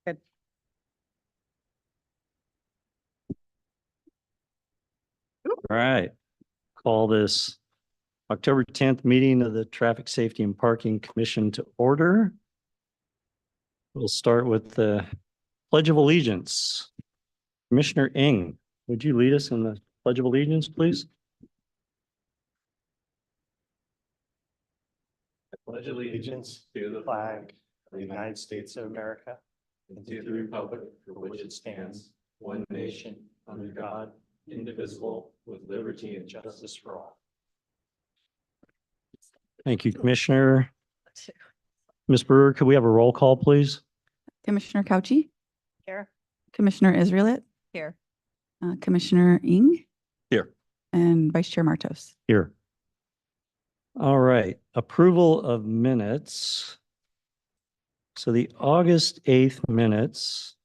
Good. All right. Call this October 10th meeting of the Traffic Safety and Parking Commission to order. We'll start with the Pledge of Allegiance. Commissioner Ng, would you lead us in the Pledge of Allegiance, please? I pledge allegiance to the flag of the United States of America and to the republic for which it stands, one nation, under God, indivisible, with liberty and justice for all. Thank you, Commissioner. Ms. Brewer, could we have a roll call, please? Commissioner Couchy, Here. Commissioner Israelit, Here. Commissioner Ng. Here. And Vice Chair Martos. Here. All right, approval of minutes. So the August 8th minutes,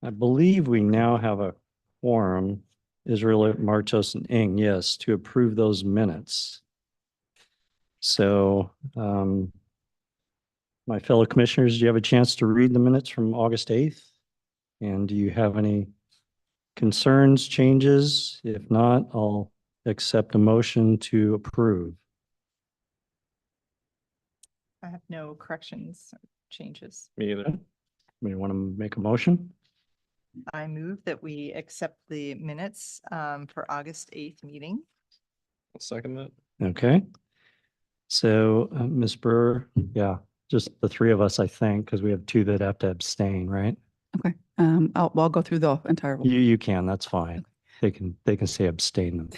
I believe we now have a quorum, Israel, Martos, and Ng, yes, to approve those minutes. So my fellow commissioners, do you have a chance to read the minutes from August 8th? And do you have any concerns, changes? If not, I'll accept a motion to approve. I have no corrections or changes. Me either. We want to make a motion? I move that we accept the minutes for August 8th meeting. I'll second that. Okay. So Ms. Brewer, yeah, just the three of us, I think, because we have two that have to abstain, right? Okay. I'll go through the entire. You can, that's fine. They can say abstain.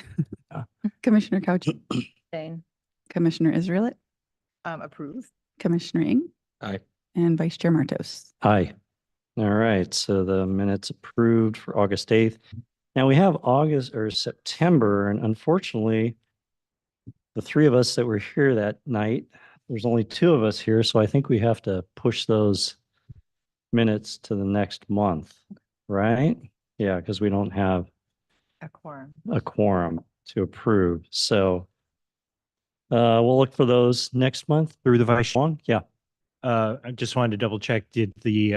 Commissioner Couchy, Abstain. Commissioner Israelit, Approve. Commissioner Ng. Aye. And Vice Chair Martos. Aye. All right, so the minutes approved for August 8th. Now we have August or September, and unfortunately, the three of us that were here that night, there's only two of us here, so I think we have to push those minutes to the next month, right? Yeah, because we don't have A quorum. a quorum to approve. So we'll look for those next month through the Vice Long. Yeah. I just wanted to double check, did the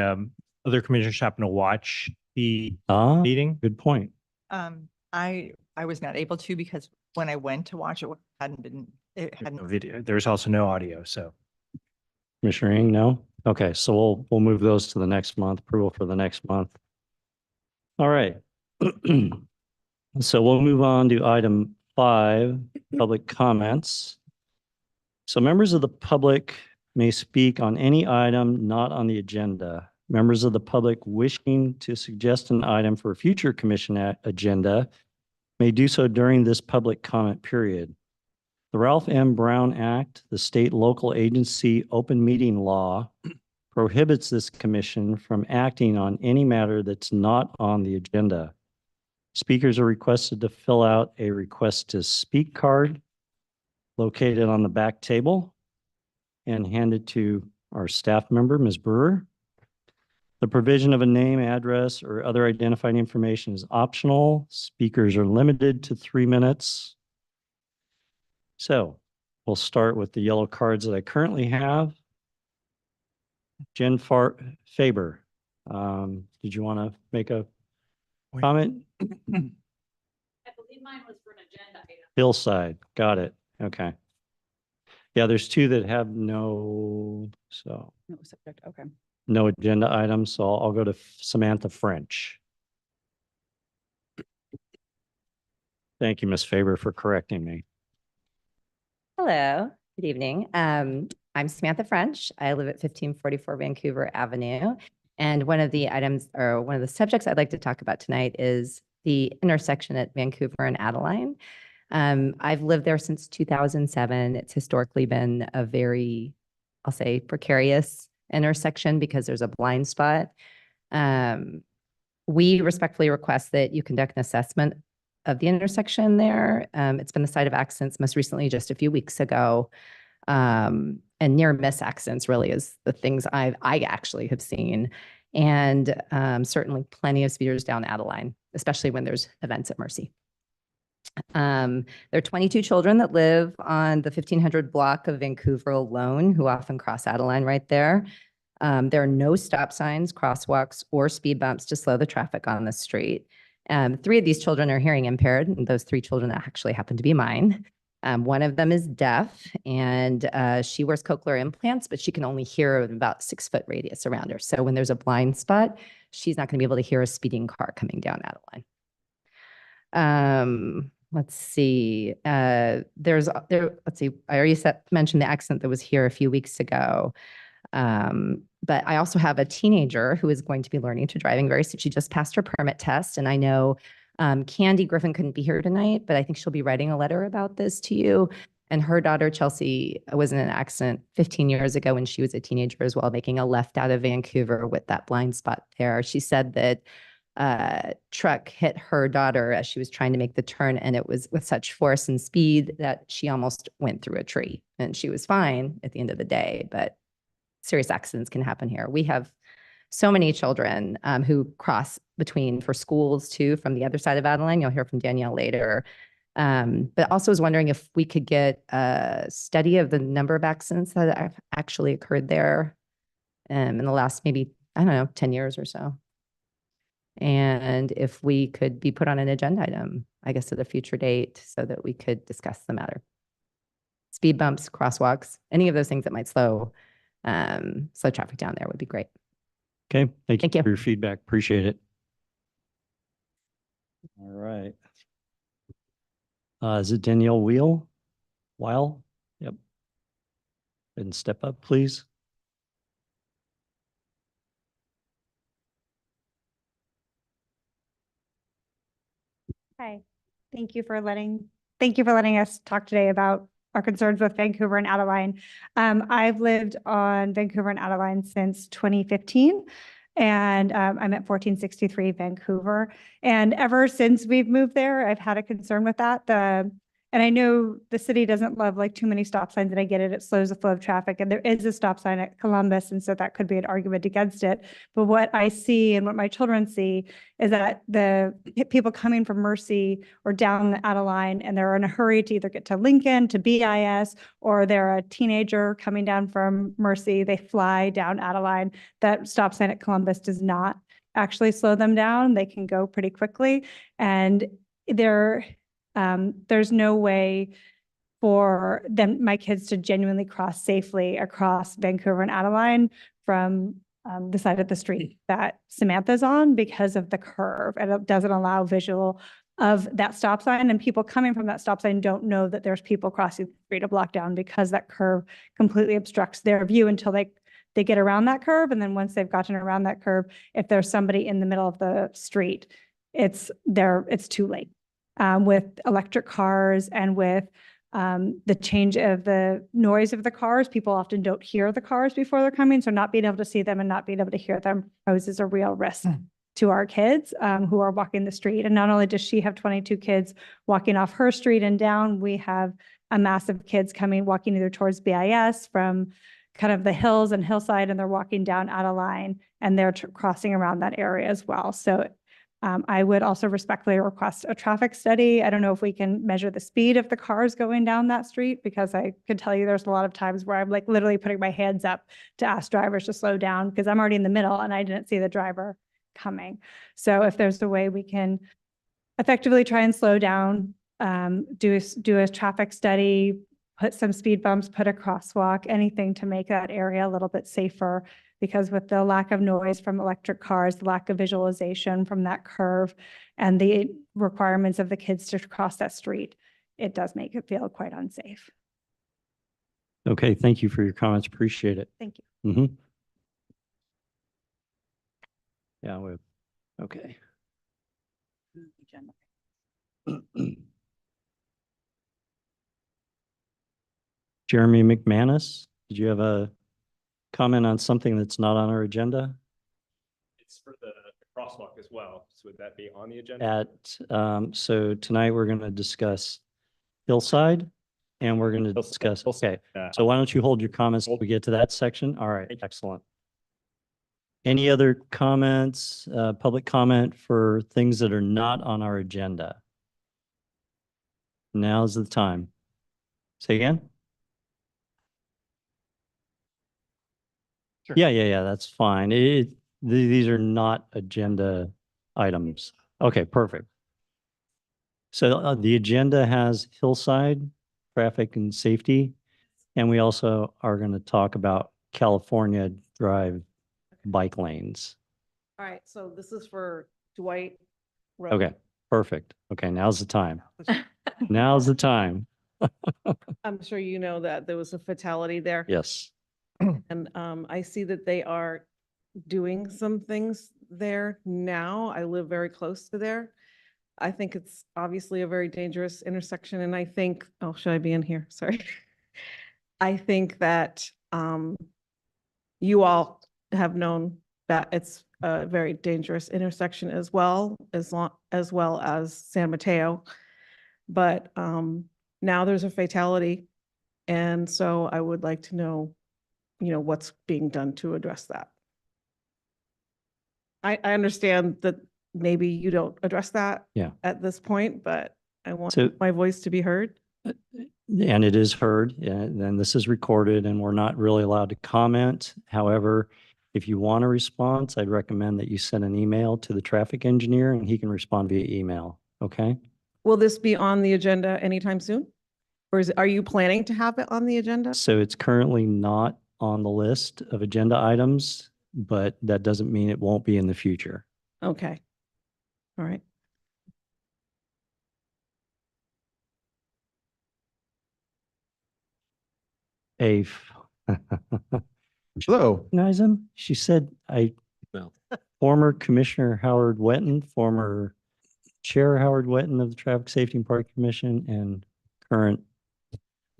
other commissioners happen to watch the Ah, meeting? good point. I was not able to because when I went to watch it, it No hadn't. video. There's also no audio, so. Commissioner Ng, no? Okay, so we'll move those to the next month, approval for the next month. All right. So we'll move on to item 5, public comments. So members of the public may speak on any item not on the agenda. Members of the public wishing to suggest an item for a future commission agenda may do so during this public comment period. The Ralph M. Brown Act, the state local agency open meeting law, prohibits this commission from acting on any matter that's not on the agenda. Speakers are requested to fill out a request to speak card located on the back table and hand it to our staff member, Ms. Brewer. The provision of a name, address, or other identifying information is optional. Speakers are limited to 3 minutes. So we'll start with the yellow cards that I currently have. Jen Faber, did you want to make a comment? I believe mine was for an agenda item. Hillside, got it. Okay. Yeah, there's two that have no Subject. Okay. no agenda items, so I'll go to Samantha French. Thank you, Ms. Faber, for correcting me. Hello, good evening. I'm Samantha French. I live at 1544 Vancouver Avenue. And one of the items or one of the subjects I'd like to talk about tonight is the intersection at Vancouver and Adeline. I've lived there since 2007. It's historically been a very, I'll say, precarious intersection because there's a blind spot. We respectfully request that you conduct an assessment of the intersection there. It's been the site of accidents most recently just a few weeks ago. And near miss accidents really is the things I actually have seen. And certainly plenty of speeders down Adeline, especially when there's events at Mercy. There are 22 children that live on the 1500 block of Vancouver alone who often cross Adeline right there. There are no stop signs, crosswalks, or speed bumps to slow the traffic on the street. 3 of these children are hearing impaired, and those 3 children actually happen to be mine. One of them is deaf, and she wears cochlear implants, but she can only hear about 6-foot radius around her. So when there's a blind spot, she's not going to be able to hear a speeding car coming down Adeline. Let's see. Let's see. I already mentioned the accident that was here a few weeks ago. But I also have a teenager who is going to be learning to driving very soon. She just passed her permit test, and I know Candy Griffin couldn't be here tonight, but I think she'll be writing a letter about this to you. And her daughter, Chelsea, was in an accident 15 years ago when she was a teenager as well, making a left out of Vancouver with that blind spot there. She said that truck hit her daughter as she was trying to make the turn, and it was with such force and speed that she almost went through a tree. And she was fine at the end of the day, but serious accidents can happen here. We have so many children who cross between for schools too, from the other side of Adeline. You'll hear from Danielle later. But also was wondering if we could get a study of the number of accidents that have actually occurred there in the last maybe, I don't know, 10 years or so. And if we could be put on an agenda item, I guess at a future date, so that we could discuss the matter. Speed bumps, crosswalks, any of those things that might slow traffic down there would be great. Okay, thank Thank you you. for your feedback. Appreciate it. All right. Is it Danielle Weil? Yep. And step up, please. Hi, thank you for letting us talk today about our concerns with Vancouver and Adeline. I've lived on Vancouver and Adeline since 2015, and I'm at 1463 Vancouver. And ever since we've moved there, I've had a concern with that. And I know the city doesn't love like too many stop signs, and I get it. It slows the flow of traffic, and there is a stop sign at Columbus, and so that could be an argument against it. But what I see and what my children see is that the people coming from Mercy or down the Adeline, and they're in a hurry to either get to Lincoln, to BIS, or they're a teenager coming down from Mercy, they fly down Adeline. That stop sign at Columbus does not actually slow them down. They can go pretty quickly, and there's no way for my kids to genuinely cross safely across Vancouver and Adeline from the side of the street that Samantha's on because of the curve, and it doesn't allow visual of that stop sign, and people coming from that stop sign don't know that there's people crossing the street a block down because that curve completely obstructs their view until they get around that curve. And then once they've gotten around that curve, if there's somebody in the middle of the street, it's too late. With electric cars and with the change of the noise of the cars, people often don't hear the cars before they're coming. So not being able to see them and not being able to hear them poses a real risk to our kids who are walking the street. And not only does she have 22 kids walking off her street and down, we have a mass of kids walking either towards BIS from kind of the hills and hillside, and they're walking down Adeline, and they're crossing around that area as well. So I would also respectfully request a traffic study. I don't know if we can measure the speed of the cars going down that street, because I could tell you there's a lot of times where I'm like literally putting my hands up to ask drivers to slow down because I'm already in the middle and I didn't see the driver coming. So if there's a way we can effectively try and slow down, do a traffic study, put some speed bumps, put a crosswalk, anything to make that area a little bit safer. Because with the lack of noise from electric cars, the lack of visualization from that curve, and the requirements of the kids to cross that street, it does make it feel quite unsafe. Okay, thank you for your comments. Appreciate it. Thank you. Mm-hmm. Yeah, okay. Jeremy McManus, did you have a comment on something that's not on our agenda? It's for the crosswalk as well. So would that be on the agenda? So tonight we're going to discuss Hillside, and we're going to discuss, okay. So why don't you hold your comments till we get to that section? All right, excellent. Any other comments, public comment for things that are not on our agenda? Now's the time. Say again? Yeah, that's fine. These are not agenda items. Okay, perfect. So the agenda has Hillside, traffic and safety, and we also are going to talk about California Drive bike lanes. All right, so this is for Dwight Road. Okay, perfect. Okay, now's the time. Now's the time. I'm sure you know that there was a fatality there. Yes. And I see that they are doing some things there now. I live very close to there. I think it's obviously a very dangerous intersection, and I think, oh, should I be in here? Sorry. I think that you all have known that it's a very dangerous intersection as well as San Mateo. But now there's a fatality, and so I would like to know, what's being done to address that. I understand that maybe you don't address that at this point, but I want my voice to be heard. And it is heard, and then this is recorded, and we're not really allowed to comment. However, if you want a response, I'd recommend that you send an email to the traffic engineer and he can respond via email. Okay? Will this be on the agenda anytime soon? Or are you planning to have it on the agenda? So it's currently not on the list of agenda items, but that doesn't mean it won't be in the future. Okay. All right. Hello. Recognize him? She said, former Commissioner Howard Wetton, former Chair Howard Wetton of the Traffic Safety and Park Commission, and current,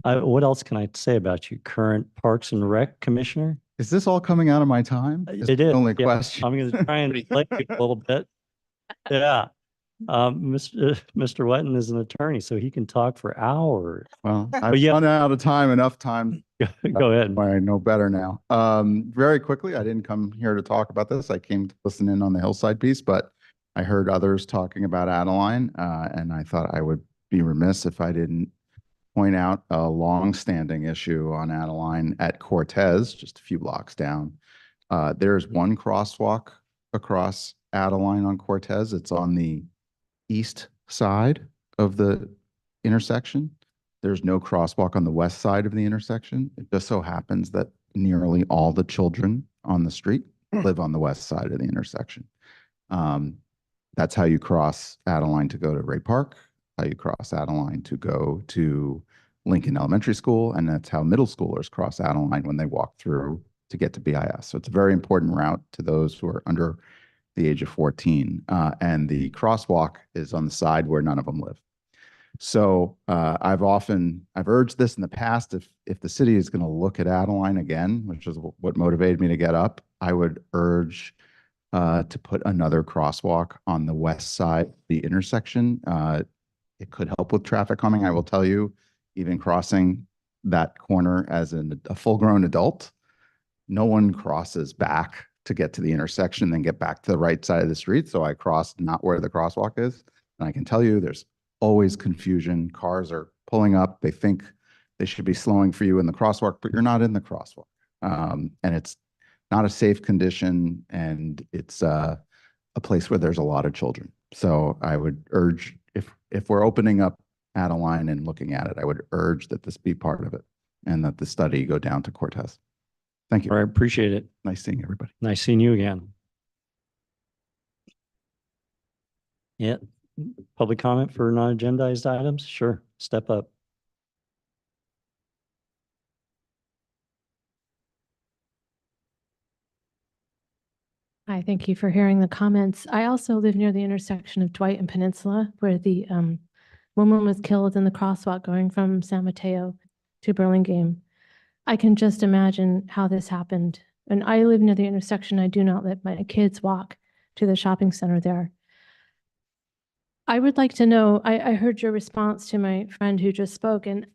what else can I say about you? Current Parks and Rec Commissioner? Is this all coming out of my time? It is. Only Yeah. question. I'm going to try and play you a little bit. Yeah. Mr. Wetton is an attorney, so he can talk for hours. Well, I've yeah. run out of time, enough time. Go ahead. I know better now. Very quickly, I didn't come here to talk about this. I came to listen in on the Hillside piece, but I heard others talking about Adeline, and I thought I would be remiss if I didn't point out a long-standing issue on Adeline at Cortez, just a few blocks down. There's one crosswalk across Adeline on Cortez. It's on the east side of the intersection. There's no crosswalk on the west side of the intersection. It just so happens that nearly all the children on the street live on the west side of the intersection. That's how you cross Adeline to go to Ray Park, how you cross Adeline to go to Lincoln Elementary School, and that's how middle schoolers cross Adeline when they walk through to get to BIS. So it's a very important route to those who are under the age of 14. And the crosswalk is on the side where none of them live. So I've urged this in the past, if the city is going to look at Adeline again, which is what motivated me to get up, I would urge to put another crosswalk on the west side of the intersection. It could help with traffic calming. I will tell you, even crossing that corner as a full-grown adult, no one crosses back to get to the intersection, then get back to the right side of the street. So I crossed not where the crosswalk is. And I can tell you there's always confusion. Cars are pulling up. They think they should be slowing for you in the crosswalk, but you're not in the crosswalk. And it's not a safe condition, and it's a place where there's a lot of children. So I would urge, if we're opening up Adeline and looking at it, I would urge that this be part of it and that the study go down to Cortez. Thank you. All right, appreciate it. Nice seeing everybody. Nice seeing you again. Yeah, public comment for non-agendized items? Sure, step up. Hi, thank you for hearing the comments. I also live near the intersection of Dwight and Peninsula, where the woman was killed in the crosswalk going from San Mateo to Burlingame. I can just imagine how this happened. And I live near the intersection. I do not let my kids walk to the shopping center there. I would like to know, I heard your response to my friend who just spoke, and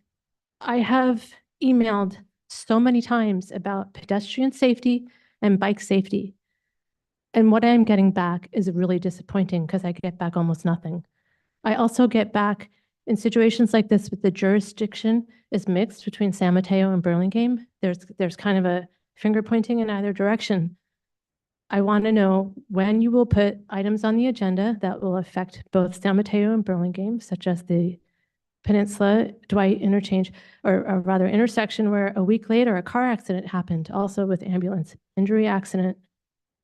I have emailed so many times about pedestrian safety and bike safety. And what I'm getting back is really disappointing because I get back almost nothing. I also get back in situations like this with the jurisdiction is mixed between San Mateo and Burlingame. There's kind of finger pointing in either direction. I want to know when you will put items on the agenda that will affect both San Mateo and Burlingame, such as the Peninsula Dwight interchange, or rather intersection where a week later a car accident happened, also with ambulance injury accident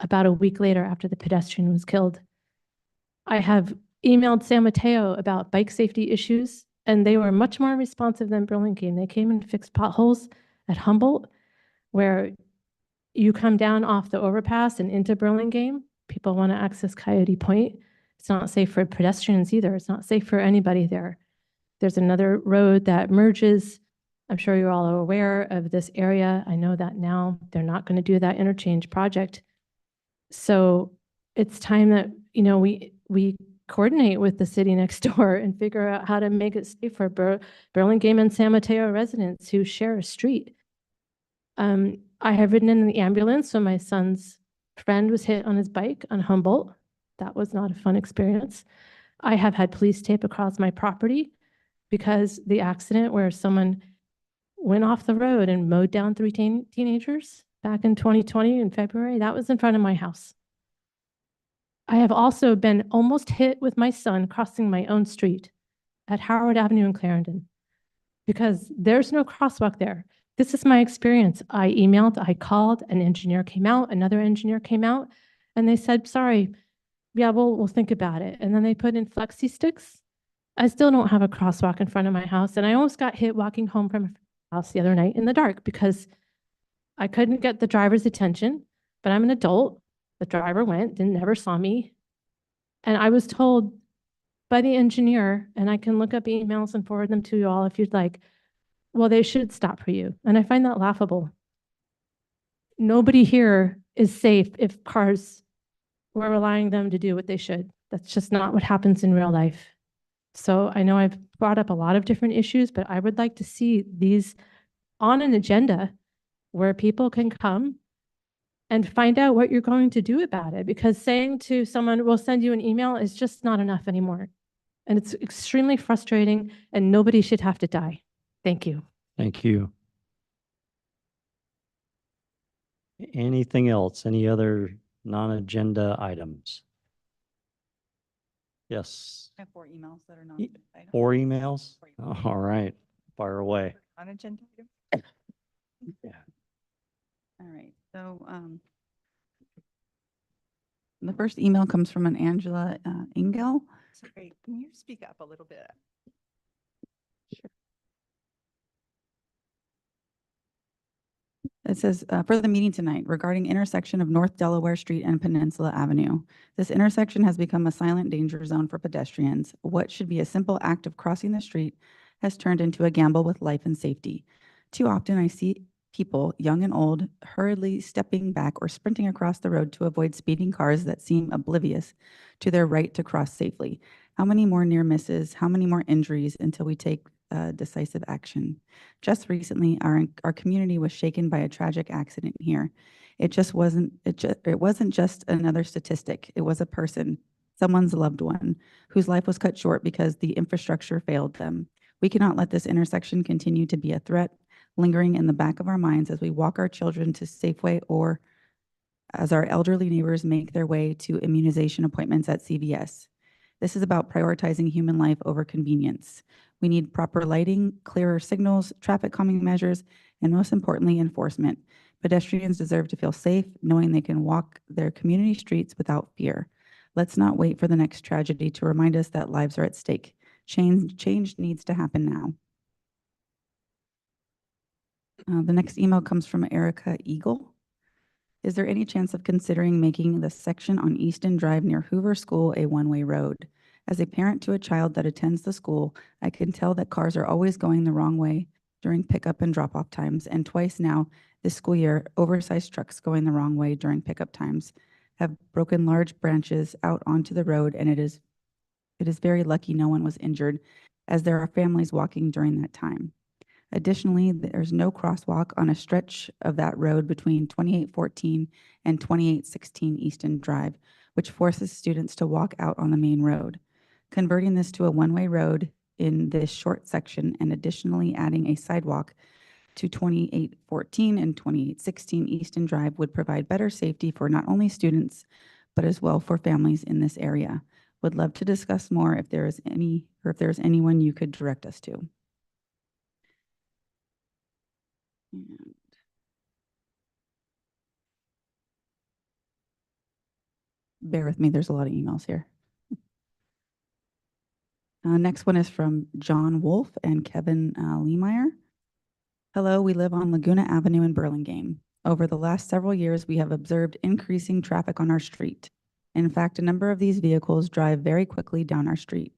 about a week later after the pedestrian was killed. I have emailed San Mateo about bike safety issues, and they were much more responsive than Burlingame. They came and fixed potholes at Humboldt, where you come down off the overpass and into Burlingame. People want to access Coyote Point. It's not safe for pedestrians either. It's not safe for anybody there. There's another road that merges. I'm sure you're all aware of this area. I know that now they're not going to do that interchange project. So it's time that, you know, we coordinate with the city next door and figure out how to make it safe for Burlingame and San Mateo residents who share a street. I have ridden in the ambulance when my son's friend was hit on his bike on Humboldt. That was not a fun experience. I have had police tape across my property because the accident where someone went off the road and mowed down 3 teenagers back in 2020 in February, that was in front of my house. I have also been almost hit with my son crossing my own street at Howard Avenue in Clarendon because there's no crosswalk there. This is my experience. I emailed, I called, an engineer came out, another engineer came out, and they said, sorry, yeah, we'll think about it. And then they put in flexi sticks. I still don't have a crosswalk in front of my house. And I almost got hit walking home from a house the other night in the dark because I couldn't get the driver's attention, but I'm an adult. The driver went and never saw me. And I was told by the engineer, and I can look up emails and forward them to you all if you'd like, well, they should stop for you. And I find that laughable. Nobody here is safe if cars were relying them to do what they should. That's just not what happens in real life. So I know I've brought up a lot of different issues, but I would like to see these on an agenda where people can come and find out what you're going to do about it. Because saying to someone, we'll send you an email is just not enough anymore. And it's extremely frustrating and nobody should have to die. Thank you. Thank you. Anything else? Any other non-agenda items? Yes, I have 4 emails that are not. 4 emails? All right, fire away. On agenda item. Yeah. All right, so the first email comes from an Angela Engel. Sorry, can you speak up a little bit? It says, for the meeting tonight regarding intersection of North Delaware Street and Peninsula Avenue. This intersection has become a silent danger zone for pedestrians. What should be a simple act of crossing the street has turned into a gamble with life and safety. Too often I see people, young and old, hurriedly stepping back or sprinting across the road to avoid speeding cars that seem oblivious to their right to cross safely. How many more near misses? How many more injuries until we take decisive action? Just recently, our community was shaken by a tragic accident here. It wasn't just another statistic. It was a person, someone's loved one, whose life was cut short because the infrastructure failed them. We cannot let this intersection continue to be a threat, lingering in the back of our minds as we walk our children to Safeway or as our elderly neighbors make their way to immunization appointments at CVS. This is about prioritizing human life over convenience. We need proper lighting, clearer signals, traffic calming measures, and most importantly, enforcement. Pedestrians deserve to feel safe, knowing they can walk their community streets without fear. Let's not wait for the next tragedy to remind us that lives are at stake. Change needs to happen now. The next email comes from Erica Eagle. Is there any chance of considering making the section on Easton Drive near Hoover School a one-way road? As a parent to a child that attends the school, I can tell that cars are always going the wrong way during pickup and drop-off times, and twice now this school year, oversized trucks going the wrong way during pickup times have broken large branches out onto the road, and it is very lucky no one was injured, as there are families walking during that time. Additionally, there's no crosswalk on a stretch of that road between 2814 and 2816 Easton Drive, which forces students to walk out on the main road. Converting this to a one-way road in this short section and additionally adding a sidewalk to 2814 and 2816 Easton Drive would provide better safety for not only students, but as well for families in this area. Would love to discuss more if there is any, or if there's anyone you could direct us to. And bear with me, there's a lot of emails here. Next one is from John Wolf and Kevin Leemeyer. Hello, we live on Laguna Avenue in Burlingame. Over the last several years, we have observed increasing traffic on our street. In fact, a number of these vehicles drive very quickly down our street.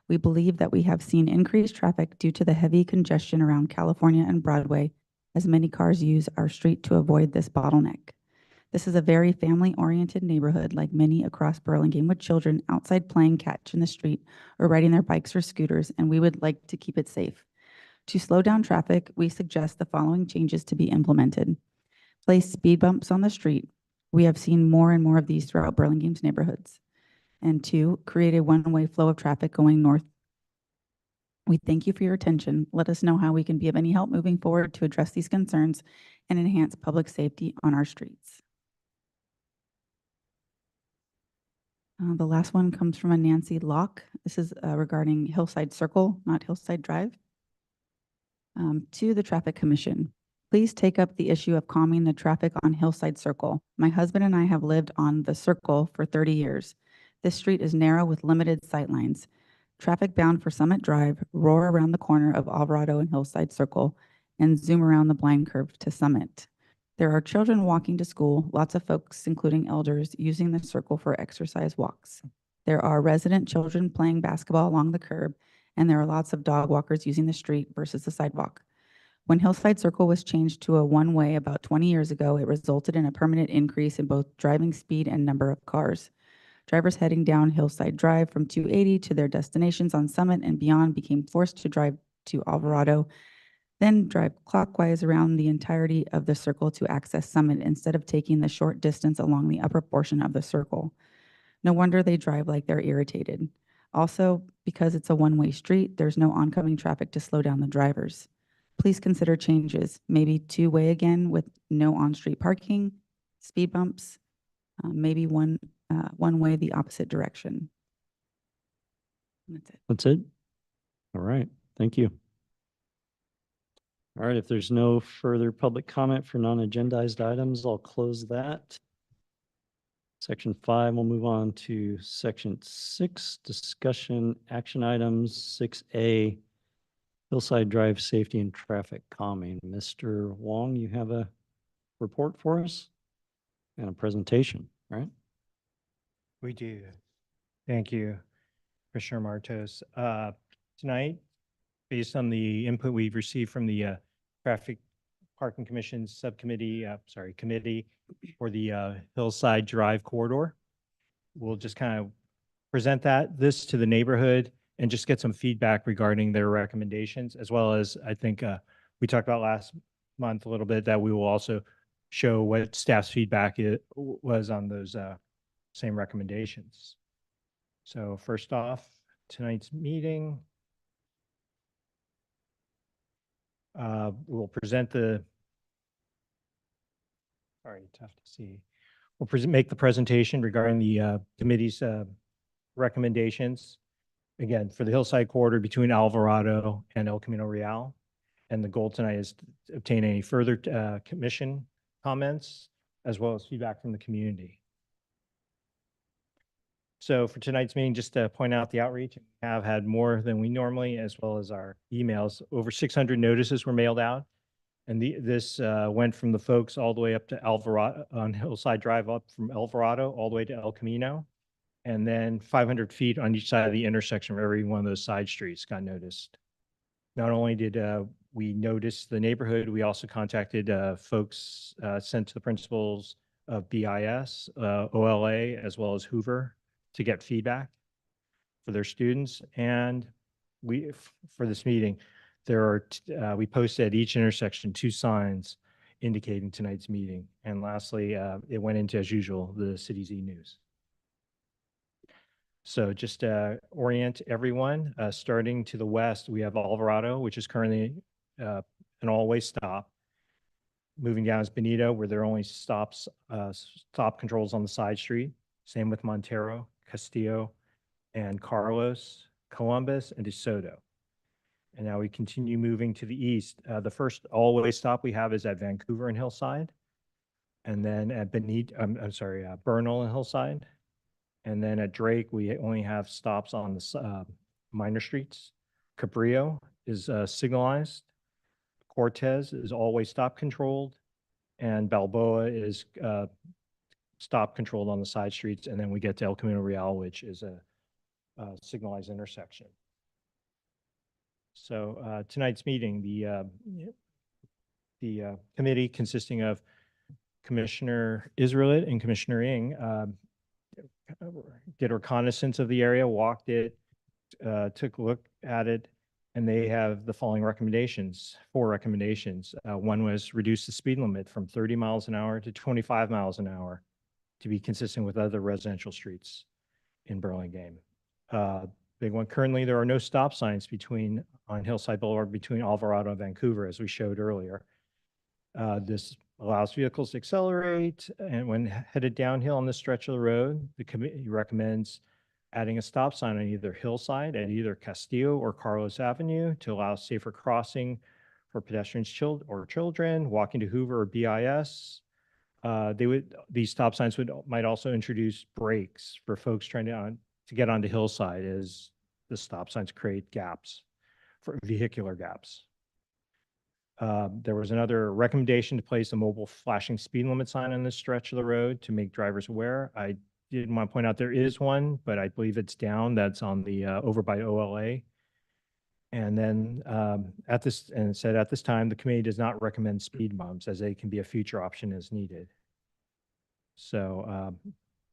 We believe that we have seen increased traffic due to the heavy congestion around California and Broadway, as many cars use our street to avoid this bottleneck. This is a very family-oriented neighborhood, like many across Burlingame, with children outside playing catch in the street or riding their bikes or scooters, and we would like to keep it safe. To slow down traffic, we suggest the following changes to be implemented. Place speed bumps on the street. We have seen more and more of these throughout Burlingame's neighborhoods. And 2, create a one-way flow of traffic going north. We thank you for your attention. Let us know how we can be of any help moving forward to address these concerns and enhance public safety on our streets. The last one comes from a Nancy Locke. This is regarding Hillside Circle, not Hillside Drive. To the Traffic Commission, please take up the issue of calming the traffic on Hillside Circle. My husband and I have lived on the circle for 30 years. This street is narrow with limited sightlines. Traffic bound for Summit Drive roar around the corner of Alvarado and Hillside Circle and zoom around the blind curve to Summit. There are children walking to school, lots of folks, including elders, using the circle for exercise walks. There are resident children playing basketball along the curb, and there are lots of dog walkers using the street versus the sidewalk. When Hillside Circle was changed to a one-way about 20 years ago, it resulted in a permanent increase in both driving speed and number of cars. Drivers heading down Hillside Drive from 280 to their destinations on Summit and beyond became forced to drive to Alvarado, then drive clockwise around the entirety of the circle to access Summit instead of taking the short distance along the upper portion of the circle. No wonder they drive like they're irritated. Also, because it's a one-way street, there's no oncoming traffic to slow down the drivers. Please consider changes, maybe two-way again with no on-street parking, speed bumps, maybe one way the opposite direction. That's it. That's it? All right, thank you. All right, if there's no further public comment for non-agendized items, I'll close that. Section 5, we'll move on to Section 6, discussion action items, 6A, Hillside Drive Safety and Traffic Calming. Mr. Wong, you have a report for us and a presentation, right? We do. Thank you, Commissioner Martos. Tonight, based on the input we've received from the Traffic Parking Commission Subcommittee, committee for the Hillside Drive corridor, we'll just kind of present this to the neighborhood and just get some feedback regarding their recommendations, as well as I think we talked about last month a little bit that we will also show what staff's feedback was on those same recommendations. So first off, tonight's meeting, we'll present tough to see. We'll make the presentation regarding the committee's recommendations. Again, for the Hillside corridor between Alvarado and El Camino Real. And the goal tonight is to obtain any further commission comments, as well as feedback from the community. So for tonight's meeting, just to point out the outreach, we have had more than we normally, as well as our emails. Over 600 notices were mailed out. And this went from the folks all the way up to Alvarado, on Hillside Drive, up from Alvarado all the way to El Camino. And then 500 feet on each side of the intersection of every one of those side streets got noticed. Not only did we notice the neighborhood, we also contacted folks sent to the principals of BIS, OLA, as well as Hoover to get feedback for their students. And for this meeting, we posted at each intersection 2 signs indicating tonight's meeting. And lastly, it went into, as usual, the city's e-news. So just to orient everyone, starting to the west, we have Alvarado, which is currently an all-way stop. Moving down is Benito, where there are only stop controls on the side street. Same with Montero, Castillo, and Carlos, Columbus, and DeSoto. And now we continue moving to the east. The first all-way stop we have is at Vancouver and Hillside. And then at Bernal and Hillside. And then at Drake, we only have stops on the minor streets. Cabrillo is signalized. Cortez is always stop controlled. And Balboa is stop controlled on the side streets. And then we get to El Camino Real, which is a signalized intersection. So tonight's meeting, the committee consisting of Commissioner Israelit and Commissioner Ng did reconnaissance of the area, walked it, took a look at it, and they have the following recommendations, 4 recommendations. One was reduce the speed limit from 30 miles an hour to 25 miles an hour to be consistent with other residential streets in Burlingame. Big one, currently there are no stop signs on Hillside Boulevard between Alvarado and Vancouver, as we showed earlier. This allows vehicles to accelerate, and when headed downhill on this stretch of the road, the committee recommends adding a stop sign on either Hillside at either Castillo or Carlos Avenue to allow safer crossing for pedestrians or children walking to Hoover or BIS. These stop signs might also introduce brakes for folks trying to get onto Hillside, as the stop signs create gaps for vehicular gaps. There was another recommendation to place a mobile flashing speed limit sign on this stretch of the road to make drivers aware. I did want to point out there is one, but I believe it's down. That's on the over by OLA. And then at this time, the committee does not recommend speed bumps, as they can be a future option as needed. So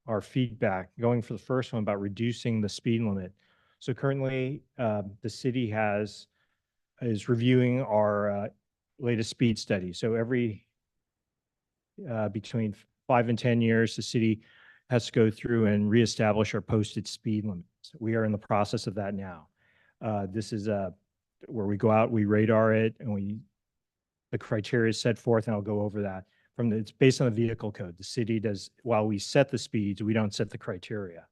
our feedback, going for the first one about reducing the speed limit. So currently, the city is reviewing our latest speed study. So every between 5 and 10 years, the city has to go through and reestablish our posted speed limits. We are in the process of that now. This is where we go out, we radar it, and the criteria is set forth, and I'll go over that. It's based on the vehicle code. The city does, while we set the speeds, we don't set the criteria.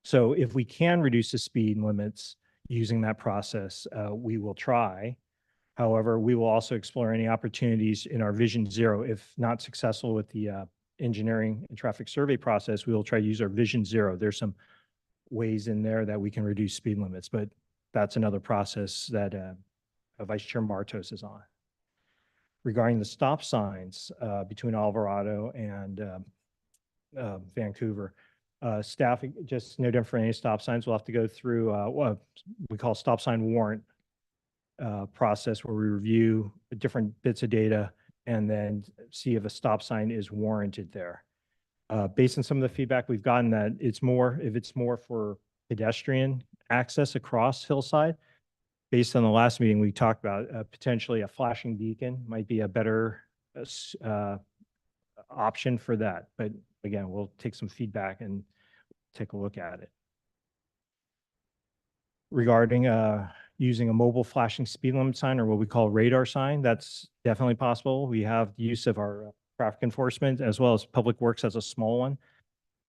So if we can reduce the speed limits using that process, we will try. However, we will also explore any opportunities in our Vision Zero. If not successful with the engineering and traffic survey process, we will try to use our Vision Zero. There's some ways in there that we can reduce speed limits, but that's another process that Vice Chair Martos is on. Regarding the stop signs between Alvarado and Vancouver, staff, just no different from any stop signs, we'll have to go through what we call stop sign warrant process, where we review different bits of data and then see if a stop sign is warranted there. Based on some of the feedback we've gotten, that if it's more for pedestrian access across Hillside. Based on the last meeting, we talked about potentially a flashing beacon might be a better option for that. But again, we'll take some feedback and take a look at it. Regarding using a mobile flashing speed limit sign, or what we call radar sign, that's definitely possible. We have the use of our traffic enforcement, as well as Public Works has a small one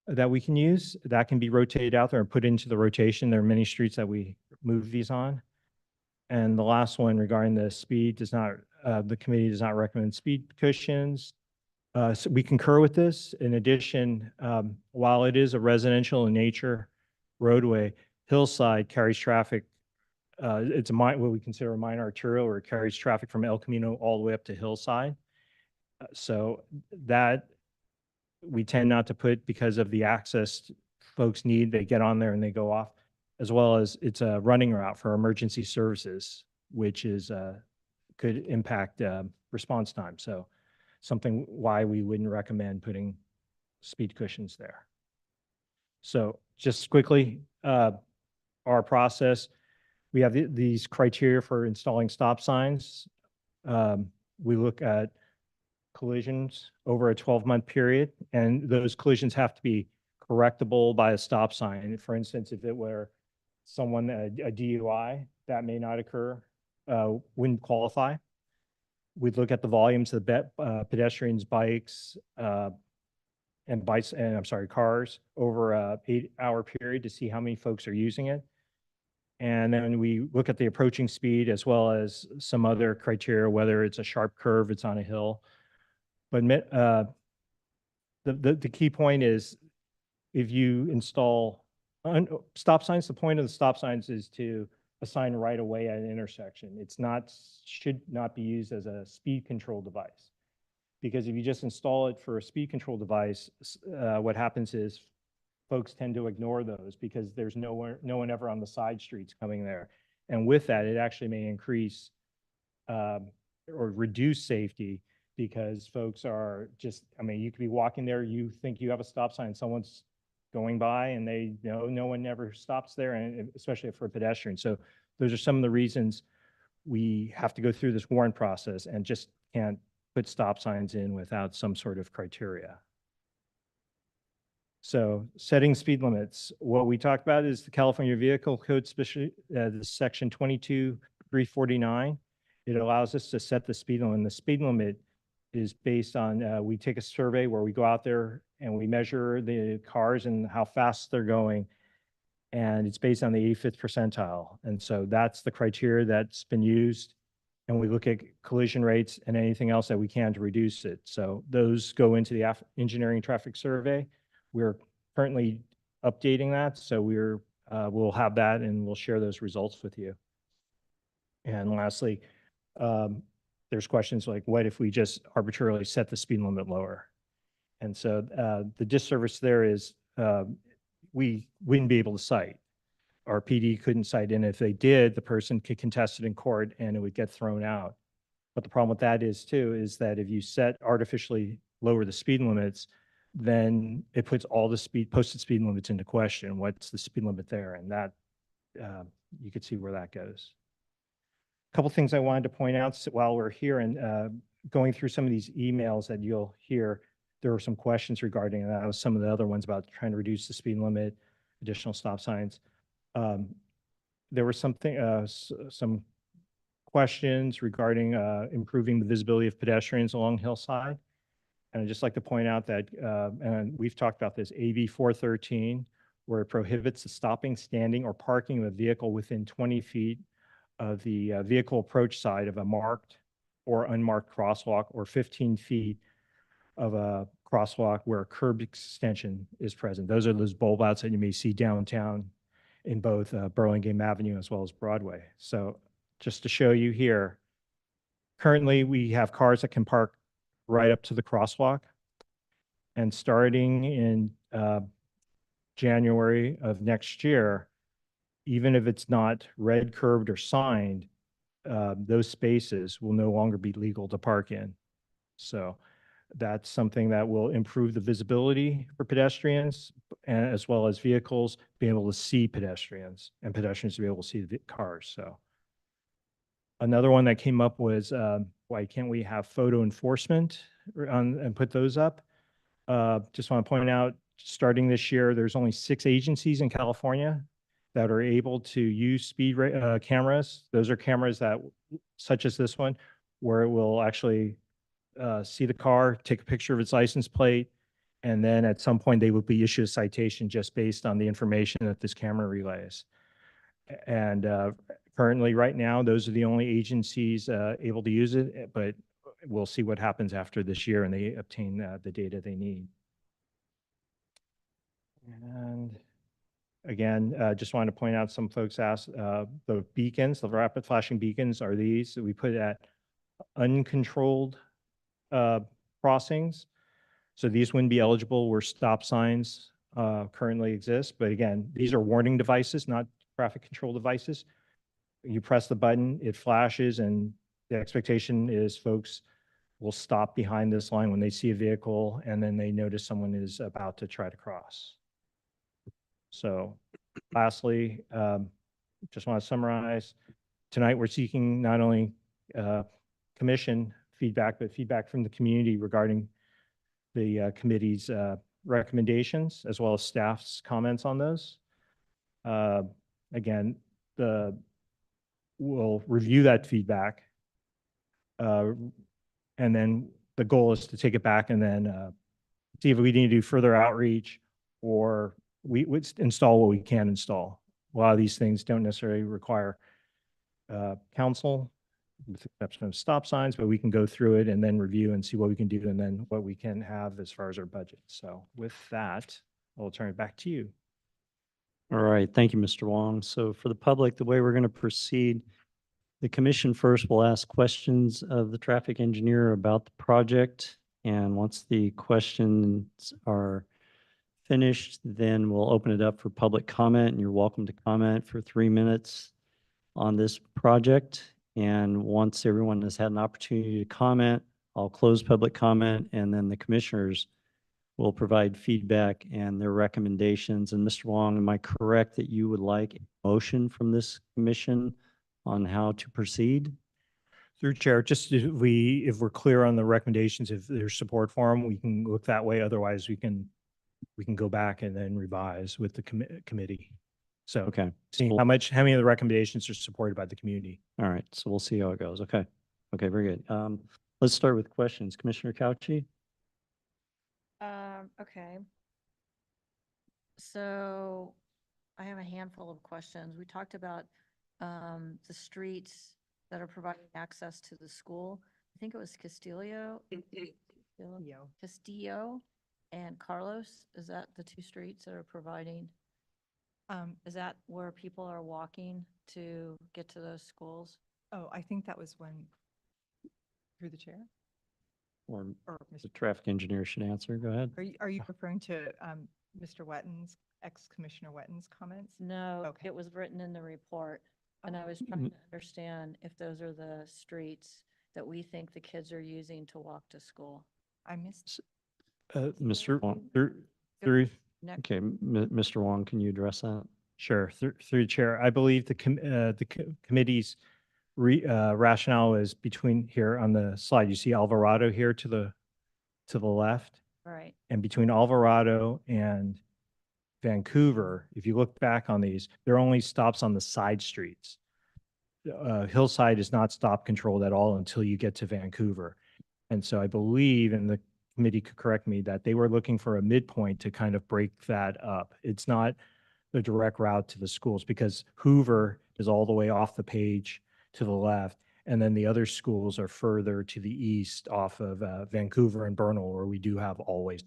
that we can use. That can be rotated out there and put into the rotation. There are many streets that we move these on. And the last one regarding the speed the committee does not recommend speed cushions. So we concur with this. In addition, while it is a residential in nature roadway, Hillside carries traffic. It's what we consider a minor arterial, where it carries traffic from El Camino all the way up to Hillside. So that we tend not to put, because of the access folks need. They get on there and they go off, as well as it's a running route for emergency services, which is could impact response time. So something why we wouldn't recommend putting speed cushions there. So just quickly, our process, we have these criteria for installing stop signs. We look at collisions over a 12-month period, and those collisions have to be correctable by a stop sign. For instance, if it were someone, a DUI, that may not occur, wouldn't qualify. we'd look at the volumes of pedestrians, bikes, and cars over a 8-hour period to see how many folks are using it. And then we look at the approaching speed as well as some other criteria, whether it's a sharp curve, it's on a hill. But the key point is if you install stop signs, the point of the stop signs is to assign right of way at an intersection. Should not be used as a speed control device. Because if you just install it for a speed control device, what happens is folks tend to ignore those because there's no one ever on the side streets coming there. And with that, it actually may increase or reduce safety because folks are just, I mean, you could be walking there, you think you have a stop sign, someone's going by and they know no one ever stops there, and especially for pedestrians. So those are some of the reasons we have to go through this warrant process and just can't put stop signs in without some sort of criteria. So setting speed limits, what we talked about is the California Vehicle Code, especially the section 22-349. It allows us to set the speed limit. And the speed limit is based on, we take a survey where we go out there and we measure the cars and how fast they're going. And it's based on the 85th percentile. And so that's the criteria that's been used. And we look at collision rates and anything else that we can to reduce it. So those go into the engineering traffic survey. We're currently updating that. So we'll have that and we'll share those results with you. And lastly, there's questions like, what if we just arbitrarily set the speed limit lower? And so the disservice there is we wouldn't be able to cite. Our PD couldn't cite in. If they did, the person could contest it in court and it would get thrown out. But the problem with that is that if you artificially lower the speed limits, then it puts all the posted speed limits into question. What's the speed limit there? And that you could see where that goes. A couple things I wanted to point out while we're here and going through some of these emails that you'll hear, there were some questions regarding that. Was some of the other ones about trying to reduce the speed limit, additional stop signs. There was some questions regarding improving the visibility of pedestrians along Hillside. And I'd just like to point out that, and we've talked about this, AB 413, where it prohibits the stopping, standing, or parking of a vehicle within 20 feet of the vehicle approach side of a marked or unmarked crosswalk, or 15 feet of a crosswalk where a curb extension is present. Those are those bulb outs that you may see downtown in both Burlingame Avenue as well as Broadway. So just to show you here, currently we have cars that can park right up to the crosswalk. And starting in January of next year, even if it's not red curbed or signed, those spaces will no longer be legal to park in. So that's something that will improve the visibility for pedestrians and as well as vehicles being able to see pedestrians and pedestrians to be able to see the cars. So another one that came up was why can't we have photo enforcement and put those up? Just want to point out, starting this year, there's only 6 agencies in California that are able to use speed cameras. Those are cameras that, such as this one, where it will actually see the car, take a picture of its license plate, and then at some point they will be issued a citation just based on the information that this camera relays. And currently, right now, those are the only agencies able to use it, but we'll see what happens after this year and they obtain the data they need. And again, just wanted to point out, some folks asked, the beacons, the rapid flashing beacons are these that we put at uncontrolled crossings. So these wouldn't be eligible where stop signs currently exist. But again, these are warning devices, not traffic control devices. You press the button, it flashes, and the expectation is folks will stop behind this line when they see a vehicle and then they notice someone is about to try to cross. So lastly, just want to summarize. Tonight, we're seeking not only commission feedback, but feedback from the community regarding the committee's recommendations, as well as staff's comments on those. Again, we'll review that feedback, And then the goal is to take it back and then see if we need to do further outreach, or we would install what we can install. A lot of these things don't necessarily require council, with the exception of stop signs, but we can go through it and then review and see what we can do and then what we can have as far as our budget. So with that, I'll turn it back to you. All right, thank you, Mr. Wong. So for the public, the way we're going to proceed, the commission first will ask questions of the traffic engineer about the project. And once the questions are finished, then we'll open it up for public comment, and you're welcome to comment for 3 minutes on this project. And once everyone has had an opportunity to comment, I'll close public comment, and then the commissioners will provide feedback and their recommendations. And Mr. Wong, am I correct that you would like a motion from this commission on how to proceed? Through chair, just if we're clear on the recommendations, if there's support for them, we can look that way. Otherwise, we can go back and then revise with the committee. So Okay. seeing how many of the recommendations are supported by the community. All right, so we'll see how it goes. Okay. Okay, very good. Let's start with questions. Commissioner Couchy? Okay. So I have a handful of questions. We talked about the streets that are providing access to the school. I think it was Castillo and Carlos. Is that the two streets that are providing? Is that where people are walking to get to those schools? Oh, I think that was when, through the chair? Or Or the Mr. traffic engineer should answer. Go ahead. Are you referring to Mr. Wetton's, ex-Commissioner Wetton's comments? No, Okay. it was written in the report. And I was trying to understand if those are the streets that we think the kids are using to walk to school. I missed. Mr. Wong, Through Next, okay, Mr. Wong, can you address that? Sure, through chair. I believe the committee's rationale is between here on the slide. You see Alvarado here to the left, right. and between Alvarado and Vancouver, if you look back on these, there are only stops on the side streets. Hillside is not stop controlled at all until you get to Vancouver. And so I believe, and the committee could correct me, that they were looking for a midpoint to kind of break that up. It's not the direct route to the schools, because Hoover is all the way off the page to the left. And then the other schools are further to the east off of Vancouver and Bernal, where we do have always.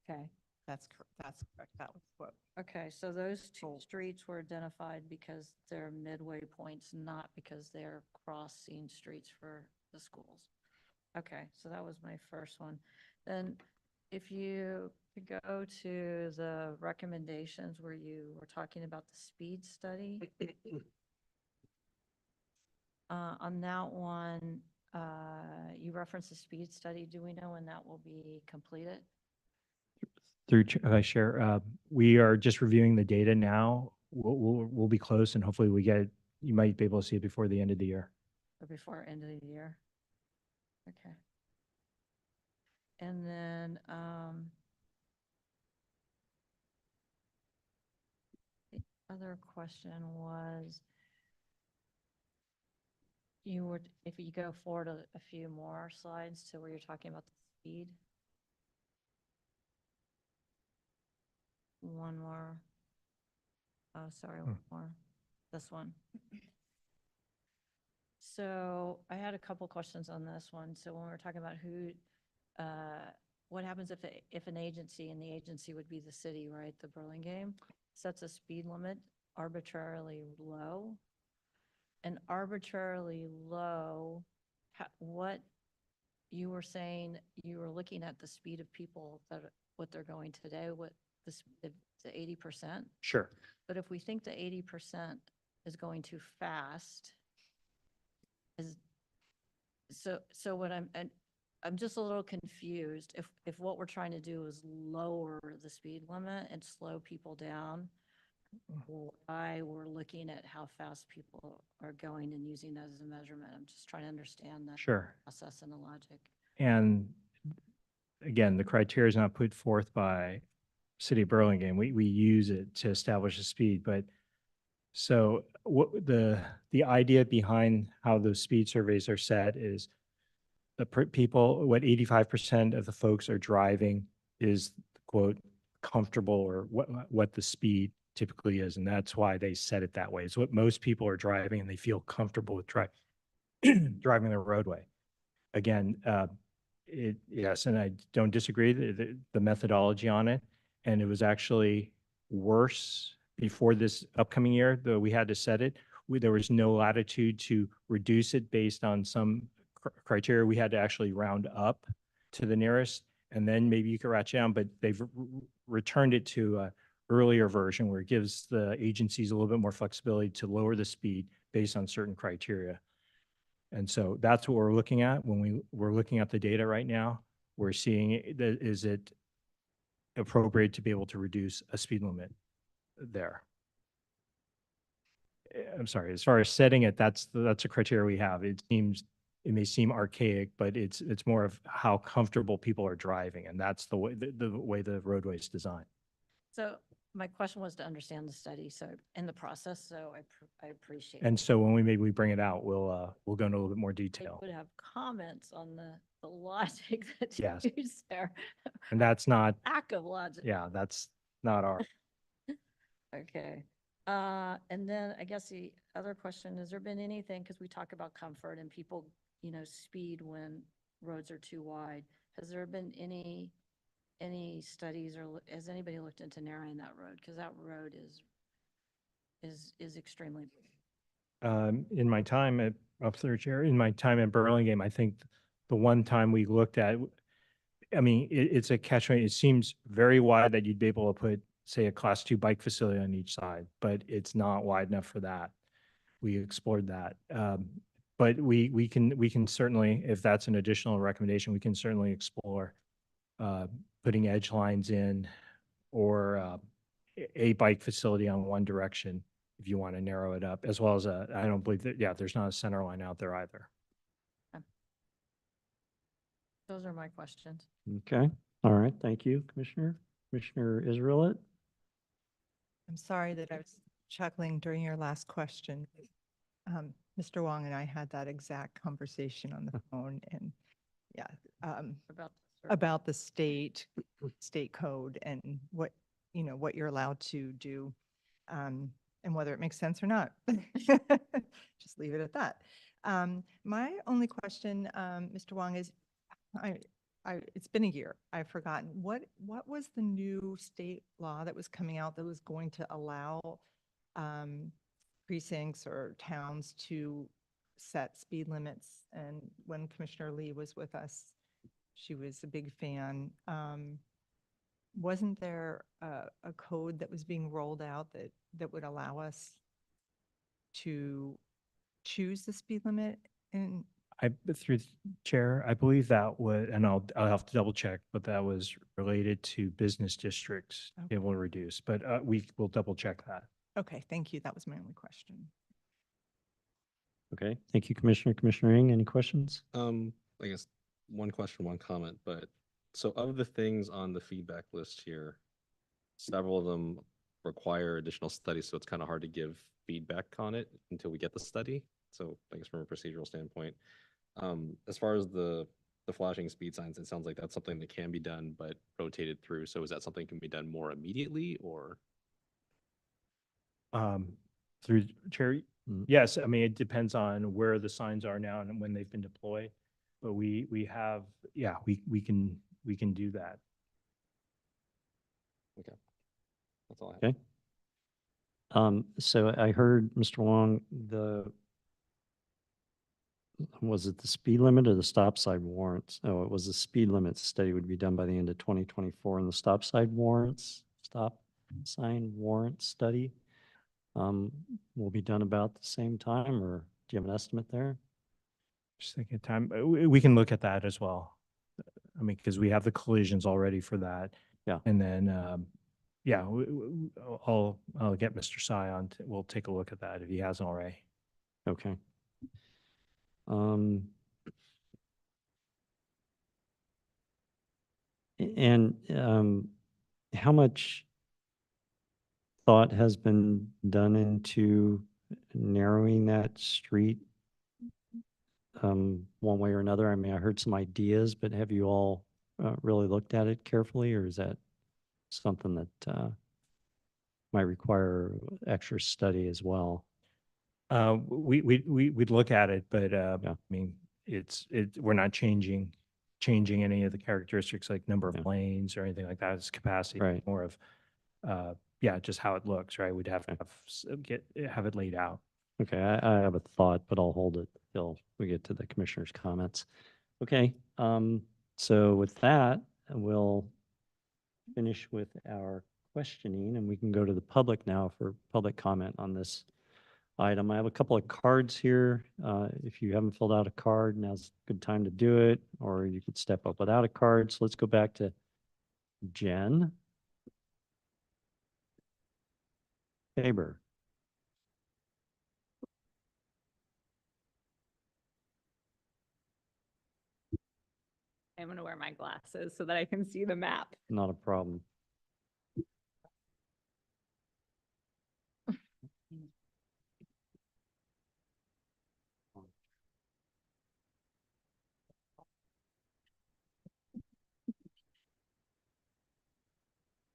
Okay. That's correct. That was what. Okay, so those two streets were identified because they're midway points, not because they're crossing streets for the schools. Okay, so that was my first one. Then if you could go to the recommendations where you were talking about the speed study. On that one, you referenced the speed study. Do we know when that will be completed? Through Chair, we are just reviewing the data now. We'll be close, and hopefully you might be able to see it before the end of the year. Or before end of the year? Okay. And then, the other question was, if you go forward a few more slides to where you're talking about the speed. One more. Oh, sorry, one more. This one. So I had a couple questions on this one. So when we're talking about what happens if an agency, and the agency would be the city, right? The Burlingame sets a speed limit arbitrarily low. And arbitrarily low, what you were saying, you were looking at the speed of people what they're going today, what the 80%. Sure. But if we think the 80% is going too fast, so what I'm just a little confused. If what we're trying to do is lower the speed limit and slow people down, why we're looking at how fast people are going and using that as a measurement. I'm just trying to understand that Sure. process and the logic. And again, the criteria is not put forth by City of Burlingame. We use it to establish the speed. But so what the idea behind how those speed surveys are set is people, what 85% of the folks are driving is quote comfortable, or what the speed typically is. And that's why they set it that way. It's what most people are driving, and they feel comfortable with driving the roadway. Again, yes, and I don't disagree the methodology on it. And it was actually worse before this upcoming year, though we had to set it. There was no latitude to reduce it based on some criteria. We had to actually round up to the nearest, and then maybe you could ratchet down, but they've returned it to a earlier version where it gives the agencies a little bit more flexibility to lower the speed based on certain criteria. And so that's what we're looking at when we're looking at the data right now. We're seeing, is it appropriate to be able to reduce a speed limit there? I'm sorry, as far as setting it, that's a criteria we have. It may seem archaic, but it's more of how comfortable people are driving, and that's the way the roadway is designed. So my question was to understand the study, so, in the process, so I appreciate. And so when maybe we bring it out, we'll go into a little bit more I detail. would have comments on the logic that you Yes. use there. And that's not, Lack of logic. yeah, that's not our, Okay. And then I guess the other question, has there been anything, because we talk about comfort and people, speed when roads are too wide. Has there been any studies, or has anybody looked into narrowing that road? Because that road is extremely. in my time at, up third chair, in my time at Burlingame, I think the one time we looked at, I mean, it's a catchment. It seems very wide that you'd be able to put, say, a class 2 bike facility on each side, but it's not wide enough for that. We explored that. But we can certainly, if that's an additional recommendation, we can certainly explore putting edge lines in, or a bike facility on one direction if you want to narrow it up, as well as I don't believe that, yeah, there's not a center line out there either. Those are my questions. Okay, all right, thank you, Commissioner. Commissioner Israelit? I'm sorry that I was chuckling during your last question. Mr. Wong and I had that exact conversation on the phone, and yeah, about the state code and what you're allowed to do, and whether it makes sense or not. Just leave it at that. My only question, Mr. Wong, is it's been a year. I've forgotten what was the new state law that was coming out that was going to allow precincts or towns to set speed limits. And when Commissioner Lee was with us, she was a big fan. Wasn't there a code that was being rolled out that would allow us to choose the speed limit? And Through the chair, I believe that would, and I'll have to double check, but that was related to business districts able to reduce, but we will double check that. okay, thank you. That was my only question. Okay, thank you, Commissioner. Commissioner Ng, any questions? I guess one question, one comment, but so of the things on the feedback list here, several of them require additional studies, so it's kind of hard to give feedback on it until we get the study. So I guess from a procedural standpoint, as far as the flashing speed signs, it sounds like that's something that can be done, but rotated through. So is that something that can be done more immediately, or? Through chair, yes, I mean, it depends on where the signs are now and when they've been deployed, but we have, yeah, we can do that. Okay, that's all I have. Okay. So I heard Mr. Wong, was it the speed limit or the stop sign warrants? Oh, it was the speed limit study would be done by the end of 2024, and the stop sign warrant study will be done about the same time, or do you have an estimate there? Just thinking of time, we can look at that as well. I mean, because we have the collisions already for that. Yeah. And then, yeah, I'll get Mr. Sy on, we'll take a look at that if he hasn't already. Okay. And how much thought has been done into narrowing that street one way or another? I mean, I heard some ideas, but have you all really looked at it carefully, or is that something that might require extra study as well? We'd look at it, but Yeah. I mean, we're not changing any of the characteristics like number of Yeah. lanes or anything like that. It's capacity, Right. more of, yeah, just how it looks, right? We'd have to have it laid out. Okay, I have a thought, but I'll hold it till we get to the commissioner's comments. Okay, so with that, we'll finish with our questioning, and we can go to the public now for public comment on this item. I have a couple of cards here. If you haven't filled out a card, now's a good time to do it, or you could step up without a card. So let's go back to Jen Faber. I'm going to wear my glasses so that I can see the map. Not a problem.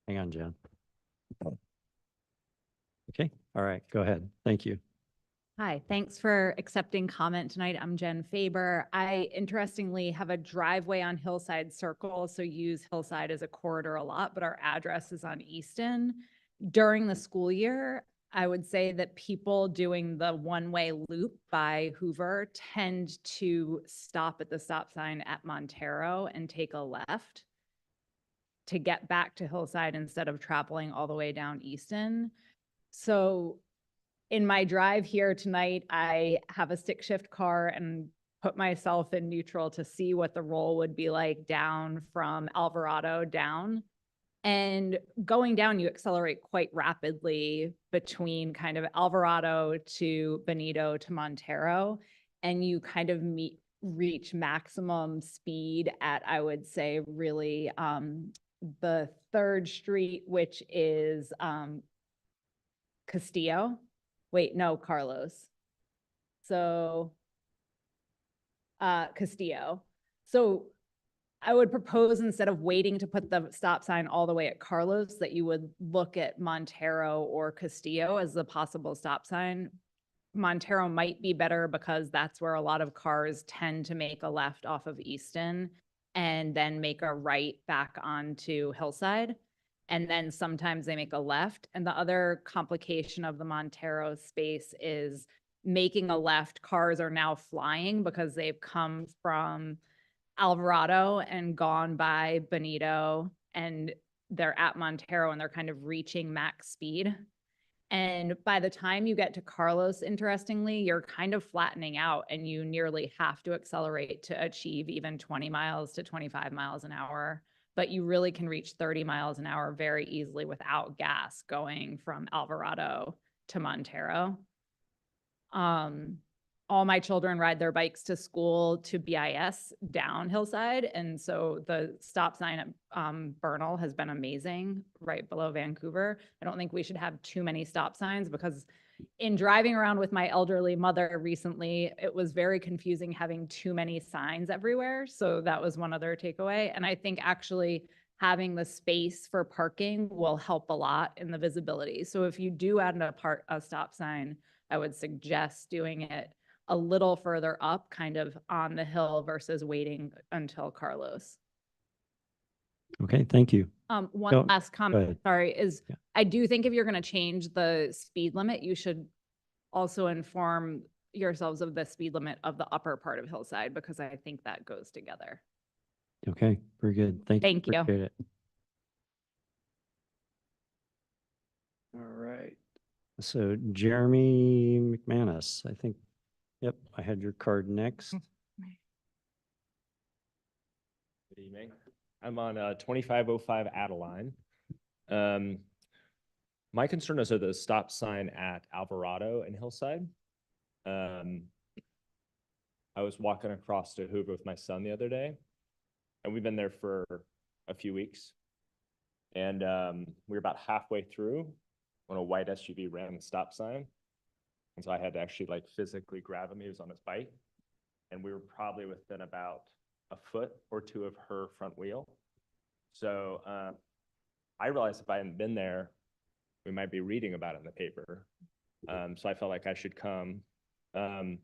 Hang on, Jen. Okay, all right, go ahead. Thank you. Hi, thanks for accepting comment tonight. I'm Jen Faber. I interestingly have a driveway on Hillside Circle, so use Hillside as a corridor a lot, but our address is on Easton. During the school year, I would say that people doing the one-way loop by Hoover tend to stop at the stop sign at Montero and take a left to get back to Hillside instead of traveling all the way down Easton. So in my drive here tonight, I have a stick shift car and put myself in neutral to see what the roll would be like down from Alvarado down. And going down, you accelerate quite rapidly between kind of Alvarado to Benito to Montero, and you kind of reach maximum speed at, I would say, really the 3rd Street, which is Castillo. Wait, no, Carlos. So, Castillo. So I would propose, instead of waiting to put the stop sign all the way at Carlos, that you would look at Montero or Castillo as the possible stop sign. Montero might be better because that's where a lot of cars tend to make a left off of Easton and then make a right back onto Hillside. And then sometimes they make a left. And the other complication of the Montero space is making a left. Cars are now flying because they've come from Alvarado and gone by Benito, and they're at Montero and they're kind of reaching max speed. And by the time you get to Carlos, interestingly, you're kind of flattening out and you nearly have to accelerate to achieve even 20 miles to 25 miles an hour. But you really can reach 30 miles an hour very easily without gas going from Alvarado to Montero. All my children ride their bikes to school to BIS down Hillside. And so the stop sign at Bernal has been amazing right below Vancouver. I don't think we should have too many stop signs, because in driving around with my elderly mother recently, it was very confusing having too many signs everywhere. So that was one other takeaway. And I think actually having the space for parking will help a lot in the visibility. So if you do add a stop sign, I would suggest doing it a little further up, kind of on the hill versus waiting until Carlos. Okay, thank you. One Go- last go comment, ahead. sorry, is Yeah. I do think if you're going to change the speed limit, you should also inform yourselves of the speed limit of the upper part of Hillside, because I think that goes together. Okay, very good. Thank you. Thank you. Appreciate it. All right. So Jeremy McManus, I think, yep, I had your card next. Good evening. I'm on 2505 Adeline. My concern is the stop sign at Alvarado and Hillside. I was walking across to Hoover with my son the other day, and we've been there for a few weeks. And we were about halfway through when a white SUV ran the stop sign. And so I had to actually like physically grab him. He was on his bike. and we were probably within about a foot or two of her front wheel. So I realized if I hadn't been there, we might be reading about it in the paper. So I felt like I should come. I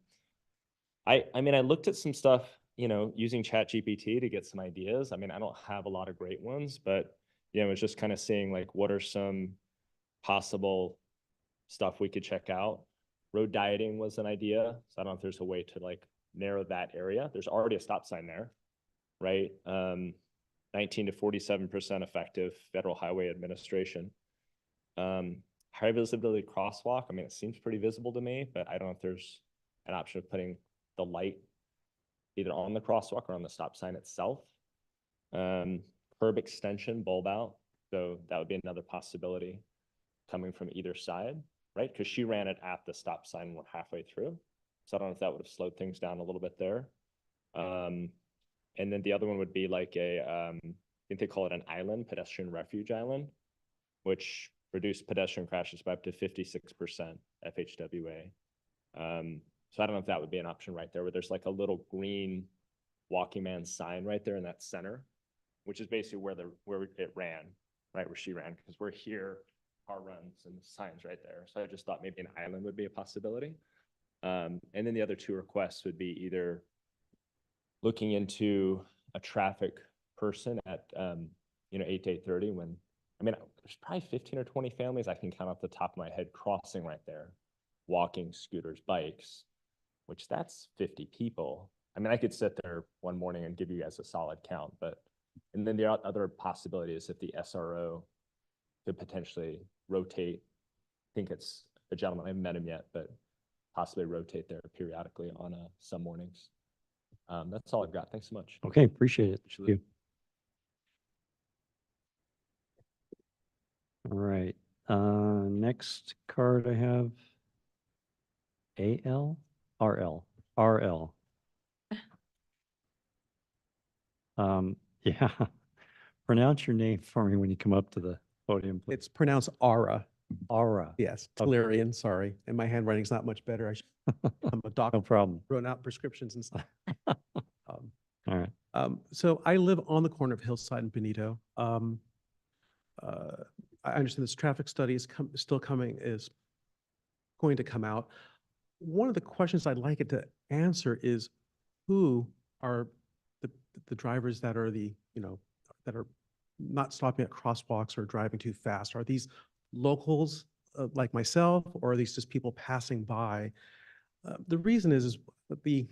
mean, I looked at some stuff, you know, using ChatGPT to get some ideas. I mean, I don't have a lot of great ones, but, you know, it's just kind of seeing like, what are some possible stuff we could check out. Road dieting was an idea. So I don't know if there's a way to like narrow that area. There's already a stop sign there, right? 19 to 47% effective Federal Highway Administration. High visibility crosswalk. I mean, it seems pretty visible to me, but I don't know if there's an option of putting the light either on the crosswalk or on the stop sign itself. Curb extension, bulb out. So that would be another possibility coming from either side, right? Because she ran it at the stop sign and we're halfway through. So I don't know if that would have slowed things down a little bit there. And then the other one would be like I think they call it an island, pedestrian refuge island, which reduced pedestrian crashes by up to 56% FHWA. So I don't know if that would be an option right there, where there's like a little green walking man sign right there in that center, which is basically where it ran, right, where she ran, because we're here, car runs, and the sign's right there. So I just thought maybe an island would be a possibility. And then the other two requests would be either looking into a traffic person at 8 to 8:30 when, I mean, there's probably 15 or 20 families I can count off the top of my head crossing right there, walking, scooters, bikes, which that's 50 people. I mean, I could sit there one morning and give you guys a solid count, and then the other possibility is if the SRO could potentially rotate. I think it's a gentleman, I haven't met him yet, but possibly rotate there periodically on some mornings. That's all I've got. Thanks so much. Okay, appreciate it. Thank you. All right, next card I have RL. Yeah, pronounce your name for me when you come up to the podium, please. It's pronounced Ara. Ara. Yes, Okay. Tellurian, sorry. And my handwriting's not much better. I'm a doctor, No problem. wrote out prescriptions and stuff. All right. So I live on the corner of Hillside and Benito. I understand this traffic study is going to come out. One of the questions I'd like it to answer is who are the drivers that are that are not stopping at crosswalks or driving too fast? Are these locals like myself, or are these just people passing by? The reason is that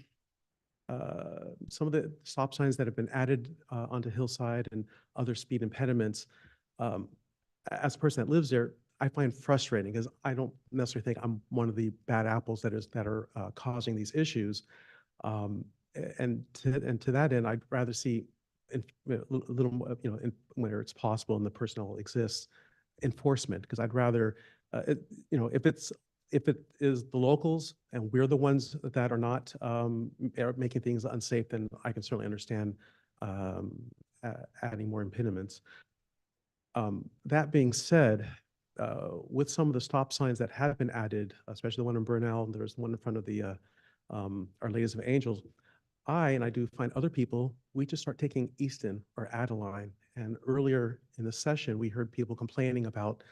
some of the stop signs that have been added onto Hillside and other speed impediments, as a person that lives there, I find frustrating because I don't necessarily think I'm one of the bad apples that are causing these issues. And to that end, I'd rather see a little more, where it's possible and the personnel exists, enforcement, because I'd rather, if it is the locals and we're the ones that are not are making things unsafe, then I can certainly understand adding more impediments. That being said, with some of the stop signs that have been added, especially the one in Burnell, and there's one in front of the Our Lady of Angels, and I do find other people, we just start taking Easton or Adeline. And earlier in the session, we heard people complaining about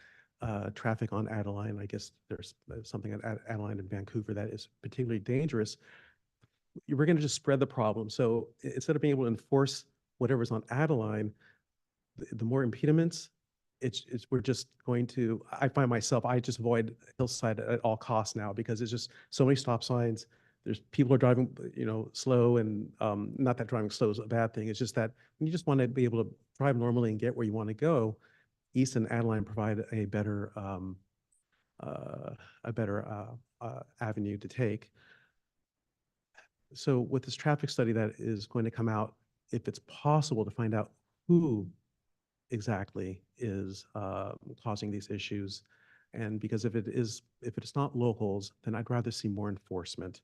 traffic on Adeline. I guess there's something at Adeline in Vancouver that is particularly dangerous. We're going to just spread the problem. So instead of being able to enforce whatever's on Adeline, the more impediments, we're just going to, I find myself, I just avoid Hillside at all costs now because it's just so many stop signs. There's people are driving, slow, and not that driving slow is a bad thing. It's just that you just want to be able to drive normally and get where you want to go. East and Adeline provide a better avenue to take. So with this traffic study that is going to come out, if it's possible to find out who exactly is causing these issues, and because if it's not locals, then I'd rather see more enforcement.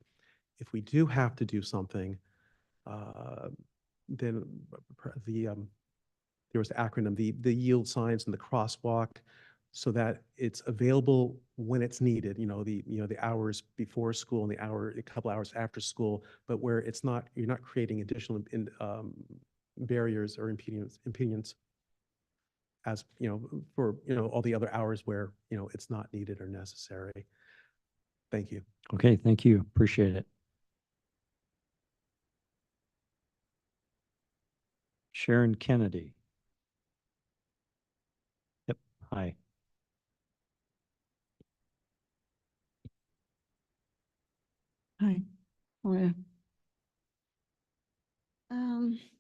If we do have to do something, then there was the acronym, the yield signs and the crosswalk. so that it's available when it's needed, the hours before school and a couple hours after school, but where you're not creating additional barriers or impedance as, for, all the other hours where, it's not needed or necessary. Thank you. Okay, thank you. Appreciate it. Sharon Kennedy. Yep, hi. Hi. How are you?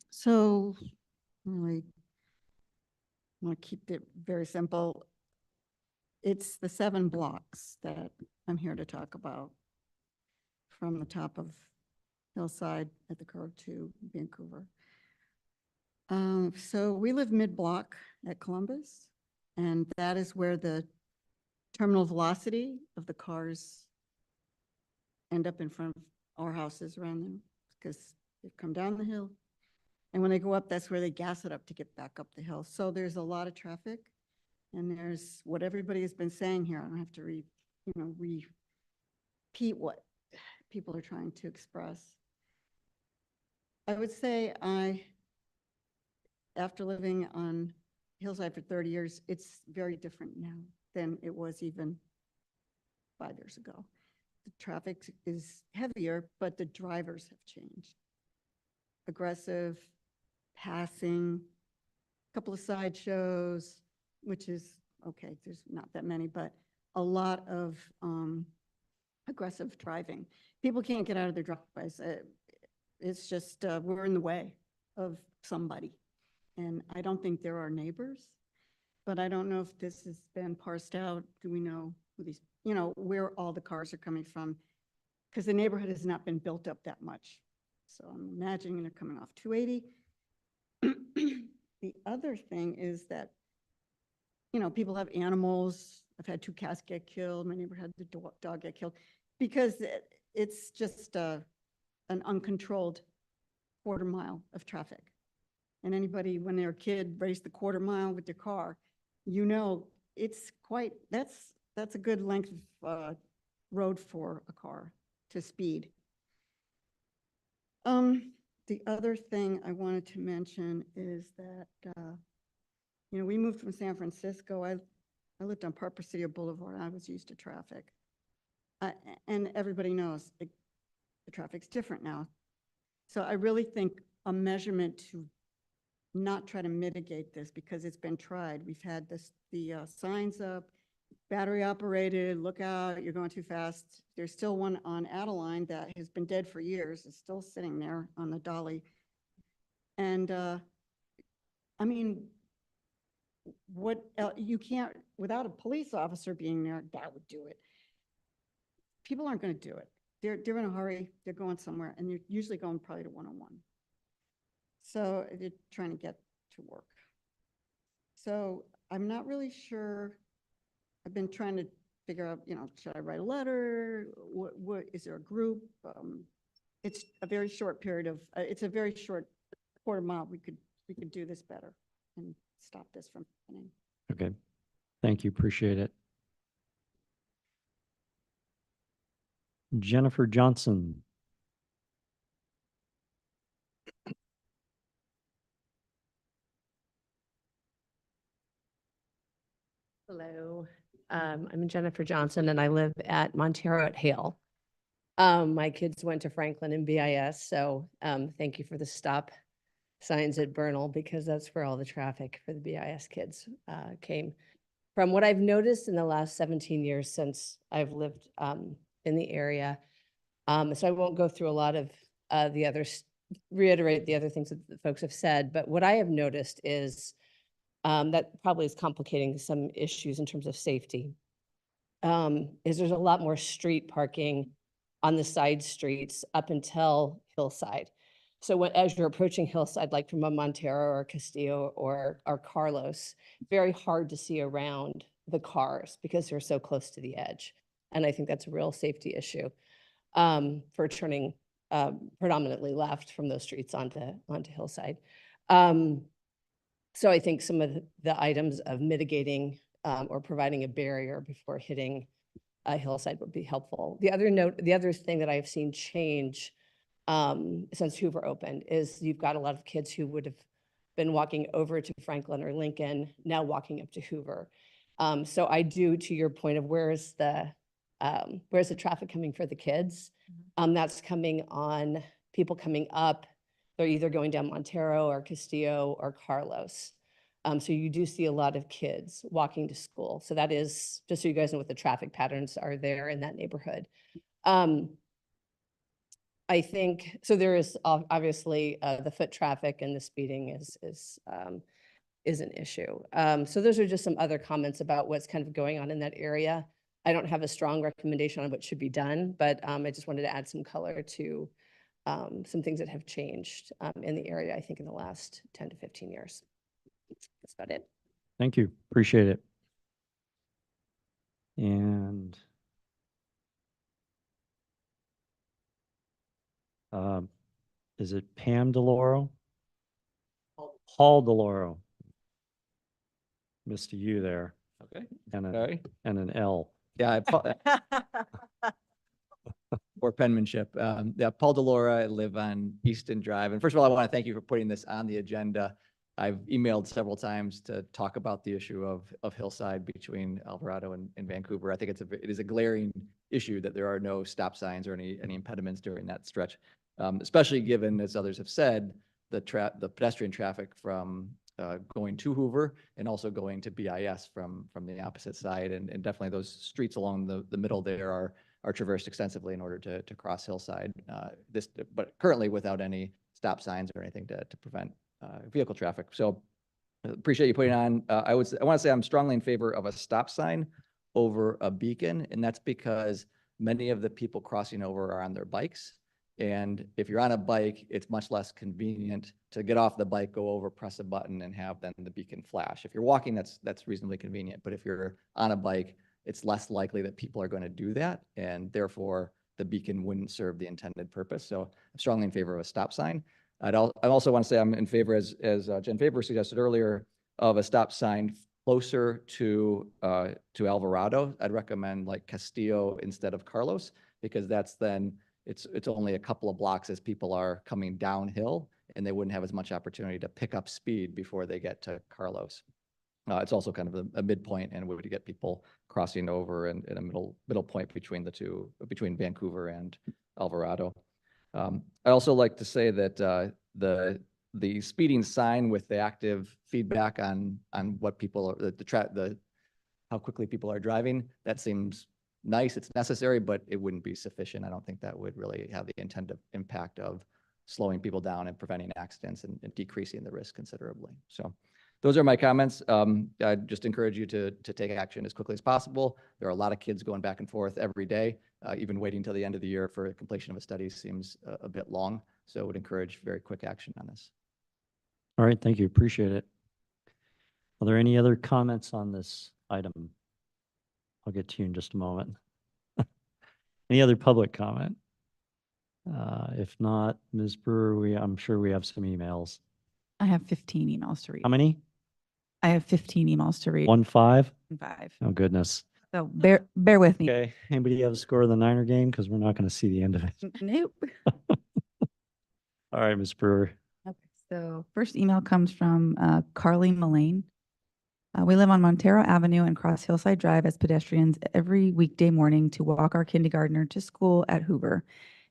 So really want to keep it very simple. It's the 7 blocks that I'm here to talk about from the top of Hillside at the curve to Vancouver. So we live mid-block at Columbus, and that is where the terminal velocity of the cars end up in front of our houses around them, because they come down the hill. And when they go up, that's where they gas it up to get back up the hill. So there's a lot of traffic, and there's what everybody has been saying here. I don't have to repeat what people are trying to express. I would say after living on Hillside for 30 years, it's very different now than it was even 5 years ago. The traffic is heavier, but the drivers have changed. Aggressive, passing, a couple of sideshows, which is okay, there's not that many, but a lot of aggressive driving. People can't get out of their driveways. It's just, we're in the way of somebody. And I don't think there are neighbors, but I don't know if this has been parsed out. Do we know who these, where all the cars are coming from? Because the neighborhood has not been built up that much. So I'm imagining they're coming off 280. The other thing is that, people have animals. I've had 2 cats get killed. My neighbor had the dog get killed because it's just an uncontrolled quarter mile of traffic. And anybody, when they're a kid, raced the quarter mile with their car, it's quite, that's a good length of road for a car to speed. The other thing I wanted to mention is that, we moved from San Francisco. I lived on Park Presidio Boulevard. I was used to traffic. And everybody knows the traffic's different now. So I really think a measurement to not try to mitigate this, because it's been tried. We've had the signs up, battery operated, look out, you're going too fast. There's still one on Adeline that has been dead for years. It's still sitting there on the dolly. And what you can't, without a police officer being there, that would do it. People aren't going to do it. They're in a hurry. They're going somewhere, and they're usually going probably to 101. So they're trying to get to work. So I'm not really sure. I've been trying to figure out, should I write a letter? What is there a group? It's a very short period of, it's a very short quarter mile. We could do this better and stop this from happening. Okay, thank you. Appreciate it. Jennifer Johnson. Hello, I'm Jennifer Johnson, and I live at Montero at Hale. My kids went to Franklin and BIS, so thank you for the stop signs at Bernal, because that's where all the traffic for the BIS kids came. From what I've noticed in the last 17 years since I've lived in the area, so I won't go through a lot of the others, reiterate the other things that the folks have said, but what I have noticed is that probably is complicating some issues in terms of safety, is there's a lot more street parking on the side streets up until Hillside. So as you're approaching Hillside, like from a Montero or Castillo or Carlos, very hard to see around the cars because they're so close to the edge. And I think that's a real safety issue for turning predominantly left from those streets onto Hillside. So I think some of the items of mitigating or providing a barrier before hitting Hillside would be helpful. The other thing that I've seen change since Hoover opened is you've got a lot of kids who would have been walking over to Franklin or Lincoln, now walking up to Hoover. So I do, to your point of where's the traffic coming for the kids? That's coming on people coming up. They're either going down Montero or Castillo or Carlos. So you do see a lot of kids walking to school. So that is, just so you guys know what the traffic patterns are there in that neighborhood. I think, so there is obviously the foot traffic and the speeding is an issue. So those are just some other comments about what's kind of going on in that area. I don't have a strong recommendation on what should be done, but I just wanted to add some color to some things that have changed in the area, I think, in the last 10 to 15 years. That's about it. Thank you. Appreciate it. And is it Pam DeLauro? Paul DeLauro. Missed a U there. Okay. And Sorry. and an L. Yeah, or penmanship. Yeah, Paul DeLauro, I live on Easton Drive. And first of all, I want to thank you for putting this on the agenda. I've emailed several times to talk about the issue of Hillside between Alvarado and Vancouver. I think it is a glaring issue that there are no stop signs or any impediments during that stretch, especially given, as others have said, the pedestrian traffic from going to Hoover and also going to BIS from the opposite side. And definitely those streets along the middle there are traversed extensively in order to cross Hillside. But currently without any stop signs or anything to prevent vehicle traffic. So appreciate you putting on. I want to say I'm strongly in favor of a stop sign over a beacon. And that's because many of the people crossing over are on their bikes. And if you're on a bike, it's much less convenient to get off the bike, go over, press a button, and have then the beacon flash. If you're walking, that's reasonably convenient. But if you're on a bike, it's less likely that people are going to do that. And therefore, the beacon wouldn't serve the intended purpose. So I'm strongly in favor of a stop sign. I also want to say I'm in favor, as Jen Faber suggested earlier, of a stop sign closer to Alvarado. I'd recommend like Castillo instead of Carlos, because that's then it's only a couple of blocks as people are coming downhill, and they wouldn't have as much opportunity to pick up speed before they get to Carlos. It's also kind of a midpoint, and we would get people crossing over in a middle point between the two, between Vancouver and Alvarado. I also like to say that the speeding sign with the active feedback on what people are, how quickly people are driving, that seems nice. It's necessary, but it wouldn't be sufficient. I don't think that would really have the intended impact of slowing people down and preventing accidents and decreasing the risk considerably. So those are my comments. I just encourage you to take action as quickly as possible. There are a lot of kids going back and forth every day. Even waiting till the end of the year for completion of a study seems a bit long. So I would encourage very quick action on this. All right, thank you. Appreciate it. Are there any other comments on this item? I'll get to you in just a moment. Any other public comment? If not, Ms. Brewer, I'm sure we have some emails. I have 15 emails to read. How many? I have 15 emails to read. 15? 5. Oh, goodness. So bear with me. Okay. Anybody have a score of the Niner game? Because we're not going to see the end of it. Nope. All right, Ms. Brewer. Okay, so first email comes from Carly Mullane. We live on Montero Avenue and cross Hillside Drive as pedestrians every weekday morning to walk our kindergartner to school at Hoover.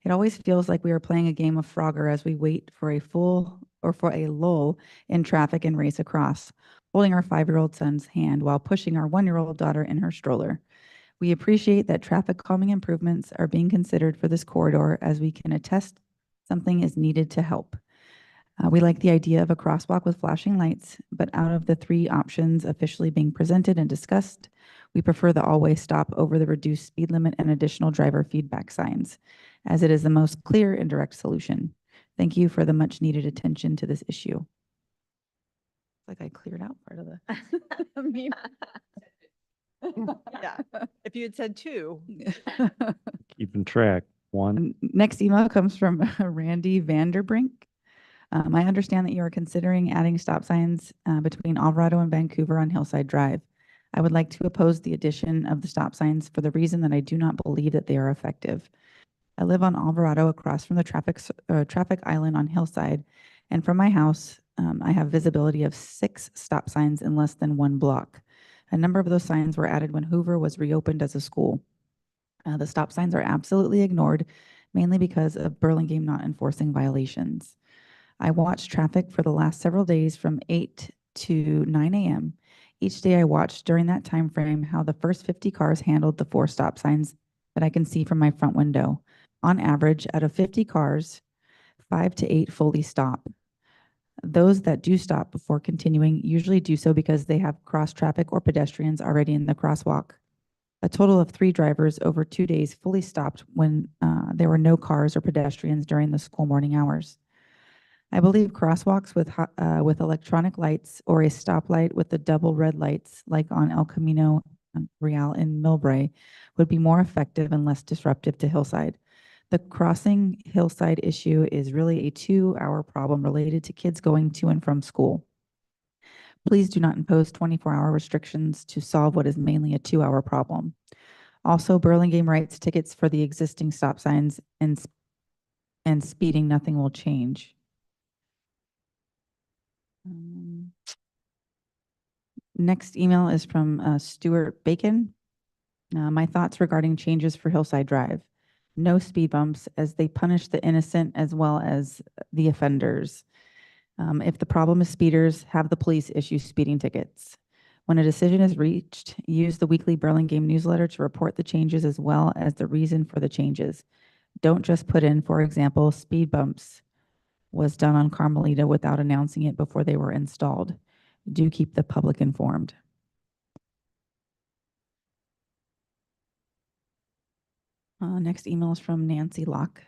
It always feels like we are playing a game of Frogger as we wait for a lull in traffic and race across, holding our 5-year-old son's hand while pushing our 1-year-old daughter in her stroller. We appreciate that traffic calming improvements are being considered for this corridor, as we can attest something is needed to help. We like the idea of a crosswalk with flashing lights, but out of the 3 options officially being presented and discussed, we prefer the always stop over the reduced speed limit and additional driver feedback signs, as it is the most clear and direct solution. Thank you for the much needed attention to this issue. Like I cleared out part of the. I mean, yeah, if you had said 2. Keeping track. 1. Next email comes from Randy Vanderbrink. I understand that you are considering adding stop signs between Alvarado and Vancouver on Hillside Drive. I would like to oppose the addition of the stop signs for the reason that I do not believe that they are effective. I live on Alvarado across from the traffic island on Hillside, and from my house, I have visibility of 6 stop signs in less than 1 block. A number of those signs were added when Hoover was reopened as a school. The stop signs are absolutely ignored, mainly because of Burlingame not enforcing violations. I watched traffic for the last several days from 8 to 9 a.m. Each day I watched during that time frame how the first 50 cars handled the 4 stop signs that I can see from my front window. On average, out of 50 cars, 5 to 8 fully stop. Those that do stop before continuing usually do so because they have cross traffic or pedestrians already in the crosswalk. A total of 3 drivers over 2 days fully stopped when there were no cars or pedestrians during the school morning hours. I believe crosswalks with electronic lights or a stoplight with the double red lights, like on El Camino Real in Millbrae, would be more effective and less disruptive to Hillside. The crossing Hillside issue is really a 2-hour problem related to kids going to and from school. Please do not impose 24-hour restrictions to solve what is mainly a 2-hour problem. Also, Burlingame writes tickets for the existing stop signs, and speeding, nothing will change. Next email is from Stuart Bacon. My thoughts regarding changes for Hillside Drive. No speed bumps, as they punish the innocent as well as the offenders. If the problem is speeders, have the police issue speeding tickets. When a decision is reached, use the weekly Burlingame newsletter to report the changes as well as the reason for the changes. Don't just put in, for example, speed bumps was done on Carmelita without announcing it before they were installed. Do keep the public informed. Next email is from Nancy Locke.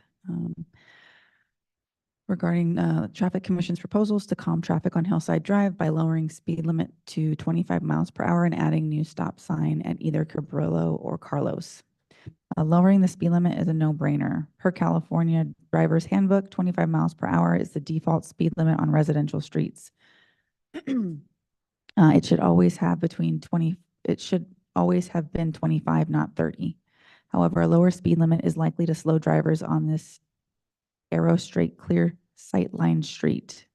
Regarding Traffic Commission's proposals to calm traffic on Hillside Drive by lowering speed limit to 25 miles per hour and adding new stop sign at either Cabrillo or Carlos. Lowering the speed limit is a no-brainer. Per California Driver's Handbook, 25 miles per hour is the default speed limit on residential streets. It should always have been 25, not 30. However, a lower speed limit is likely to slow drivers on this arrow straight clear sight line street.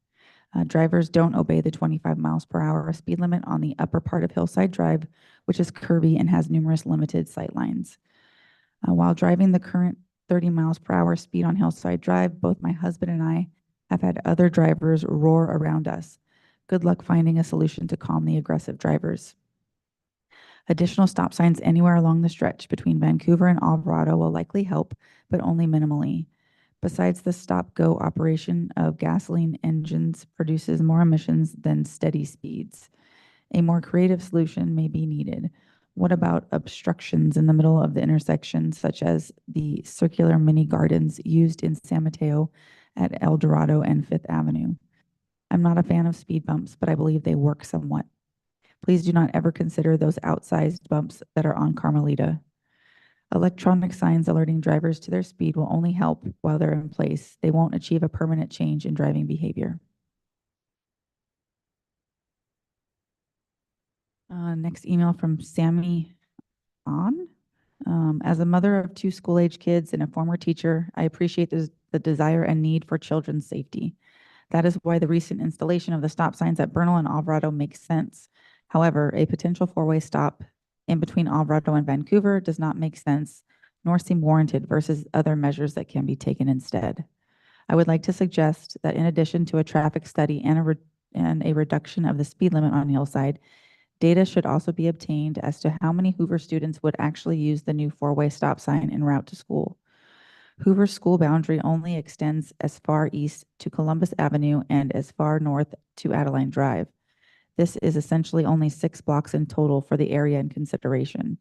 Drivers don't obey the 25 miles per hour speed limit on the upper part of Hillside Drive, which is curvy and has numerous limited sight lines. While driving the current 30 miles per hour speed on Hillside Drive, both my husband and I have had other drivers roar around us. Good luck finding a solution to calm the aggressive drivers. Additional stop signs anywhere along the stretch between Vancouver and Alvarado will likely help, but only minimally. Besides, the stop-go operation of gasoline engines produces more emissions than steady speeds. A more creative solution may be needed. What about obstructions in the middle of the intersection, such as the circular mini gardens used in San Mateo at El Dorado and 5th Avenue? I'm not a fan of speed bumps, but I believe they work somewhat. Please do not ever consider those outsized bumps that are on Carmelita. Electronic signs alerting drivers to their speed will only help while they're in place. They won't achieve a permanent change in driving behavior. Next email from Sammy On. As a mother of 2 school-age kids and a former teacher, I appreciate the desire and need for children's safety. That is why the recent installation of the stop signs at Bernal and Alvarado makes sense. However, a potential 4-way stop in between Alvarado and Vancouver does not make sense, nor seem warranted versus other measures that can be taken instead. I would like to suggest that in addition to a traffic study and a reduction of the speed limit on Hillside, data should also be obtained as to how many Hoover students would actually use the new 4-way stop sign en route to school. Hoover's school boundary only extends as far east to Columbus Avenue and as far north to Adeline Drive. This is essentially only 6 blocks in total for the area in consideration.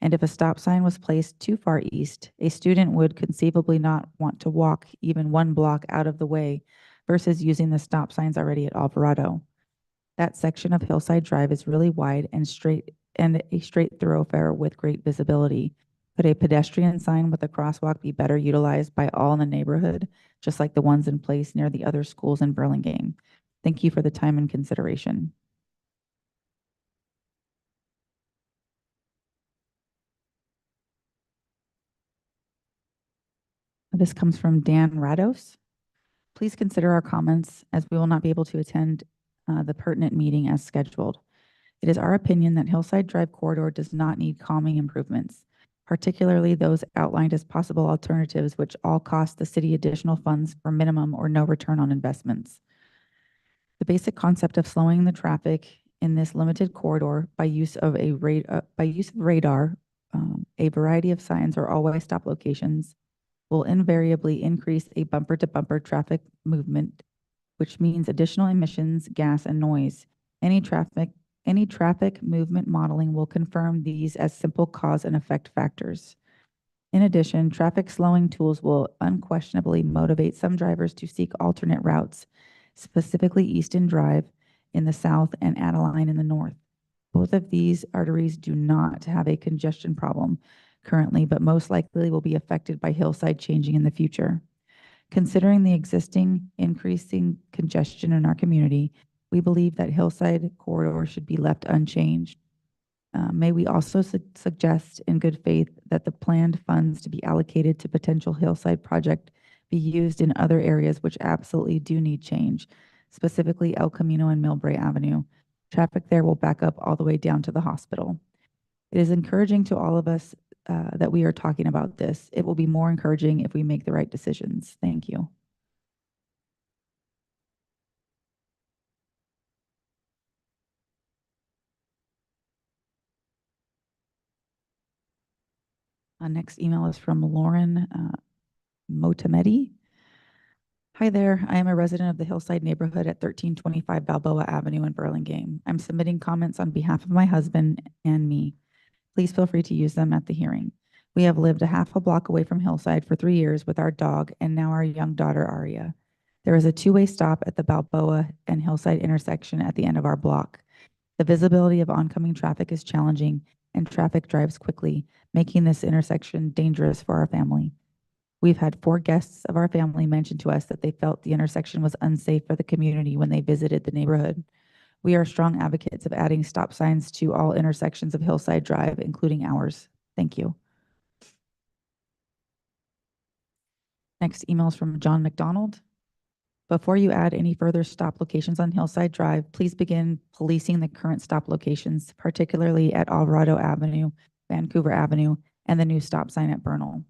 And if a stop sign was placed too far east, a student would conceivably not want to walk even 1 block out of the way versus using the stop signs already at Alvarado. That section of Hillside Drive is really wide and a straight thoroughfare with great visibility. Could a pedestrian sign with a crosswalk be better utilized by all in the neighborhood, just like the ones in place near the other schools in Burlingame? Thank you for the time and consideration. This comes from Dan Rados. Please consider our comments as we will not be able to attend the pertinent meeting as scheduled. It is our opinion that Hillside Drive corridor does not need calming improvements, particularly those outlined as possible alternatives which all cost the city additional funds for minimum or no return on investments. The basic concept of slowing the traffic in this limited corridor by use of radar, a variety of signs or always stop locations will invariably increase a bumper-to-bumper traffic movement, which means additional emissions, gas, and noise. Any traffic movement modeling will confirm these as simple cause and effect factors. In addition, traffic slowing tools will unquestionably motivate some drivers to seek alternate routes, specifically Easton Drive in the south and Adeline in the north. Both of these arteries do not have a congestion problem currently, but most likely will be affected by Hillside changing in the future. Considering the existing increasing congestion in our community, we believe that Hillside corridor should be left unchanged. May we also suggest in good faith that the planned funds to be allocated to potential Hillside project be used in other areas which absolutely do need change, specifically El Camino and Millbrae Avenue. Traffic there will back up all the way down to the hospital. It is encouraging to all of us that we are talking about this. It will be more encouraging if we make the right decisions. Thank you. Next email is from Lauren Motamedi. Hi there. I am a resident of the Hillside neighborhood at 1325 Balboa Avenue in Burlingame. I'm submitting comments on behalf of my husband and me. Please feel free to use them at the hearing. We have lived a half a block away from Hillside for 3 years with our dog and now our young daughter, Aria. There is a two-way stop at the Balboa and Hillside intersection at the end of our block. The visibility of oncoming traffic is challenging and traffic drives quickly, making this intersection dangerous for our family. We've had 4 guests of our family mention to us that they felt the intersection was unsafe for the community when they visited the neighborhood. We are strong advocates of adding stop signs to all intersections of Hillside Drive, including ours. Thank you. Next email is from John McDonald. Before you add any further stop locations on Hillside Drive, please begin policing the current stop locations, particularly at Alvarado Avenue, Vancouver Avenue, and the new stop sign at Bernal.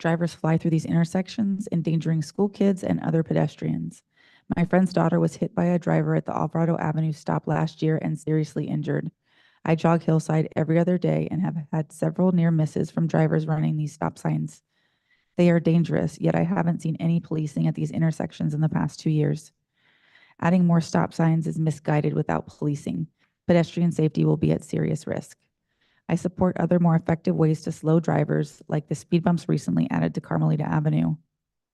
Drivers fly through these intersections, endangering school kids and other pedestrians. My friend's daughter was hit by a driver at the Alvarado Avenue stop last year and seriously injured. I jog Hillside every other day and have had several near misses from drivers running these stop signs. They are dangerous, yet I haven't seen any policing at these intersections in the past 2 years. Adding more stop signs is misguided without policing. Pedestrian safety will be at serious risk. I support other more effective ways to slow drivers, like the speed bumps recently added to Carmelita Avenue.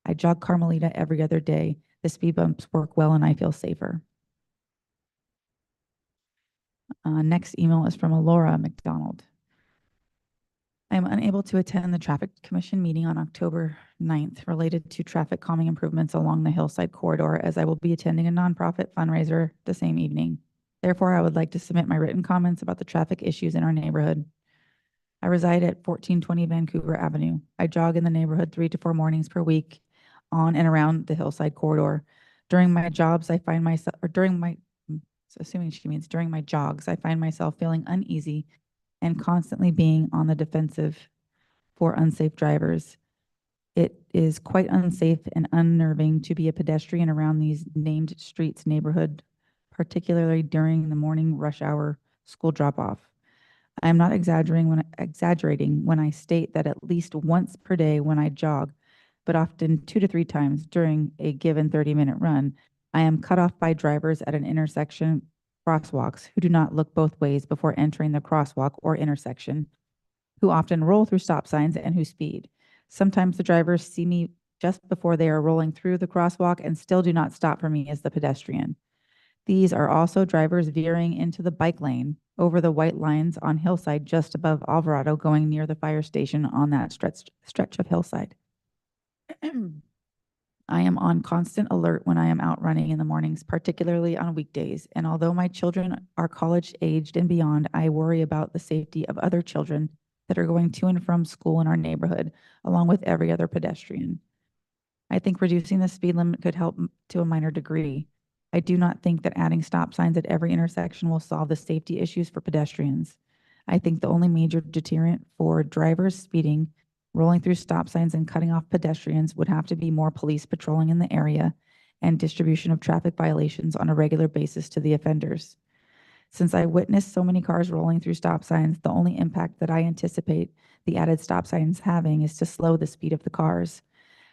I jog Carmelita every other day. The speed bumps work well and I feel safer. Next email is from Laura McDonald. I am unable to attend the Traffic Commission meeting on October 9th related to traffic calming improvements along the Hillside corridor, as I will be attending a nonprofit fundraiser the same evening. Therefore, I would like to submit my written comments about the traffic issues in our neighborhood. I reside at 1420 Vancouver Avenue. I jog in the neighborhood 3 to 4 mornings per week on and around the Hillside corridor. During my jobs, I find myself, or during my, assuming she means during my jogs, I find myself feeling uneasy and constantly being on the defensive for unsafe drivers. It is quite unsafe and unnerving to be a pedestrian around these named streets neighborhood, particularly during the morning rush hour school drop-off. I am not exaggerating when I state that at least once per day when I jog, but often 2 to 3 times during a given 30-minute run, I am cut off by drivers at an intersection crosswalks who do not look both ways before entering the crosswalk or intersection, who often roll through stop signs and who speed. Sometimes the drivers see me just before they are rolling through the crosswalk and still do not stop for me as the pedestrian. These are also drivers veering into the bike lane over the white lines on Hillside just above Alvarado, going near the fire station on that stretch of Hillside. I am on constant alert when I am out running in the mornings, particularly on weekdays. And although my children are college aged and beyond, I worry about the safety of other children that are going to and from school in our neighborhood, along with every other pedestrian. I think reducing the speed limit could help to a minor degree. I do not think that adding stop signs at every intersection will solve the safety issues for pedestrians. I think the only major deterrent for drivers speeding, rolling through stop signs and cutting off pedestrians would have to be more police patrolling in the area and distribution of traffic violations on a regular basis to the offenders. Since I witnessed so many cars rolling through stop signs, the only impact that I anticipate the added stop signs having is to slow the speed of the cars.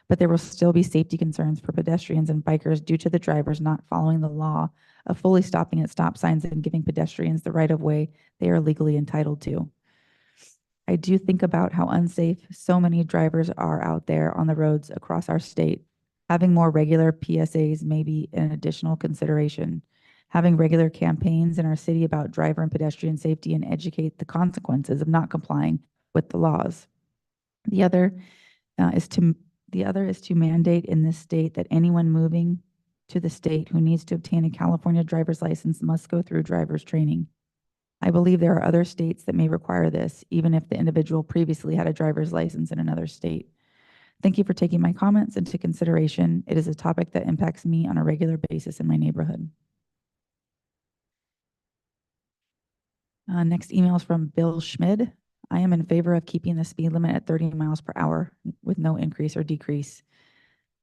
But there will still be safety concerns for pedestrians and bikers due to the drivers not following the law of fully stopping at stop signs and giving pedestrians the right of way they are legally entitled to. I do think about how unsafe so many drivers are out there on the roads across our state. Having more regular PSAs may be an additional consideration. Having regular campaigns in our city about driver and pedestrian safety and educate the consequences of not complying with the laws. The other is to mandate in this state that anyone moving to the state who needs to obtain a California driver's license must go through driver's training. I believe there are other states that may require this, even if the individual previously had a driver's license in another state. Thank you for taking my comments into consideration. It is a topic that impacts me on a regular basis in my neighborhood. Next email is from Bill Schmid. I am in favor of keeping the speed limit at 30 miles per hour with no increase or decrease.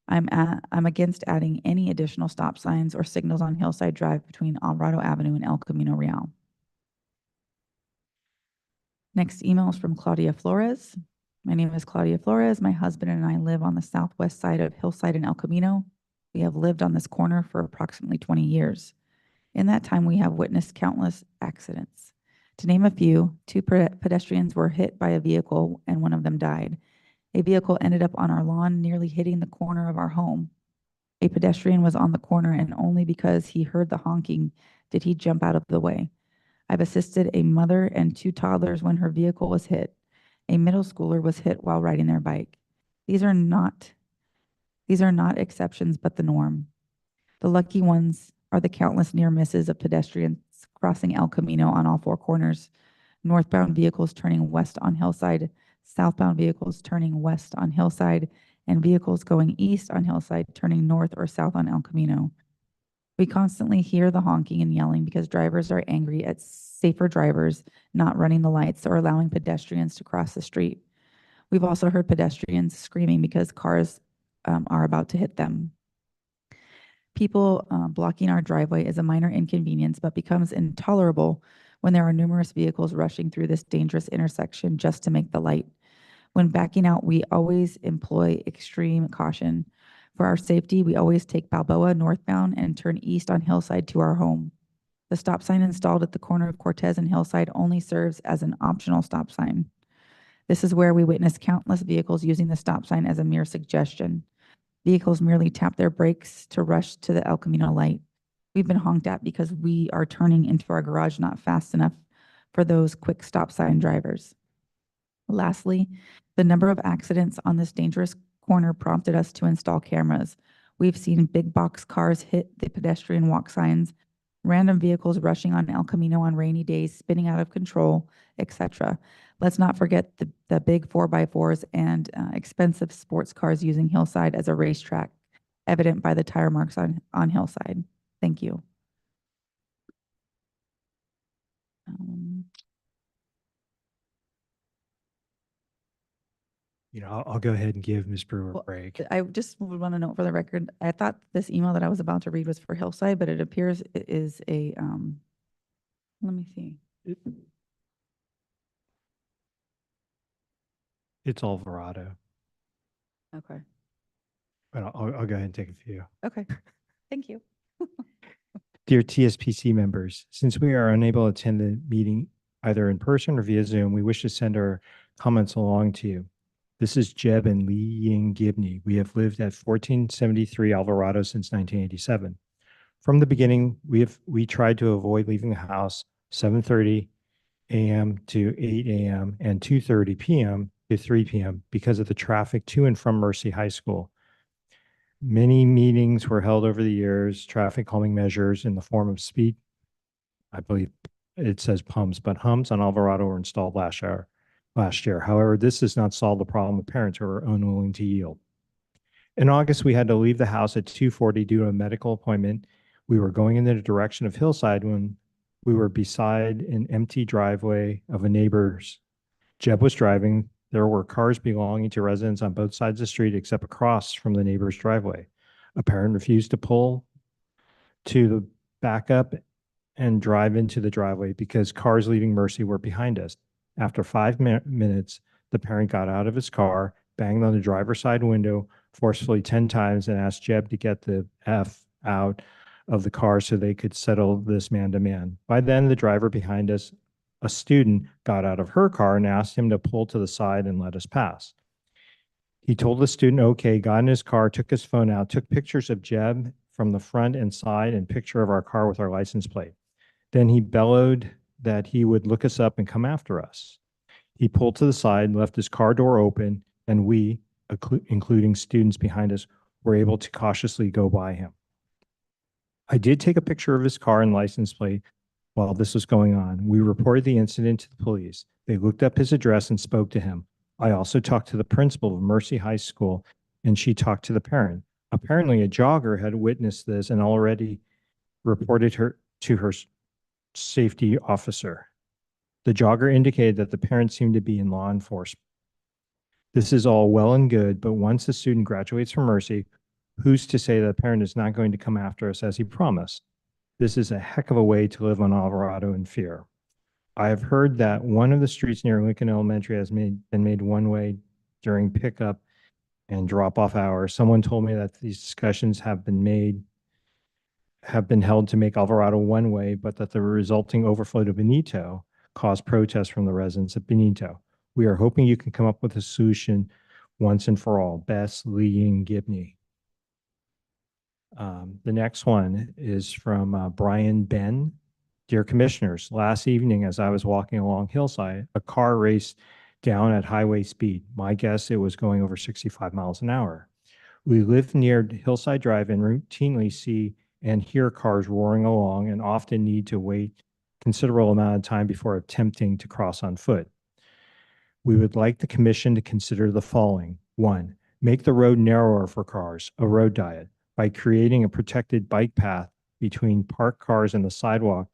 I'm against adding any additional stop signs or signals on Hillside Drive between Alvarado Avenue and El Camino Real. Next email is from Claudia Flores. My name is Claudia Flores. My husband and I live on the southwest side of Hillside and El Camino. We have lived on this corner for approximately 20 years. In that time, we have witnessed countless accidents. To name a few, two pedestrians were hit by a vehicle and one of them died. A vehicle ended up on our lawn, nearly hitting the corner of our home. A pedestrian was on the corner, and only because he heard the honking did he jump out of the way. I've assisted a mother and two toddlers when her vehicle was hit. A middle schooler was hit while riding their bike. These are not exceptions, but the norm. The lucky ones are the countless near misses of pedestrians crossing El Camino on all four corners, northbound vehicles turning west on Hillside, southbound vehicles turning west on Hillside, and vehicles going east on Hillside turning north or south on El Camino. We constantly hear the honking and yelling because drivers are angry at safer drivers not running the lights or allowing pedestrians to cross the street. We've also heard pedestrians screaming because cars are about to hit them. People blocking our driveway is a minor inconvenience, but becomes intolerable when there are numerous vehicles rushing through this dangerous intersection just to make the light. When backing out, we always employ extreme caution. For our safety, we always take Balboa northbound and turn east on Hillside to our home. The stop sign installed at the corner of Cortez and Hillside only serves as an optional stop sign. This is where we witness countless vehicles using the stop sign as a mere suggestion. Vehicles merely tap their brakes to rush to the El Camino light. We've been honked at because we are turning into our garage not fast enough for those quick stop sign drivers. Lastly, the number of accidents on this dangerous corner prompted us to install cameras. We've seen big box cars hit the pedestrian walk signs, random vehicles rushing on El Camino on rainy days, spinning out of control, etc. Let's not forget the big 4x4s and expensive sports cars using Hillside as a racetrack, evident by the tire marks on Hillside. Thank you. I'll go ahead and give Ms. Brewer a Well, break. I just would want to note for the record, I thought this email that I was about to read was for Hillside, but it appears it is a, let me see. It's Alvarado, Okay. but I'll go ahead and take a few. Okay. Thank you. Dear TSPC members, since we are unable to attend the meeting either in person or via Zoom, we wish to send our comments along to you. This is Jeb and Lee Ying Gibney. We have lived at 1473 Alvarado since 1987. From the beginning, we tried to avoid leaving the house 7:30 a.m. to 8 a.m. and 2:30 p.m. to 3 p.m. because of the traffic to and from Mercy High School. Many meetings were held over the years, traffic calming measures in the form of speed, I believe it says pumps, but humps on Alvarado were installed last year. last year. However, this does not solve the problem with parents who are unwilling to yield. In August, we had to leave the house at 2:40 due to a medical appointment. We were going in the direction of Hillside when we were beside an empty driveway of a neighbor's. Jeb was driving. There were cars belonging to residents on both sides of the street except across from the neighbor's driveway. A parent refused to pull to the back up and drive into the driveway because cars leaving Mercy were behind us. After 5 minutes, the parent got out of his car, banged on the driver's side window forcefully 10 times and asked Jeb to get the F out of the car so they could settle this man to man. By then, the driver behind us, a student, got out of her car and asked him to pull to the side and let us pass. He told the student, okay, got in his car, took his phone out, took pictures of Jeb from the front and side and picture of our car with our license plate. Then he bellowed that he would look us up and come after us. He pulled to the side, left his car door open, and we, including students behind us, were able to cautiously go by him. I did take a picture of his car and license plate while this was going on. We reported the incident to the police. They looked up his address and spoke to him. I also talked to the principal of Mercy High School, and she talked to the parent. Apparently, a jogger had witnessed this and already reported her to her safety officer. The jogger indicated that the parent seemed to be in law enforcement. This is all well and good, but once the student graduates from Mercy, who's to say that the parent is not going to come after us as he promised? This is a heck of a way to live on Alvarado in fear. I have heard that one of the streets near Lincoln Elementary has been made one way during pickup and drop-off hours. Someone told me that these discussions have been held to make Alvarado one way, but that the resulting overflow to Benito caused protests from the residents of Benito. We are hoping you can come up with a solution once and for all. Best, Lee and Gibney. The next one is from Brian Ben. Dear Commissioners, last evening as I was walking along Hillside, a car raced down at highway speed. My guess it was going over 65 miles an hour. We live near Hillside Drive and routinely see and hear cars roaring along and often need to wait considerable amount of time before attempting to cross on foot. We would like the commission to consider the following. 1, make the road narrower for cars, a road diet, by creating a protected bike path between parked cars and the sidewalk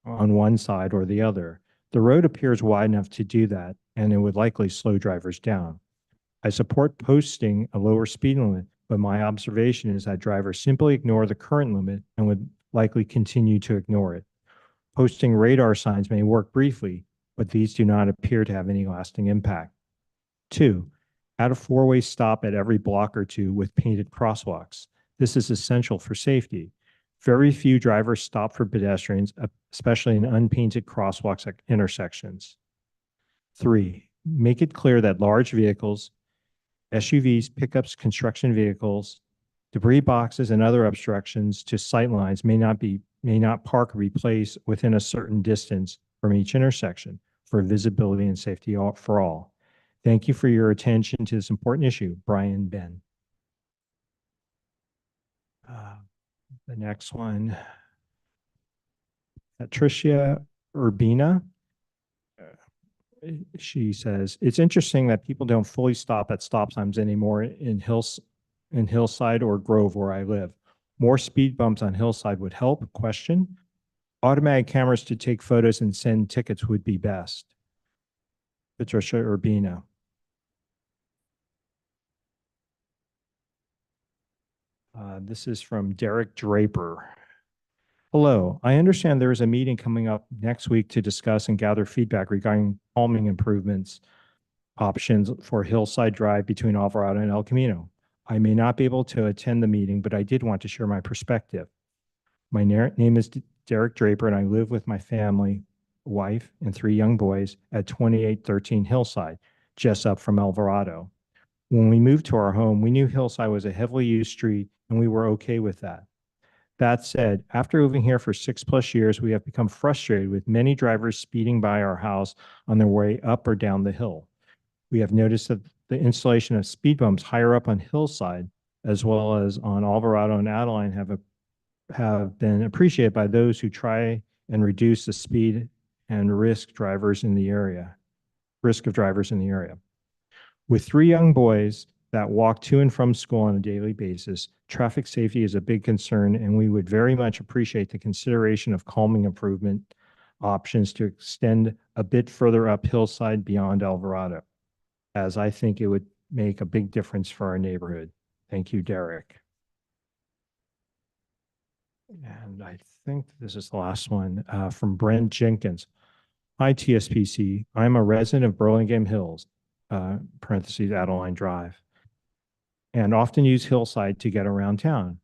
on one side or the other. The road appears wide enough to do that, and it would likely slow drivers down. I support posting a lower speed limit, but my observation is that drivers simply ignore the current limit and would likely continue to ignore it. Posting radar signs may work briefly, but these do not appear to have any lasting impact. 2, add a 4-way stop at every block or two with painted crosswalks. This is essential for safety. Very few drivers stop for pedestrians, especially in unpainted crosswalks at intersections. 3, make it clear that large vehicles, SUVs, pickups, construction vehicles, debris boxes, and other obstructions to sight lines may not park or be placed within a certain distance from each intersection for visibility and safety for all. Thank you for your attention to this important issue. Brian Ben. The next one, Patricia Urbina. She says, it's interesting that people don't fully stop at stop signs anymore in Hillside or Grove where I live. More speed bumps on Hillside would help? Question. Automatic cameras to take photos and send tickets would be best. Patricia Urbina. This is from Derek Draper. Hello, I understand there is a meeting coming up next week to discuss and gather feedback regarding calming improvements options for Hillside Drive between Alvarado and El Camino. I may not be able to attend the meeting, but I did want to share my perspective. My name is Derek Draper, and I live with my family, wife, and 3 young boys at 2813 Hillside, just up from Alvarado. When we moved to our home, we knew Hillside was a heavily used street, and we were okay with that. That said, after living here for 6+ years, we have become frustrated with many drivers speeding by our house on their way up or down the hill. We have noticed that the installation of speed bumps higher up on Hillside, as well as on Alvarado and Adeline, have been appreciated by those who try and reduce the speed and risk drivers in the area. risk of drivers in the area. With 3 young boys that walk to and from school on a daily basis, traffic safety is a big concern, and we would very much appreciate the consideration of calming improvement options to extend a bit further up Hillside beyond Alvarado, as I think it would make a big difference for our neighborhood. Thank you, Derek. And I think this is the last one from Brent Jenkins. Hi, TSPC. I'm a resident of Burlingame Hills, parentheses, Adeline Drive, and often use Hillside to get around town.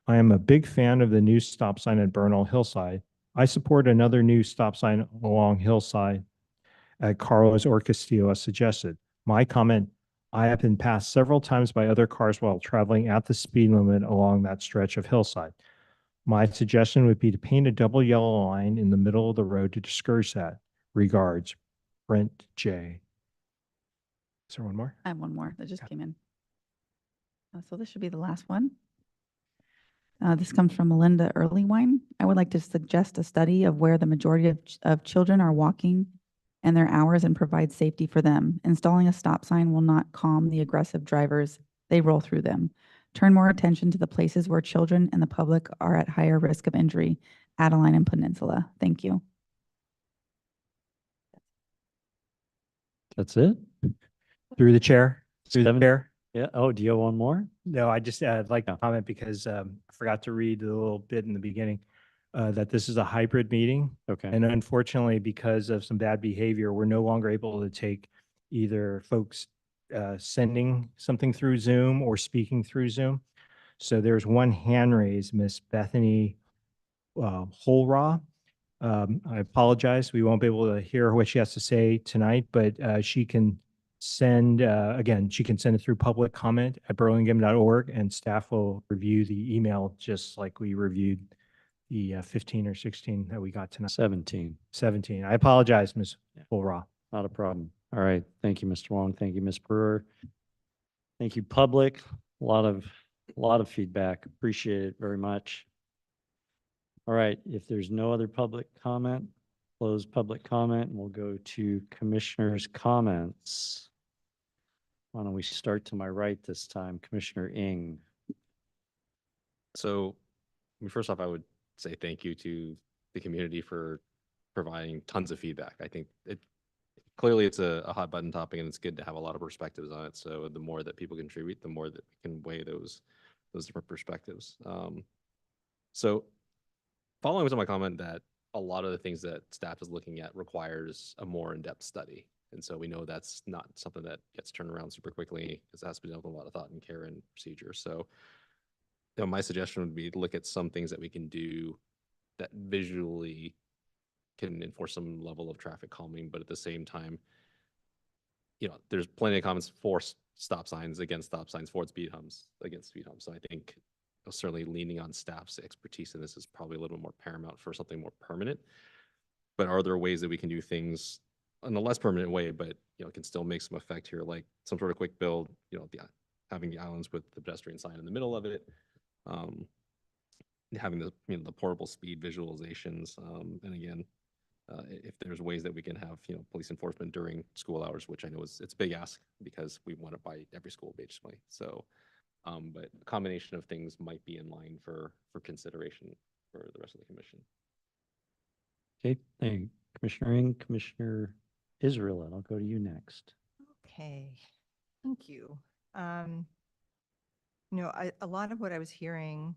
I am a big fan of the new stop sign at Bernal Hillside. I support another new stop sign along Hillside at Carlos or Castillo as suggested. My comment, I have been passed several times by other cars while traveling at the speed limit along that stretch of Hillside. My suggestion would be to paint a double yellow line in the middle of the road to discourage that. Regards, Brent J. Is there one more? I have one more that just came in. So this should be the last one. This comes from Melinda Earlywine. I would like to suggest a study of where the majority of children are walking and their hours and provide safety for them. Installing a stop sign will not calm the aggressive drivers. They roll through them. Turn more attention to the places where children and the public are at higher risk of injury, Adeline and Peninsula. Thank you. That's it? Through the chair. Through the 7? chair. Yeah. Oh, do you have one more? No, I just I'd like to comment because I forgot to read a little bit in the beginning that this is a hybrid meeting. Okay. And unfortunately, because of some bad behavior, we're no longer able to take either folks sending something through Zoom or speaking through Zoom. So there's one hand raised, Miss Bethany Holraw. I apologize. We won't be able to hear what she has to say tonight, but she can send, again, she can send it through public comment at burlingame.org, and staff will review the email just like we reviewed the 15 or 16 that we got tonight. 17. 17. I apologize, Ms. Holraw. Not a problem. All right. Thank you, Mr. Wong. Thank you, Ms. Brewer. Thank you, public. A lot of feedback. Appreciate it very much. All right. If there's no other public comment, close public comment, and we'll go to commissioners' comments. Why don't we start to my right this time? Commissioner Ing. So, I mean, first off, I would say thank you to the community for providing tons of feedback. I think clearly it's a hot button topic, and it's good to have a lot of perspectives on it. So the more that people contribute, the more that we can weigh those different perspectives. So following up on my comment that a lot of the things that staff is looking at requires a more in-depth study. And so we know that's not something that gets turned around super quickly because it has to be done with a lot of thought and care and procedure. So my suggestion would be to look at some things that we can do that visually can enforce some level of traffic calming, but at the same time, there's plenty of comments for stop signs, against stop signs, for speed humps, against speed humps. So I think certainly leaning on staff's expertise in this is probably a little bit more paramount for something more permanent. But are there ways that we can do things in a less permanent way, but can still make some effect here, like some sort of quick build, having the islands with the pedestrian sign in the middle of it, having the portable speed visualizations, and again, if there's ways that we can have police enforcement during school hours, which I know it's a big ask because we want it by every school basically. So, but a combination of things might be in line for consideration for the rest of the commission. Okay. Thank you, Commissioner Ing. Commissioner Israel, I'll go to you next. Okay, thank you. A lot of what I was hearing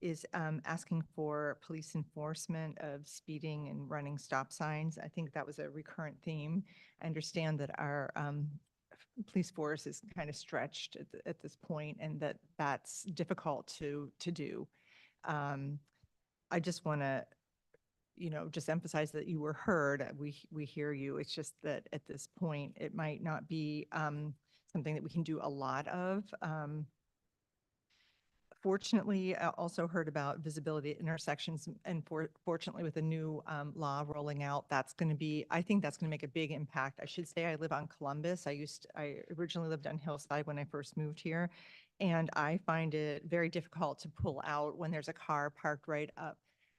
is asking for police enforcement of speeding and running stop signs. I think that was a recurrent theme. I understand that our police force is kind of stretched at this point, and that's difficult to do. I just want to just emphasize that you were heard. We hear you. It's just that at this point, it might not be something that we can do a lot of. Fortunately, I also heard about visibility at intersections, and fortunately with the new law rolling out, I think that's going to make a big impact. I should say I live on Columbus. I originally lived on Hillside when I first moved here, and I find it very difficult to pull out when there's a car parked right up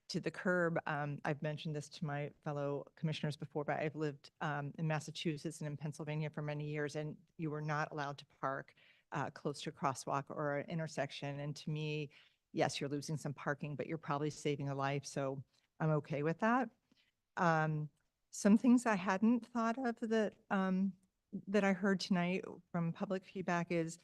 to the curb. I've mentioned this to my fellow commissioners before, but I've lived in Massachusetts and in Pennsylvania for many years, and you were not allowed to park close to a crosswalk or an intersection. And to me, yes, you're losing some parking, but you're probably saving a life. So I'm okay with that. Some things I hadn't thought of that I heard tonight from public feedback is,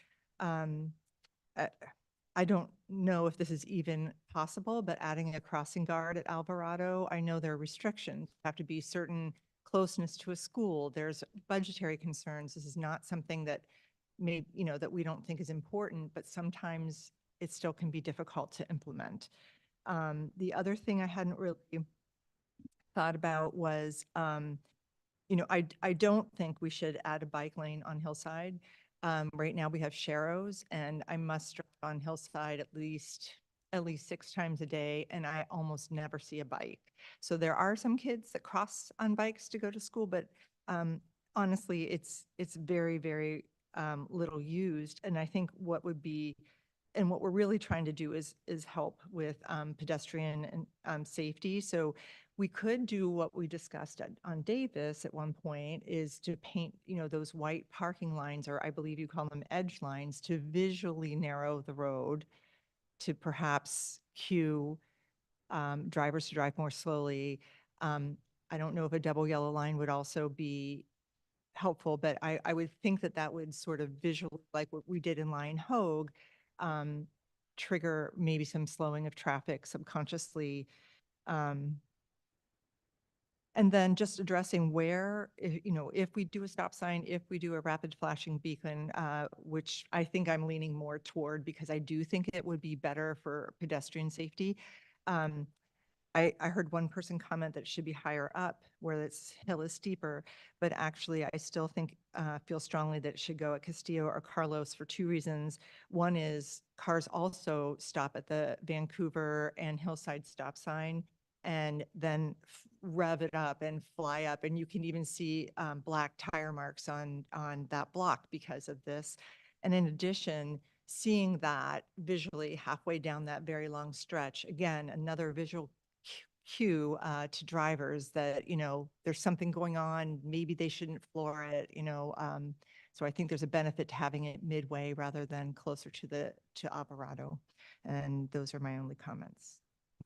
I don't know if this is even possible, but adding a crossing guard at Alvarado, I know there are restrictions, have to be certain closeness to a school. There's budgetary concerns. This is not something that that we don't think is important, but sometimes it still can be difficult to implement. The other thing I hadn't really thought about was, I don't think we should add a bike lane on Hillside. Right now we have Sharrows, and I must drive on Hillside at least 6 times a day, and I almost never see a bike. So there are some kids that cross on bikes to go to school, but honestly, it's very, very little used. And I think what we're really trying to do is help with pedestrian and safety. So we could do what we discussed on Davis at one point, is to paint, those white parking lines, or I believe you call them edge lines, to visually narrow the road, to perhaps cue drivers to drive more slowly. I don't know if a double yellow line would also be helpful, but I would think that would sort of visual, like what we did in Lion Hogue, trigger maybe some slowing of traffic subconsciously. And then just addressing where, if we do a stop sign, if we do a rapid flashing beacon, which I think I'm leaning more toward, because I do think it would be better for pedestrian safety. I heard one person comment that it should be higher up where this hill is steeper, but actually I still feel strongly that it should go at Castillo or Carlos for 2 reasons. One is cars also stop at the Vancouver and Hillside stop sign, and then rev it up and fly up. And you can even see black tire marks on that block because of this. And in addition, seeing that visually halfway down that very long stretch, again, another visual cue to drivers that, there's something going on, maybe they shouldn't floor it, so I think there's a benefit to having it midway rather than closer to Alvarado. And those are my only comments.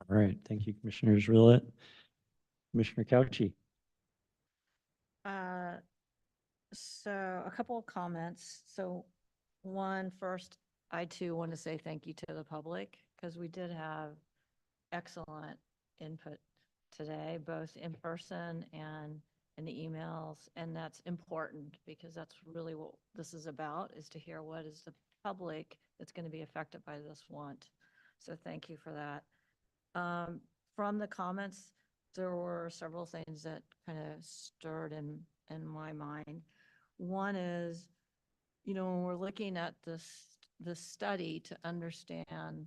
All right. Thank you, Commissioners Rillet. Commissioner Couchy. So a couple of comments. So first, I too want to say thank you to the public, because we did have excellent input today, both in person and in the emails. And that's important, because that's really what this is about, is to hear what is the public that's going to be affected by this want. So thank you for that. From the comments, there were several things that kind of stirred in my mind. One is, when we're looking at this study to understand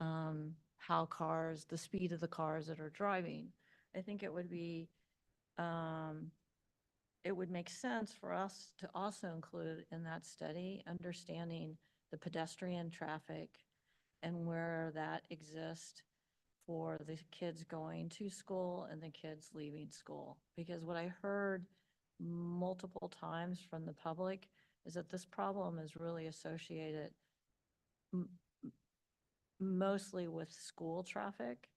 how the speed of the cars that are driving, I think it would make sense for us to also include in that study understanding the pedestrian traffic and where that exists for the kids going to school and the kids leaving school. Because what I heard multiple times from the public is that this problem is really associated mostly with school traffic.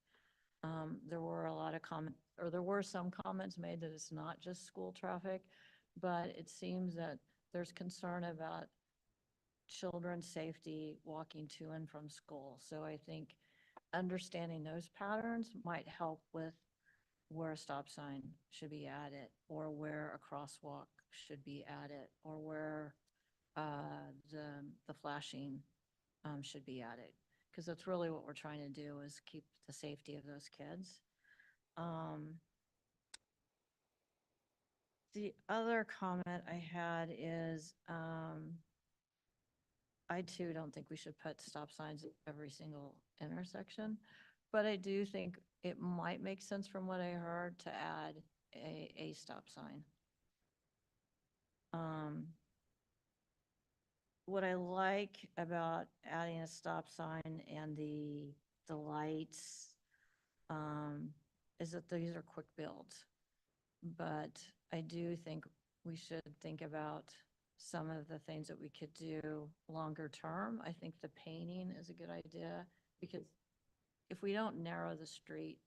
There were some comments made that it's not just school traffic, but it seems that there's concern about children's safety walking to and from school. So I think understanding those patterns might help with where a stop sign should be added, or where a crosswalk should be added, or where the flashing should be added. Because that's really what we're trying to do, is keep the safety of those kids. The other comment I had is, I too don't think we should put stop signs at every single intersection, but I do think it might make sense from what I heard to add a stop sign. What I like about adding a stop sign and the lights is that these are quick builds. But I do think we should think about some of the things that we could do longer term. I think the painting is a good idea, because if we don't narrow the street,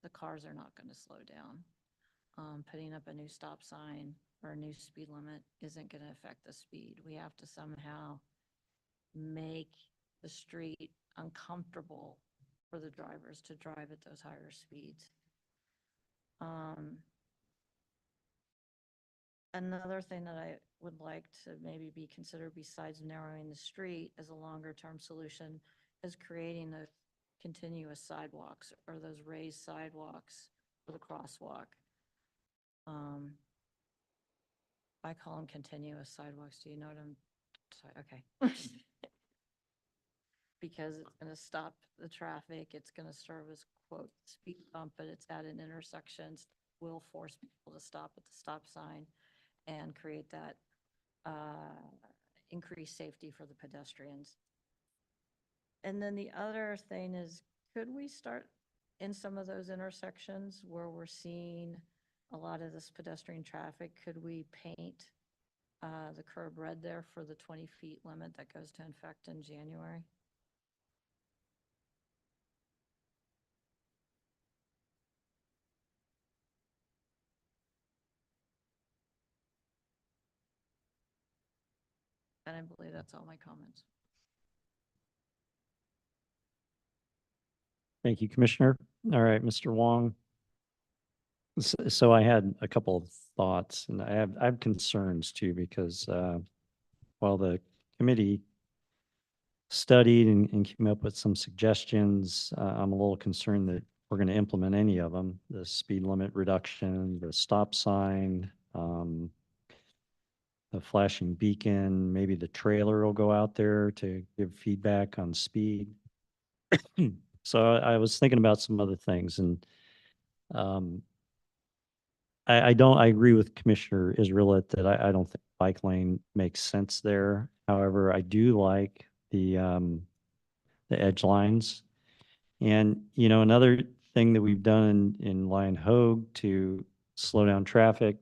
the cars are not going to slow down. Putting up a new stop sign or a new speed limit isn't going to affect the speed. We have to somehow make the street uncomfortable for the drivers to drive at those higher speeds. Another thing that I would like to maybe be considered besides narrowing the street as a longer term solution is creating the continuous sidewalks or those raised sidewalks for the crosswalk. I call them continuous sidewalks. Do you know what I'm, okay. Because it's going to stop the traffic. It's going to serve as quote speed bump, but it's at an intersections, will force people to stop at the stop sign and create that increased safety for the pedestrians. And then the other thing is, could we start in some of those intersections where we're seeing a lot of this pedestrian traffic, could we paint the curb red there for the 20 feet limit that goes to effect in January? And I believe that's all my comments. Thank you, Commissioner. All right, Mr. Wong. So I had a couple of thoughts, and I have concerns too, because while the committee studied and came up with some suggestions, I'm a little concerned that we're going to implement any of them. The speed limit reduction, the stop sign, the flashing beacon, maybe the trailer will go out there to give feedback on speed. So I was thinking about some other things, and I agree with Commissioner Israelit that I don't think bike lane makes sense there. However, I do like the edge lines. And, you know, another thing that we've done in Lion Hogue to slow down traffic,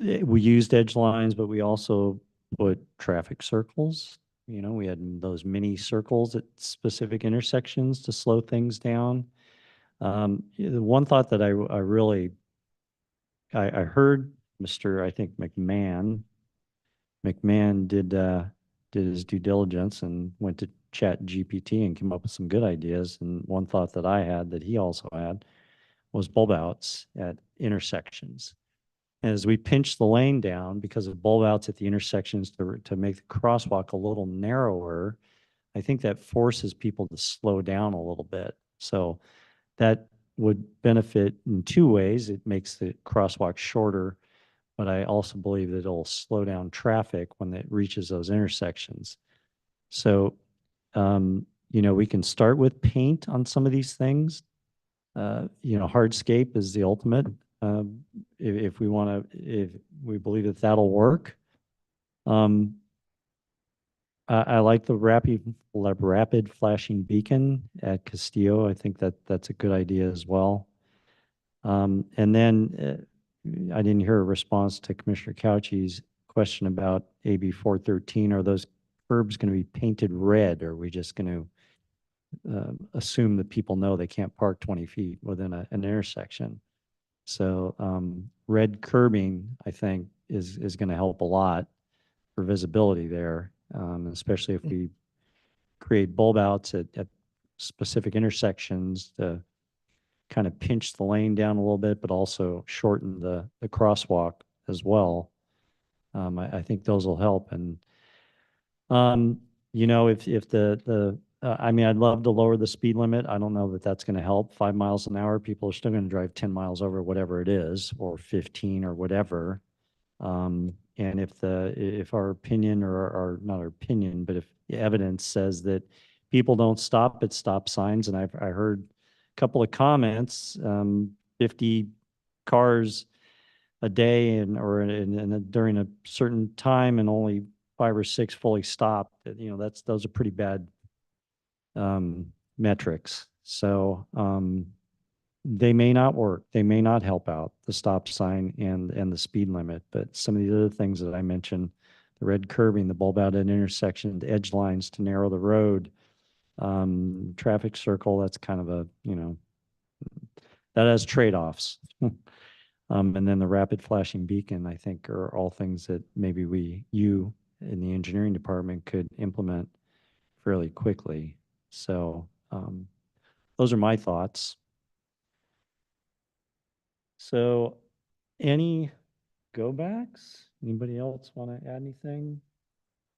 we used edge lines, but we also put traffic circles. You know, we had those mini circles at specific intersections to slow things down. The one thought that I really heard Mr. I think McMahon did his due diligence and went to Chat GPT and came up with some good ideas. And one thought that I had that he also had was bulb outs at intersections. As we pinch the lane down because of bulb outs at the intersections to make the crosswalk a little narrower, I think that forces people to slow down a little bit. So that would benefit in two ways. It makes the crosswalk shorter, but I also believe that it'll slow down traffic when it reaches those intersections. So, you know, we can start with paint on some of these things. You know, hardscape is the ultimate. If we want to, if we believe that that'll work. I like the rapid flashing beacon at Castillo. I think that's a good idea as well. And then I didn't hear a response to Commissioner Couchy's question about AB 413. Are those curbs going to be painted red? Or are we just going to assume that people know they can't park 20 feet within an intersection? So red curbing, I think, is going to help a lot for visibility there, especially if we create bulb outs at specific intersections to kind of pinch the lane down a little bit, but also shorten the crosswalk as well. I think those will help. And, you know, if I mean, I'd love to lower the speed limit. I don't know that that's going to help. 5 miles an hour, people are still going to drive 10 miles over whatever it is, or 15 or whatever. And if our opinion or not our opinion, but if the evidence says that people don't stop at stop signs, and I heard a couple of comments, 50 cars a day and during a certain time and only 5 or 6 fully stopped, you know, those are pretty bad metrics. So they may not work. They may not help out the stop sign and the speed limit, but some of the other things that I mentioned, the red curbing, the bulb out at intersection, the edge lines to narrow the road, traffic circle, that's kind of a, that has trade-offs. And then the rapid flashing beacon, I think, are all things that maybe you in the engineering department could implement fairly quickly. So those are my thoughts. So any go backs? Anybody else want to add anything?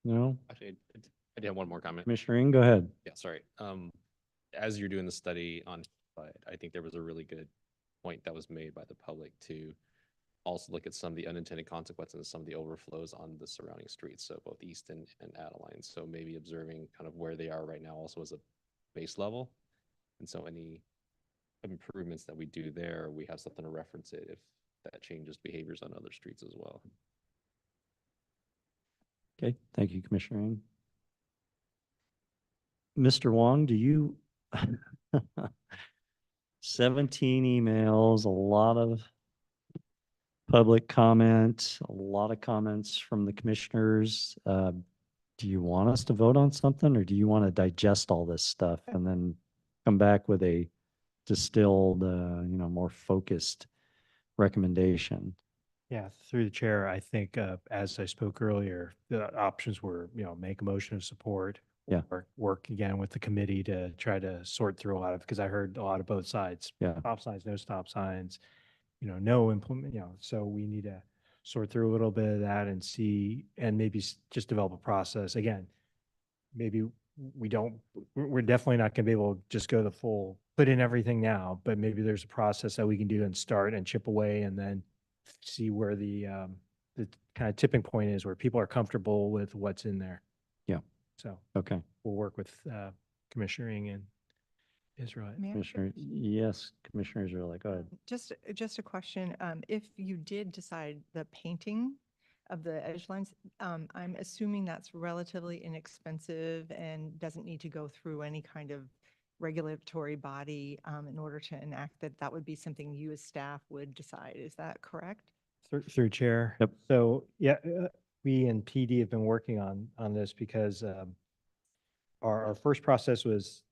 No? Actually, I did have one more comment. Commissioner Ng, go ahead. Yeah, sorry. As you're doing the study on, I think there was a really good point that was made by the public to also look at some of the unintended consequences of some of the overflows on the surrounding streets, so both Easton and Adeline. So maybe observing kind of where they are right now also as a base level. And so any improvements that we do there, we have something to reference it if that changes behaviors on other streets as well. Okay, thank you, Commissioner Ng. Mr. Wong, do you 17 emails, a lot of public comment, a lot of comments from the commissioners. Do you want us to vote on something, or do you want to digest all this stuff and then come back with a distilled, more focused recommendation? Yeah, through the chair, I think, as I spoke earlier, the options were, make a motion of support. Yeah. Or work again with the committee to try to sort through a lot of, because I heard a lot of both sides. Yeah. Stop signs, no stop signs, no implement, so we need to sort through a little bit of that and see, and maybe just develop a process. Again, maybe we're definitely not gonna be able to just go the full, put in everything now, but maybe there's a process that we can do and start and chip away and then see where the kind of tipping point is, where people are comfortable with what's in there. Yeah. So Okay. we'll work with Commissioner Ng and Israel. May I ask a Commissioner, yes, Commissioner Israeli, go ahead. Just a question. If you did decide the painting of the edge lines, I'm assuming that's relatively inexpensive and doesn't need to go through any kind of regulatory body in order to enact that. That would be something you as staff would decide. Is that correct? Through chair. Yep. So, yeah, we and PD have been working on this because our first process was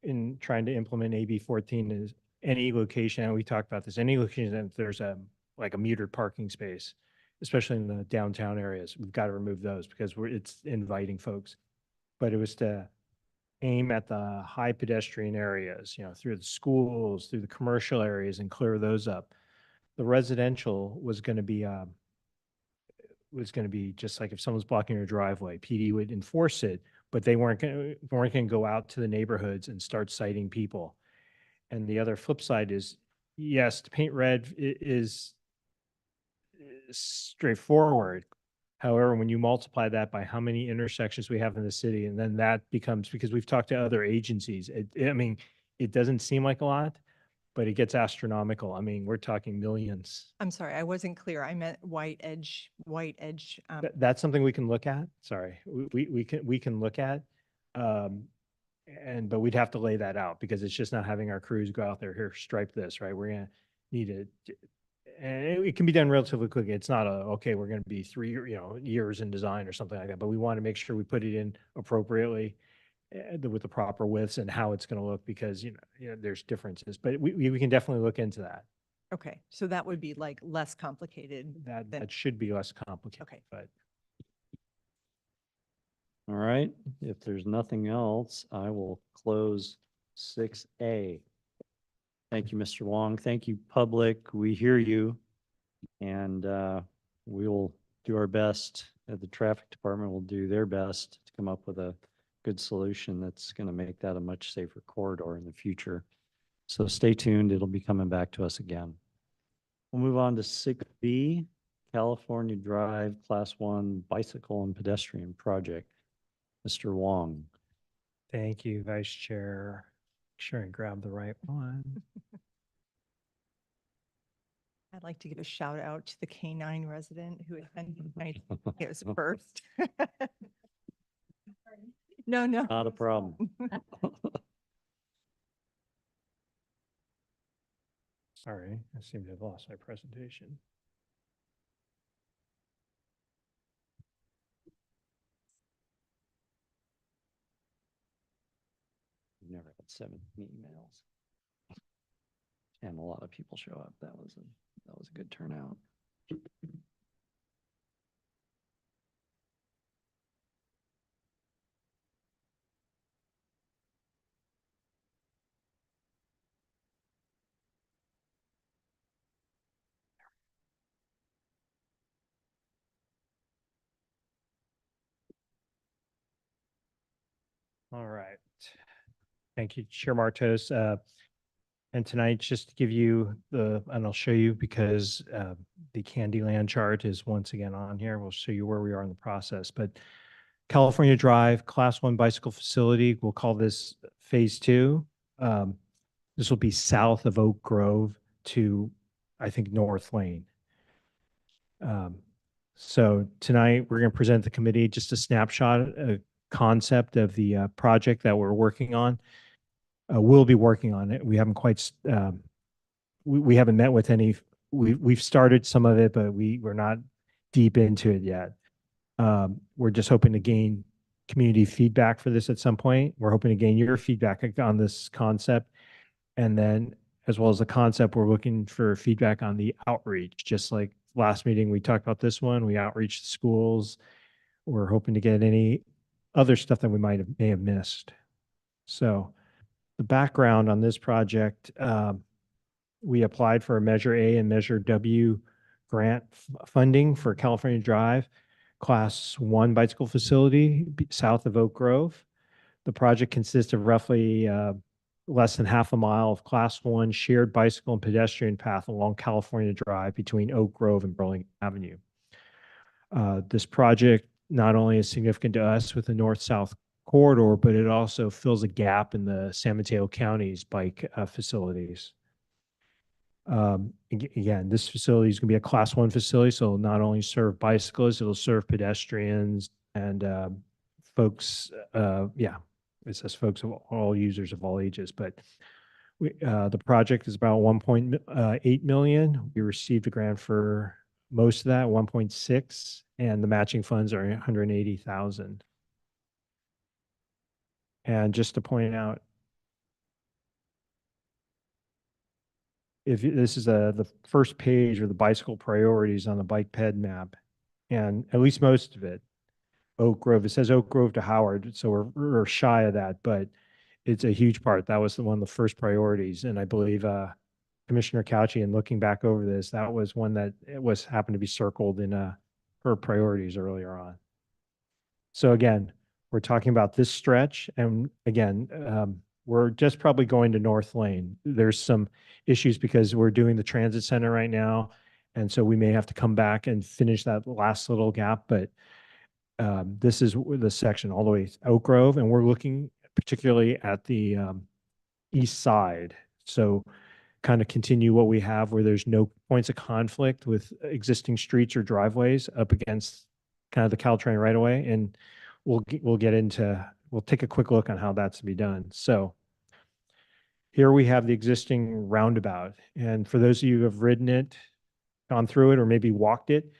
in trying to implement AB 14 is any location, and we talked about this, any location that there's like a metered parking space, especially in the downtown areas, we've got to remove those because it's inviting folks. But it was to aim at the high pedestrian areas, through the schools, through the commercial areas, and clear those up. The residential was going to be just like if someone's blocking your driveway, PD would enforce it, but they weren't going to go out to the neighborhoods and start citing people. And the other flip side is, yes, to paint red is straightforward. However, when you multiply that by how many intersections we have in the city, and then that becomes, because we've talked to other agencies, it doesn't seem like a lot, but it gets astronomical. I mean, we're talking millions. I'm sorry, I wasn't clear. I meant white edge. That's something we can look at. Sorry, we can look at, but we'd have to lay that out because it's just not having our crews go out there, here, stripe this, right? We're gonna need to, and it can be done relatively quickly. It's not okay, we're gonna be 3 years in design or something like that, but we want to make sure we put it in appropriately with the proper widths and how it's going to look, because there's differences, but we can definitely look into that. Okay, so that would be like less complicated. That should be less complicated. Okay. But All right, if there's nothing else, I will close 6A. Thank you, Mr. Wong. Thank you, public. We hear you. And we will do our best. The traffic department will do their best to come up with a good solution that's going to make that a much safer corridor in the future. So stay tuned. It'll be coming back to us again. We'll move on to 6B, California Drive Class 1 Bicycle and Pedestrian Project. Mr. Wong. thank you, Vice Chair. Make sure and grab the right one. I'd like to give a shout out to the K9 resident who attended my, it was first. No, no. Not a problem. Sorry, I seem to have lost my presentation. We've never had 7 emails. And a lot of people show up. That was a good turnout. All right. Thank you, Chair Martos. And tonight, just to give you and I'll show you because the Candyland chart is once again on here. We'll show you where we are in the process. But California Drive, Class 1 bicycle facility, we'll call this Phase 2. This will be south of Oak Grove to, I think, North Lane. So tonight, we're going to present the committee just a snapshot, a concept of the project that we're working on. We'll be working on it. We haven't quite, we haven't met with any, we've started some of it, but we're not deep into it yet. We're just hoping to gain community feedback for this at some point. We're hoping to gain your feedback on this concept. And then as well as the concept, we're looking for feedback on the outreach. Just like last meeting, we talked about this one, we outreach the schools. We're hoping to get any other stuff that we may have missed. So the background on this project, we applied for a Measure A and Measure W grant funding for California Drive, Class 1 bicycle facility south of Oak Grove. The project consists of roughly less than half a mile of Class 1 shared bicycle and pedestrian path along California Drive between Oak Grove and Burlington Avenue. This project not only is significant to us with the north-south corridor, but it also fills a gap in the San Mateo County's bike facilities. Again, this facility is going to be a Class 1 facility, so it'll not only serve bicyclists, it'll serve pedestrians and folks. It says folks of all users of all ages. But the project is about 1.8 million. We received a grant for most of that, 1.6, and the matching funds are 180,000. And just to point out, this is the first page or the bicycle priorities on the bike ped map, and at least most of it, Oak Grove, it says Oak Grove to Howard, so we're shy of that, but it's a huge part. That was one of the first priorities, and I believe Commissioner Couchy, in looking back over this, that was one that happened to be circled in her priorities earlier on. So again, we're talking about this stretch, and again, we're just probably going to North Lane. There's some issues because we're doing the transit center right now, and so we may have to come back and finish that last little gap, but this is the section all the way to Oak Grove, and we're looking particularly at the east side. So kind of continue what we have where there's no points of conflict with existing streets or driveways up against kind of the Caltrain right away, and we'll take a quick look on how that's to be done. So here we have the existing roundabout. And for those of you who have ridden it, gone through it, or maybe walked it,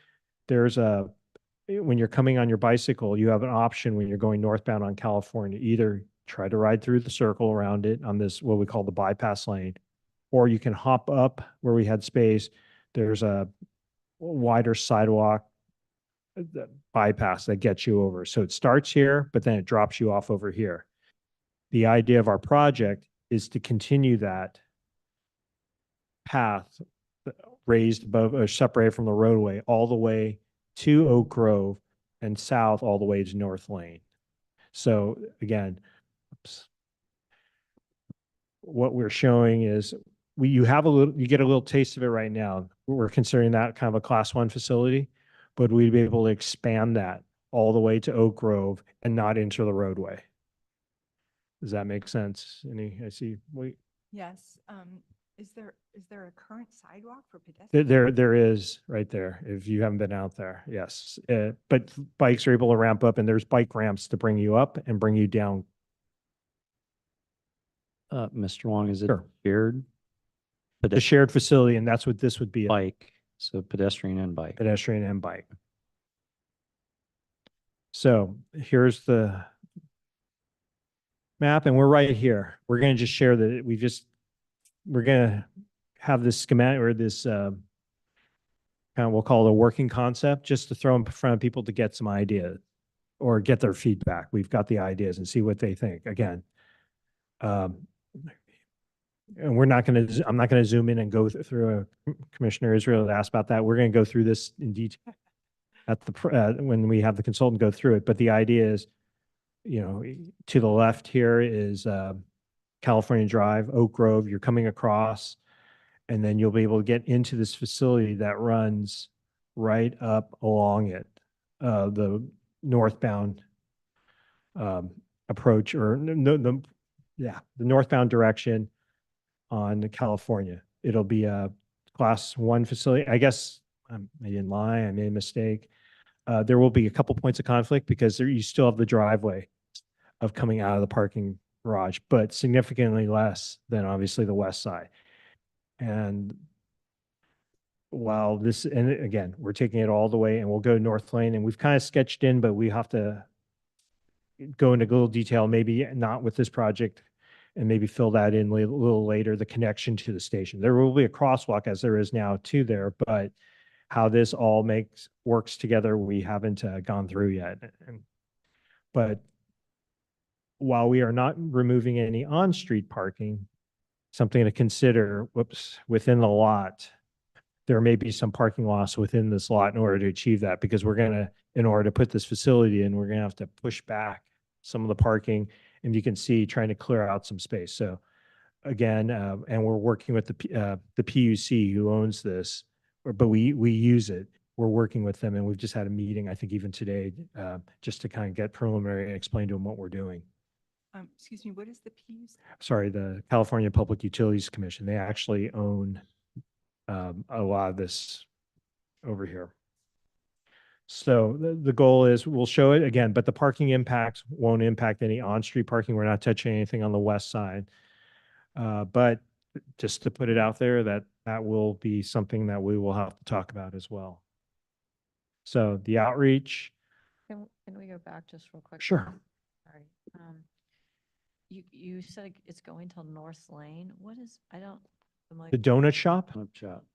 when you're coming on your bicycle, you have an option when you're going northbound on California, either try to ride through the circle around it on this, what we call the bypass lane, or you can hop up where we had space. There's a wider sidewalk bypass that gets you over. So it starts here, but then it drops you off over here. The idea of our project is to continue that path raised above or separated from the roadway all the way to Oak Grove and south all the way to North Lane. So again, what we're showing is you get a little taste of it right now. We're considering that kind of a Class 1 facility, but we'd be able to expand that all the way to Oak Grove and not enter the roadway. Does that make sense? I see. Yes. Is there a current sidewalk for pedestrians? There is right there, if you haven't been out there, yes. But bikes are able to ramp up and there's bike ramps to bring you up and bring you down. Mr. Wong, is it Sure. shared? The shared facility, and that's what this would be, a Bike, so pedestrian and bike. pedestrian and bike. So here's the map, and we're right here. We're gonna just share we're gonna have this schematic or this kind of, we'll call it a working concept, just to throw in front of people to get some ideas or get their feedback. We've got the ideas and see what they think. Again, and I'm not going to zoom in and go through Commissioner Israel had asked about that. We're going to go through this in detail at when we have the consultant go through it. But the idea is, to the left here is California Drive, Oak Grove. You're coming across, and then you'll be able to get into this facility that runs right up along it, the northbound approach, or the northbound direction on California. It'll be a class 1 facility. I guess I didn't lie. I made a mistake. There will be a couple points of conflict because you still have the driveway of coming out of the parking garage, but significantly less than obviously the west side. And while and again, we're taking it all the way, and we'll go North Lane, and we've kind of sketched in, but we have to go into a little detail, maybe not with this project, and maybe fill that in a little later, the connection to the station. There will be a crosswalk as there is now to there, but how this all works together, we haven't gone through yet. But while we are not removing any on-street parking, something to consider, within the lot, there may be some parking loss within this lot in order to achieve that, because in order to put this facility in, we're going to have to push back some of the parking, and you can see trying to clear out some space. So again, and we're working with the PUC who owns this, but we use it. We're working with them, and we've just had a meeting, I think even today, just to kind of get preliminary and explain to them what we're doing. Excuse me, what is the PUC? Sorry, the California Public Utilities Commission. They actually own a lot of this over here. So the goal is we'll show it again, but the parking impacts won't impact any on-street parking. We're not touching anything on the west side. But just to put it out there, that will be something that we will have to talk about as well. So the outreach. Can we go back just real quick? Sure. Sorry. You said it's going till North Lane. What is, The donut shop. Shop.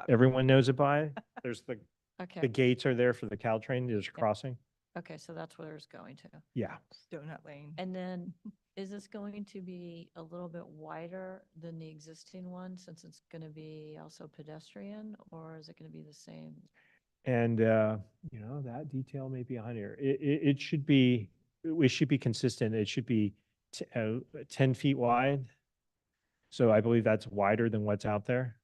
Everyone knows it by. There's the Okay. gates are there for the Caltrain. There's a crossing. Okay, so that's where it's going to. Yeah. Donut Lane. And then is this going to be a little bit wider than the existing one, since it's going to be also pedestrian, or is it going to be the same? And, that detail may be on here. It should be consistent. It should be 10 feet wide. So I believe that's wider than what's out there.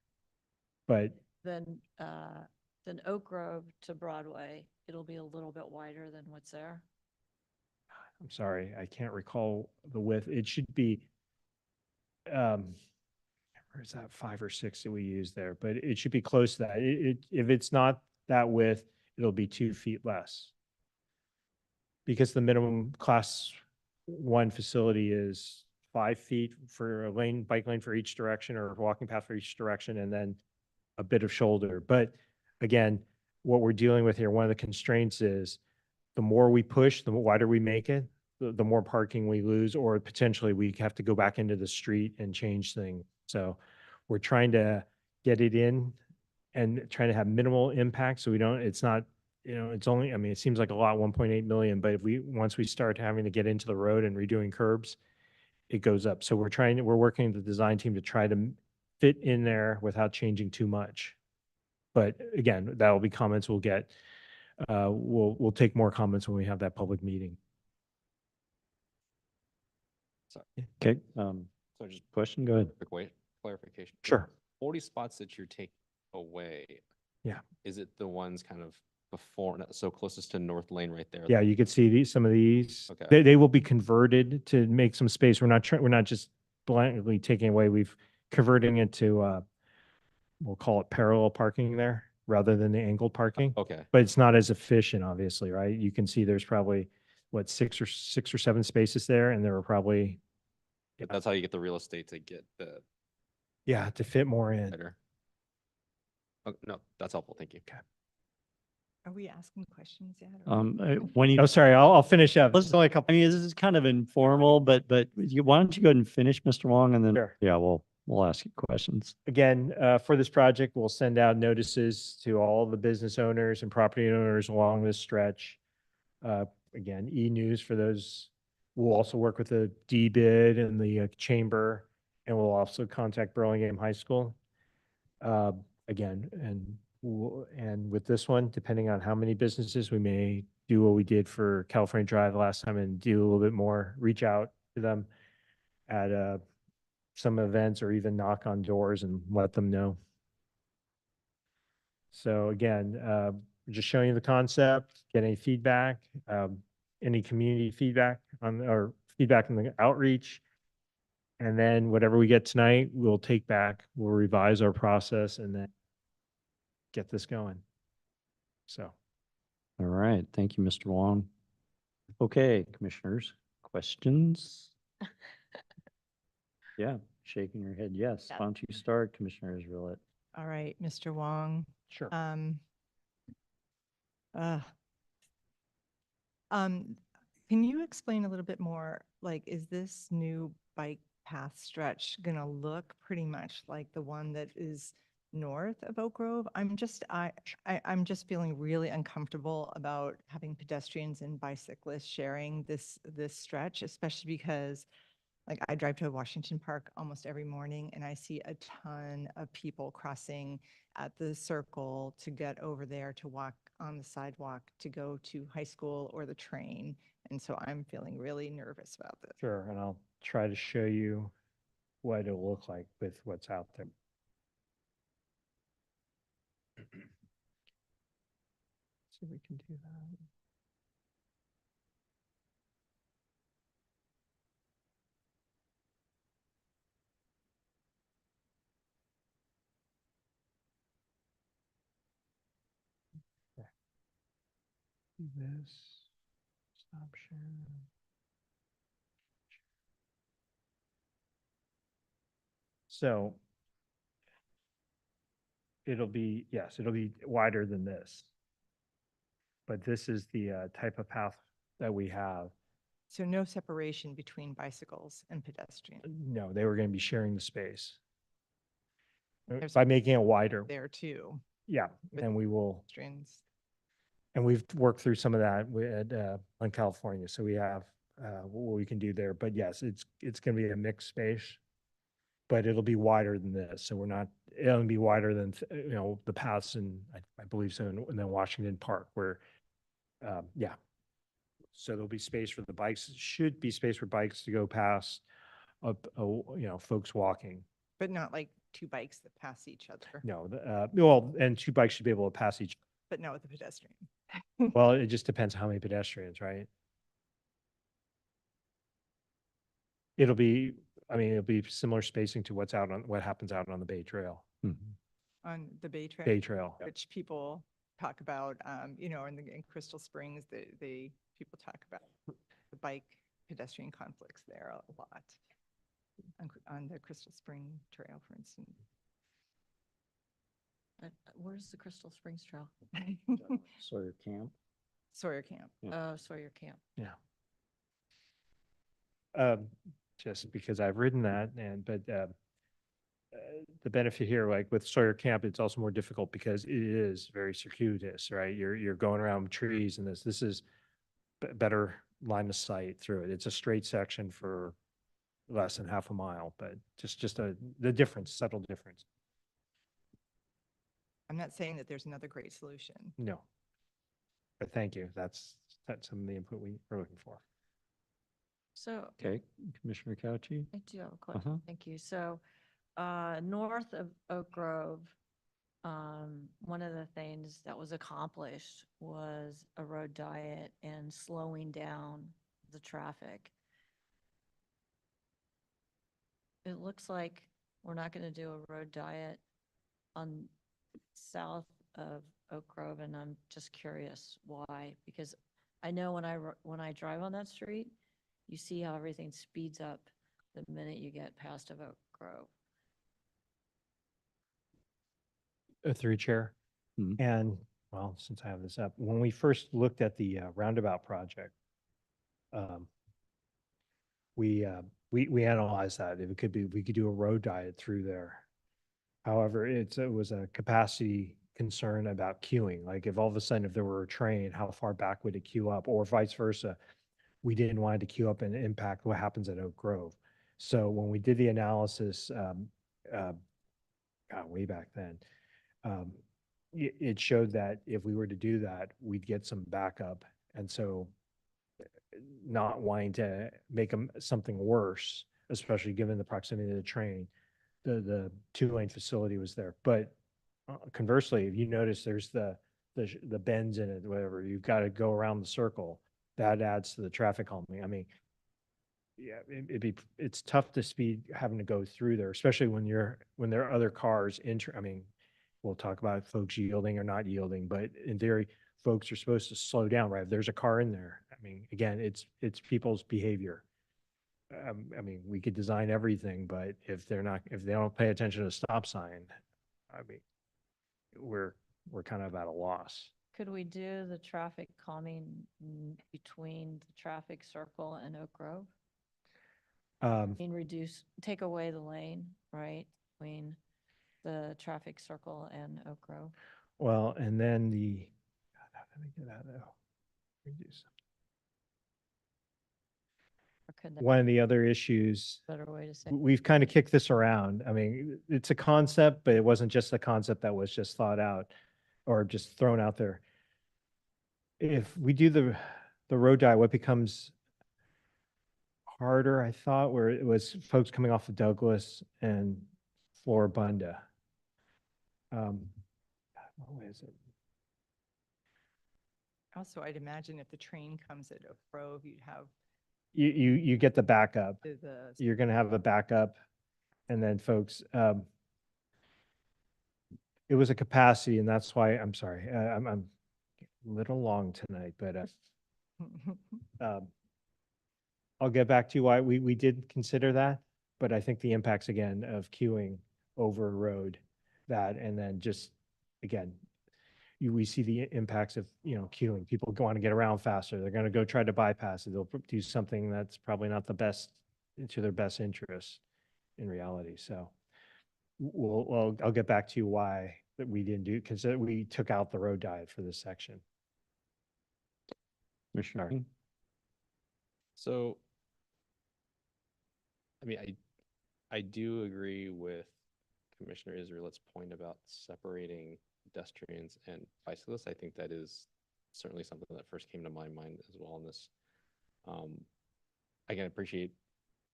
But Then Oak Grove to Broadway, it'll be a little bit wider than what's there. I'm sorry, I can't recall the width. It should be, where is that 5 or 6 that we use there? But it should be close to that. If it's not that width, it'll be 2 feet less. Because the minimum class 1 facility is 5 feet for a bike lane for each direction, or walking path for each direction, and then a bit of shoulder. But again, what we're dealing with here, one of the constraints is the more we push, the wider we make it, the more parking we lose, or potentially we have to go back into the street and change things. So we're trying to get it in and trying to have minimal impact. So it's not, it's only, it seems like a lot, 1.8 million, but once we start having to get into the road and redoing curbs, it goes up. So we're working with the design team to try to fit in there without changing too much. But again, that'll be comments we'll get. We'll take more comments when we have that public meeting. Sorry. Okay. So just Question, go ahead. quick clarification. The Sure. 40 spots that you're taking away. Yeah. Is it the ones kind of before, so closest to North Lane right there? Yeah, you could see some of these. Okay. They will be converted to make some space. We're not just blankly taking away. We've converting it to, we'll call it parallel parking there rather than the angled parking. Okay. But it's not as efficient, obviously, right? You can see there's probably, what, six or seven spaces there, and there were probably, But that's how you get the real estate to get the yeah, to fit more in. better. Oh, no, that's helpful. Thank you. Are we asking questions yet? or- When you. Oh, sorry, I'll finish up. Let's, It's only a couple. I mean, this is kind of informal, but why don't you go ahead and finish, Mr. Wong, and then, Sure. yeah, we'll ask you questions. Again, for this project, we'll send out notices to all the business owners and property owners along this stretch. Again, e-news for those. We'll also work with the D-Bid and the chamber, and we'll also contact Burlingame High School. Again, and with this one, depending on how many businesses, we may do what we did for California Drive last time and do a little bit more, reach out to them at some events or even knock on doors and let them know. So again, just showing you the concept, get any feedback, any community feedback or feedback on the outreach. And then whatever we get tonight, we'll take back, we'll revise our process and then get this going. So. All right. Thank you, Mr. Wong. Okay, commissioners, questions? Yeah, shaking your head. Yes. Yeah. Why don't you start, Commissioner Israelite? All right, Mr. Wong. Sure. Can you explain a little bit more, like, is this new bike path stretch gonna look pretty much like the one that is north of Oak Grove? I'm just feeling really uncomfortable about having pedestrians and bicyclists sharing this stretch, especially because like I drive to Washington Park almost every morning and I see a ton of people crossing at the circle to get over there to walk on the sidewalk to go to high school or the train. And so I'm feeling really nervous about this. Sure, and I'll try to show you what it'll look like with what's out there. See if we can do that. Okay. Do this, stop sharing. So it'll be, yes, it'll be wider than this. But this is the type of path that we have. So no separation between bicycles and pedestrians. No, they were going to be sharing the space. There's By making it wider. there too. Yeah, with and we will, Pedestrians. and we've worked through some of that with, on California. So we have what we can do there. But yes, it's going to be a mixed space, but it'll be wider than this. So we're not, it'll be wider than, you know, the paths in, I believe so, in the Washington Park where, yeah. So there'll be space for the bikes, should be space for bikes to go past, you know, folks walking. But not like two bikes that pass each other, No, well, and two bikes should be able to pass each. but not with the pedestrian. Well, it just depends how many pedestrians, right? It'll be, I mean, it'll be similar spacing to what happens out on the Bay Trail. On the Bay Trail. Bay Trail. Which people talk about, you know, in Crystal Springs, people talk about the bike pedestrian conflicts there a lot. On the Crystal Spring Trail, for instance. Where's the Crystal Springs Trail? Sawyer Camp. Sawyer Camp. Oh, Sawyer Camp. Yeah. Just because I've ridden that but the benefit here, like with Sawyer Camp, it's also more difficult because it is very circuitous, right? You're going around trees and this is better line of sight through it. It's a straight section for less than half a mile, but just the difference, subtle difference. I'm not saying that there's another great solution. No. But thank you. That's some of the input we were looking for. So Okay, Commissioner Couchy? I do have a question. Thank you. So, north of Oak Grove, one of the things that was accomplished was a road diet and slowing down the traffic. It looks like we're not going to do a road diet on south of Oak Grove, and I'm just curious why, because I know when I drive on that street, you see how everything speeds up the minute you get past of Oak Grove. Through chair. Mhm. And, well, since I have this up, when we first looked at the roundabout project, we analyzed that. If it could be, we could do a road diet through there. However, it was a capacity concern about queuing. Like if all of a sudden, if there were a train, how far back would it queue up, or vice versa? We didn't want it to queue up and impact what happens at Oak Grove. So when we did the analysis, way back then, it showed that if we were to do that, we'd get some backup. And so not wanting to make something worse, especially given the proximity of the train, the 2-lane facility was there. But conversely, if you notice there's the bends in it, whatever, you've got to go around the circle. That adds to the traffic calming. I mean, yeah, it's tough to speed having to go through there, especially when there are other cars I mean, we'll talk about folks yielding or not yielding, but in theory, folks are supposed to slow down, right? If there's a car in there, I mean, again, it's people's behavior. I mean, we could design everything, but if they don't pay attention to the stop sign, I mean, we're kind of at a loss. Could we do the traffic calming between the traffic circle and Oak Grove? I mean, take away the lane, right, between the traffic circle and Oak Grove? Well, and then God, how did I get out of reduce? Or could that One of the other issues, be a better way to say? we've kind of kicked this around. I mean, it's a concept, but it wasn't just a concept that was just thought out or just thrown out there. If we do the road diet, what becomes harder, I thought, where it was folks coming off of Douglas and Floribunda. What is it? Also, I'd imagine if the train comes at Oak Grove, you'd have You get the backup. the You're going to have a backup, and then folks, it was a capacity, and that's why I'm sorry. I'm a little long tonight, but I'll get back to you why we did consider that, but I think the impacts again of queuing over road, that, and then just again, we see the impacts of, queuing. People want to get around faster. They're going to go try to bypass it. They'll do something that's probably not the best to their best interest in reality. So I'll get back to you why that we didn't do, because we took out the road diet for this section. Commissioner. Sorry. So, I mean, I do agree with Commissioner Israel's point about separating pedestrians and bicyclists. I think that is certainly something that first came to my mind as well in this. I can appreciate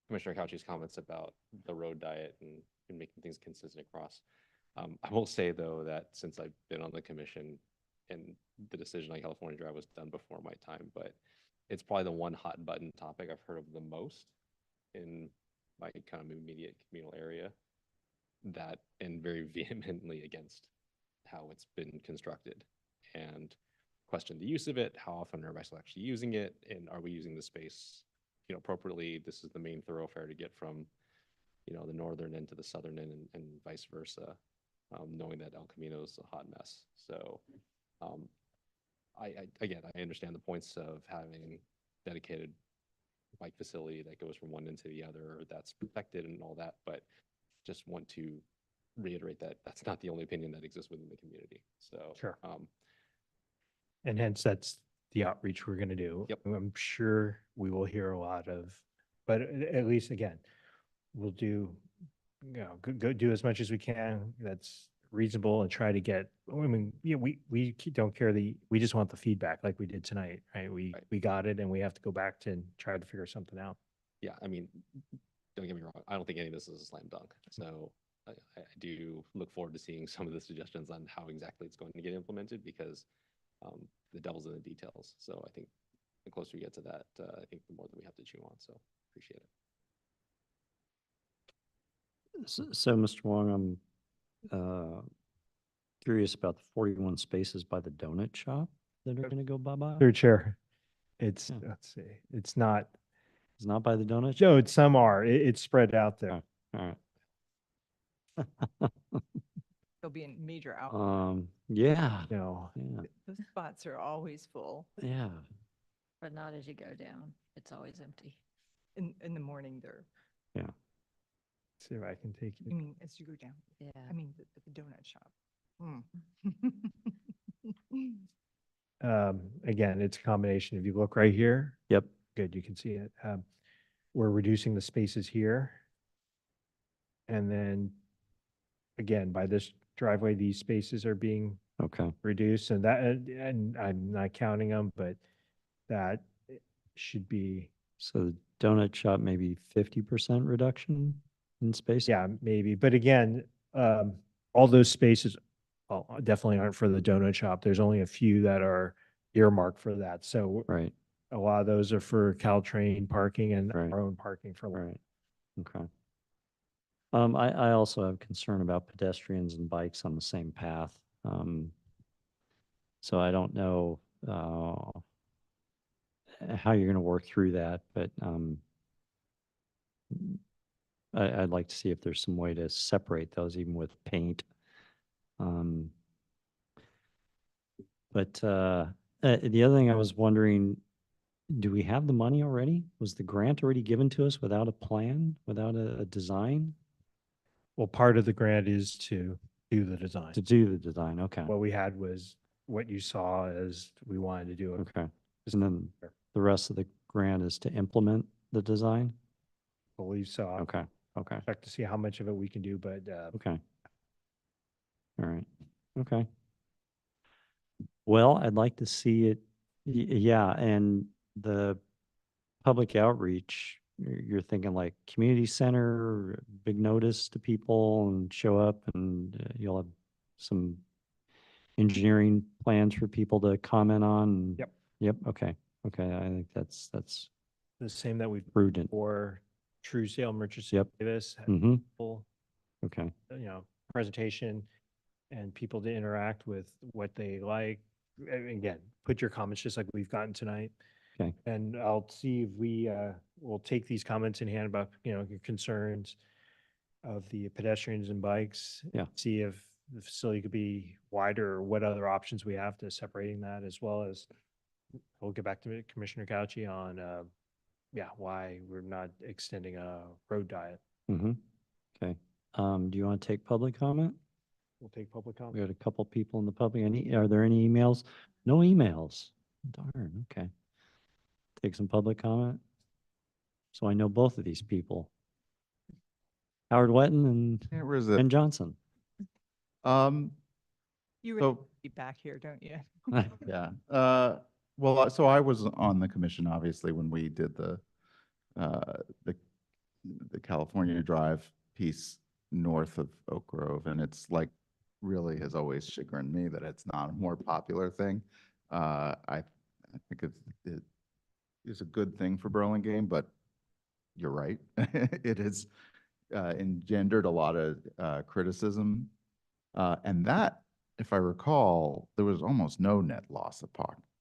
Commissioner Couch's comments about the road diet and making things consistent across. I will say though that since I've been on the commission and the decision on California Drive was done before my time, but it's probably the one hot button topic I've heard of the most in my kind of immediate communal area, that and very vehemently against how it's been constructed and question the use of it. How often are bicycles actually using it? And are we using the space, appropriately? This is the main thoroughfare to get from, the northern end to the southern end and vice versa, knowing that El Camino is a hot mess. So I understand the points of having dedicated bike facility that goes from one end to the other, that's protected and all that, but just want to reiterate that that's not the only opinion that exists within the community. So Sure. And hence that's the outreach we're going to do. Yep. I'm sure we will hear a lot of, but at least again, we'll do, go do as much as we can that's reasonable and try to get, I mean, we don't care we just want the feedback like we did tonight, right? We got it and we have to go back to and try to figure something out. Yeah, I mean, don't get me wrong, I don't think any of this is a slam dunk. So I do look forward to seeing some of the suggestions on how exactly it's going to get implemented, because the devil's in the details. So I think the closer we get to that, I think the more that we have to chew on. So appreciate it. So, Mr. Wong, I'm curious about the 41 spaces by the donut shop that are going to go bye-bye. Third chair. It's, Yeah. let's see, it's not, It's not by the donut shop? no, some are. It's spread out there. All right. There'll be a major out. Yeah, No. yeah, Those spots are always full. yeah. But not as you go down. It's always empty. In the morning, they're, See if I can take you it. mean, as you go down? Yeah. I mean, the donut shop. Hmm. Again, it's a combination. If you look right here. Yep. Good, you can see it. We're reducing the spaces here. And then again, by this driveway, these spaces are being Okay. reduced and that, and I'm not counting them, but that should be, So the donut shop, maybe 50% reduction in space? yeah, maybe. But again, all those spaces, well, definitely aren't for the donut shop. There's only a few that are earmarked for that. So Right, a lot of those are for Caltrain parking and Right. our own parking for. right. Okay. I also have concern about pedestrians and bikes on the same path. So I don't know, how you're going to work through that, but, I'd like to see if there's some way to separate those even with paint. But the other thing I was wondering, do we have the money already? Was the grant already given to us without a plan, without a design? Well, part of the grant is to do the design. To do the design, okay, What we had was what you saw as we wanted to do it. okay. And then the rest of the grant is to implement the design? Believe so. I'll Okay, okay, check to see how much of it we can do, but okay. All right, okay. Well, I'd like to see it, yeah, and the public outreach, you're thinking like community center, big notice to people and show up and you'll have some engineering plans for people to comment on? and- Yep. Yep, okay, okay, I think that's the same that we prudent. for True Sale Merchants Yep. Davis. Mm-hmm, Full, okay, presentation and people to interact with what they like. Again, put your comments just like we've gotten tonight. okay, And I'll see if we will take these comments in hand about, your concerns of the pedestrians and bikes. Yeah. See if the facility could be wider or what other options we have to separating that, as well as we'll get back to Commissioner Couchy on, why we're not extending a road diet. mm-hmm, okay. Do you want to take public comment? We'll take public We comment. got a couple people in the public. Are there any emails? No emails. Darn, okay. Take some public comment. So I know both of these people. Howard Wetton and Yeah, where is it? Ben Johnson. You really So- be back here, don't you? Yeah. Well, so I was on the commission, obviously, when we did the California Drive piece north of Oak Grove, and it's like really has always chagrined me that it's not a more popular thing. I think it is a good thing for Burlingame, but you're right. It has engendered a lot of criticism. And that, if I recall, there was almost no net loss of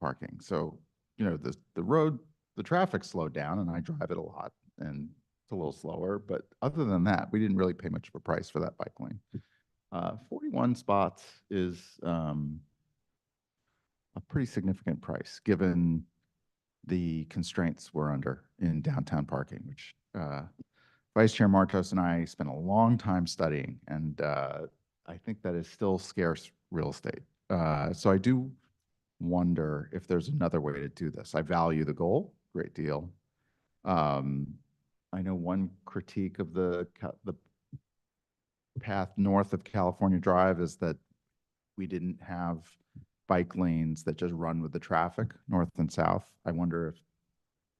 parking. So, the road, the traffic slowed down and I drive it a lot and it's a little slower. But other than that, we didn't really pay much of a price for that bike lane. 41 spots is a pretty significant price given the constraints we're under in downtown parking, which Vice Chair Martos and I spent a long time studying, and I think that is still scarce real estate. So I do wonder if there's another way to do this. I value the goal a great deal. I know one critique of the path north of California Drive is that we didn't have bike lanes that just run with the traffic north and south. I wonder if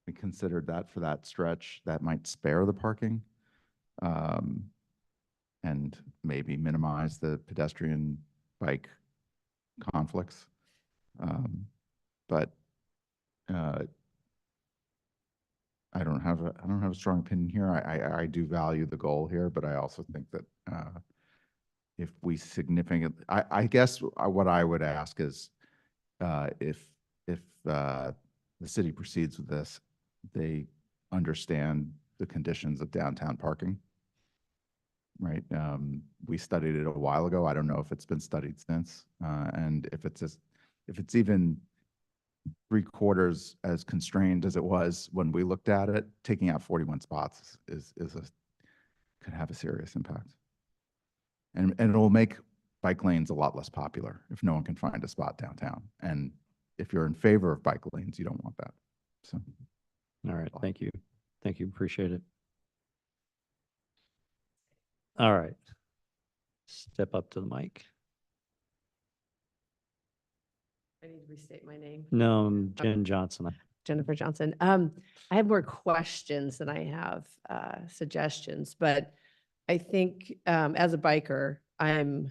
we considered that for that stretch, that might spare the parking and maybe minimize the pedestrian bike conflicts. But I don't have a strong opinion here. I do value the goal here, but I also think that if we significantly, I guess what I would ask is if the city proceeds with this, they understand the conditions of downtown parking. Right. We studied it a while ago. I don't know if it's been studied since. And if it's even 3/4 as constrained as it was when we looked at it, taking out 41 spots could have a serious impact. And it'll make bike lanes a lot less popular if no one can find a spot downtown. And if you're in favor of bike lanes, you don't want that. So. All right, thank you. Thank you, appreciate it. All right. Step up to the mic. I need to restate my name. No, I'm Jen Johnson. Jennifer Johnson. I have more questions than I have suggestions, but I think as a biker, and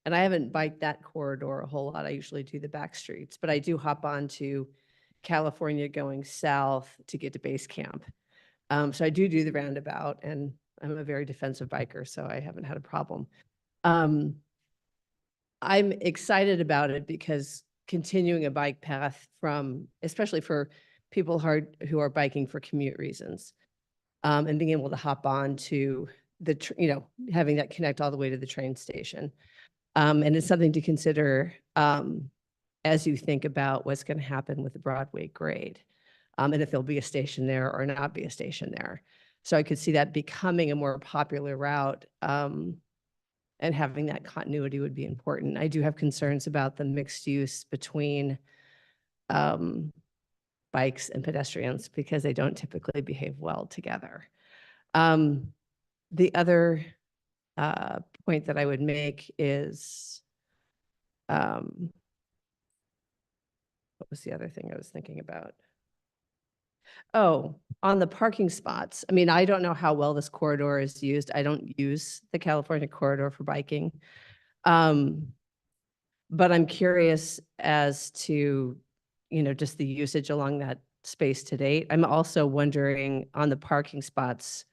I haven't biked that corridor a whole lot. I usually do the back streets, but I do hop onto California going south to get to base camp. So I do the roundabout, and I'm a very defensive biker, so I haven't had a problem. I'm excited about it because continuing a bike path especially for people who are biking for commute reasons, and being able to hop on to having that connect all the way to the train station. And it's something to consider as you think about what's going to happen with the Broadway grade, and if there'll be a station there or not be a station there. So I could see that becoming a more popular route, and having that continuity would be important. I do have concerns about the mixed use between bikes and pedestrians because they don't typically behave well together. The other point that I would make is, what was the other thing I was thinking about? Oh, on the parking spots. I mean, I don't know how well this corridor is used. I don't use the California corridor for biking. But I'm curious as to, just the usage along that space to date. I'm also wondering on the parking spots,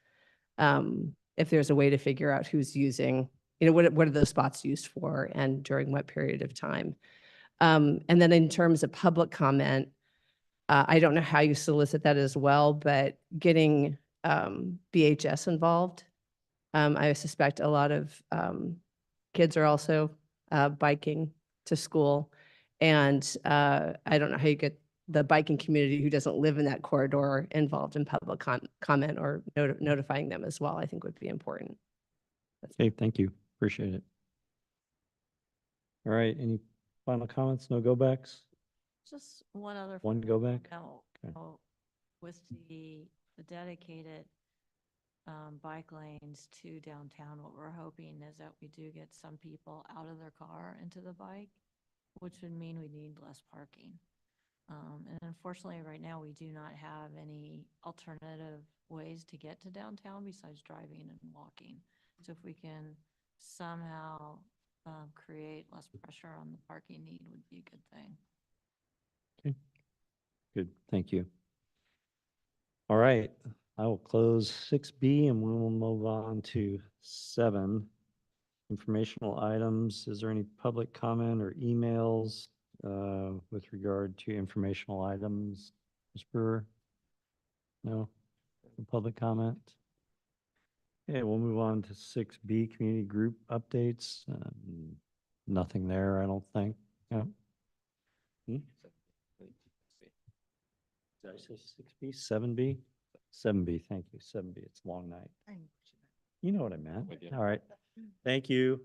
if there's a way to figure out who's using, what are those spots used for and during what period of time. And then in terms of public comment, I don't know how you solicit that as well, but getting BHS involved. I suspect a lot of kids are also biking to school. And I don't know how you get the biking community who doesn't live in that corridor involved in public comment or notifying them as well, I think would be important. Okay, thank you. Appreciate it. All right, any final comments? No go backs? Just one other. One go back? No, Okay. no, with the dedicated bike lanes to downtown, what we're hoping is that we do get some people out of their car into the bike, which would mean we need less parking. And unfortunately, right now, we do not have any alternative ways to get to downtown besides driving and walking. So if we can somehow create less pressure on the parking need would be a good thing. Okay. Good, thank you. All right, I will close 6B and we will move on to 7. Informational items. Is there any public comment or emails with regard to informational items? Ms. Brewer? No? Public comment? Okay, we'll move on to 6B, community group updates. Nothing there, I don't think. Yeah. Did I say 6B, 7B? 7B, thank you, 7B, it's a long night. You know what I meant. All right, thank you.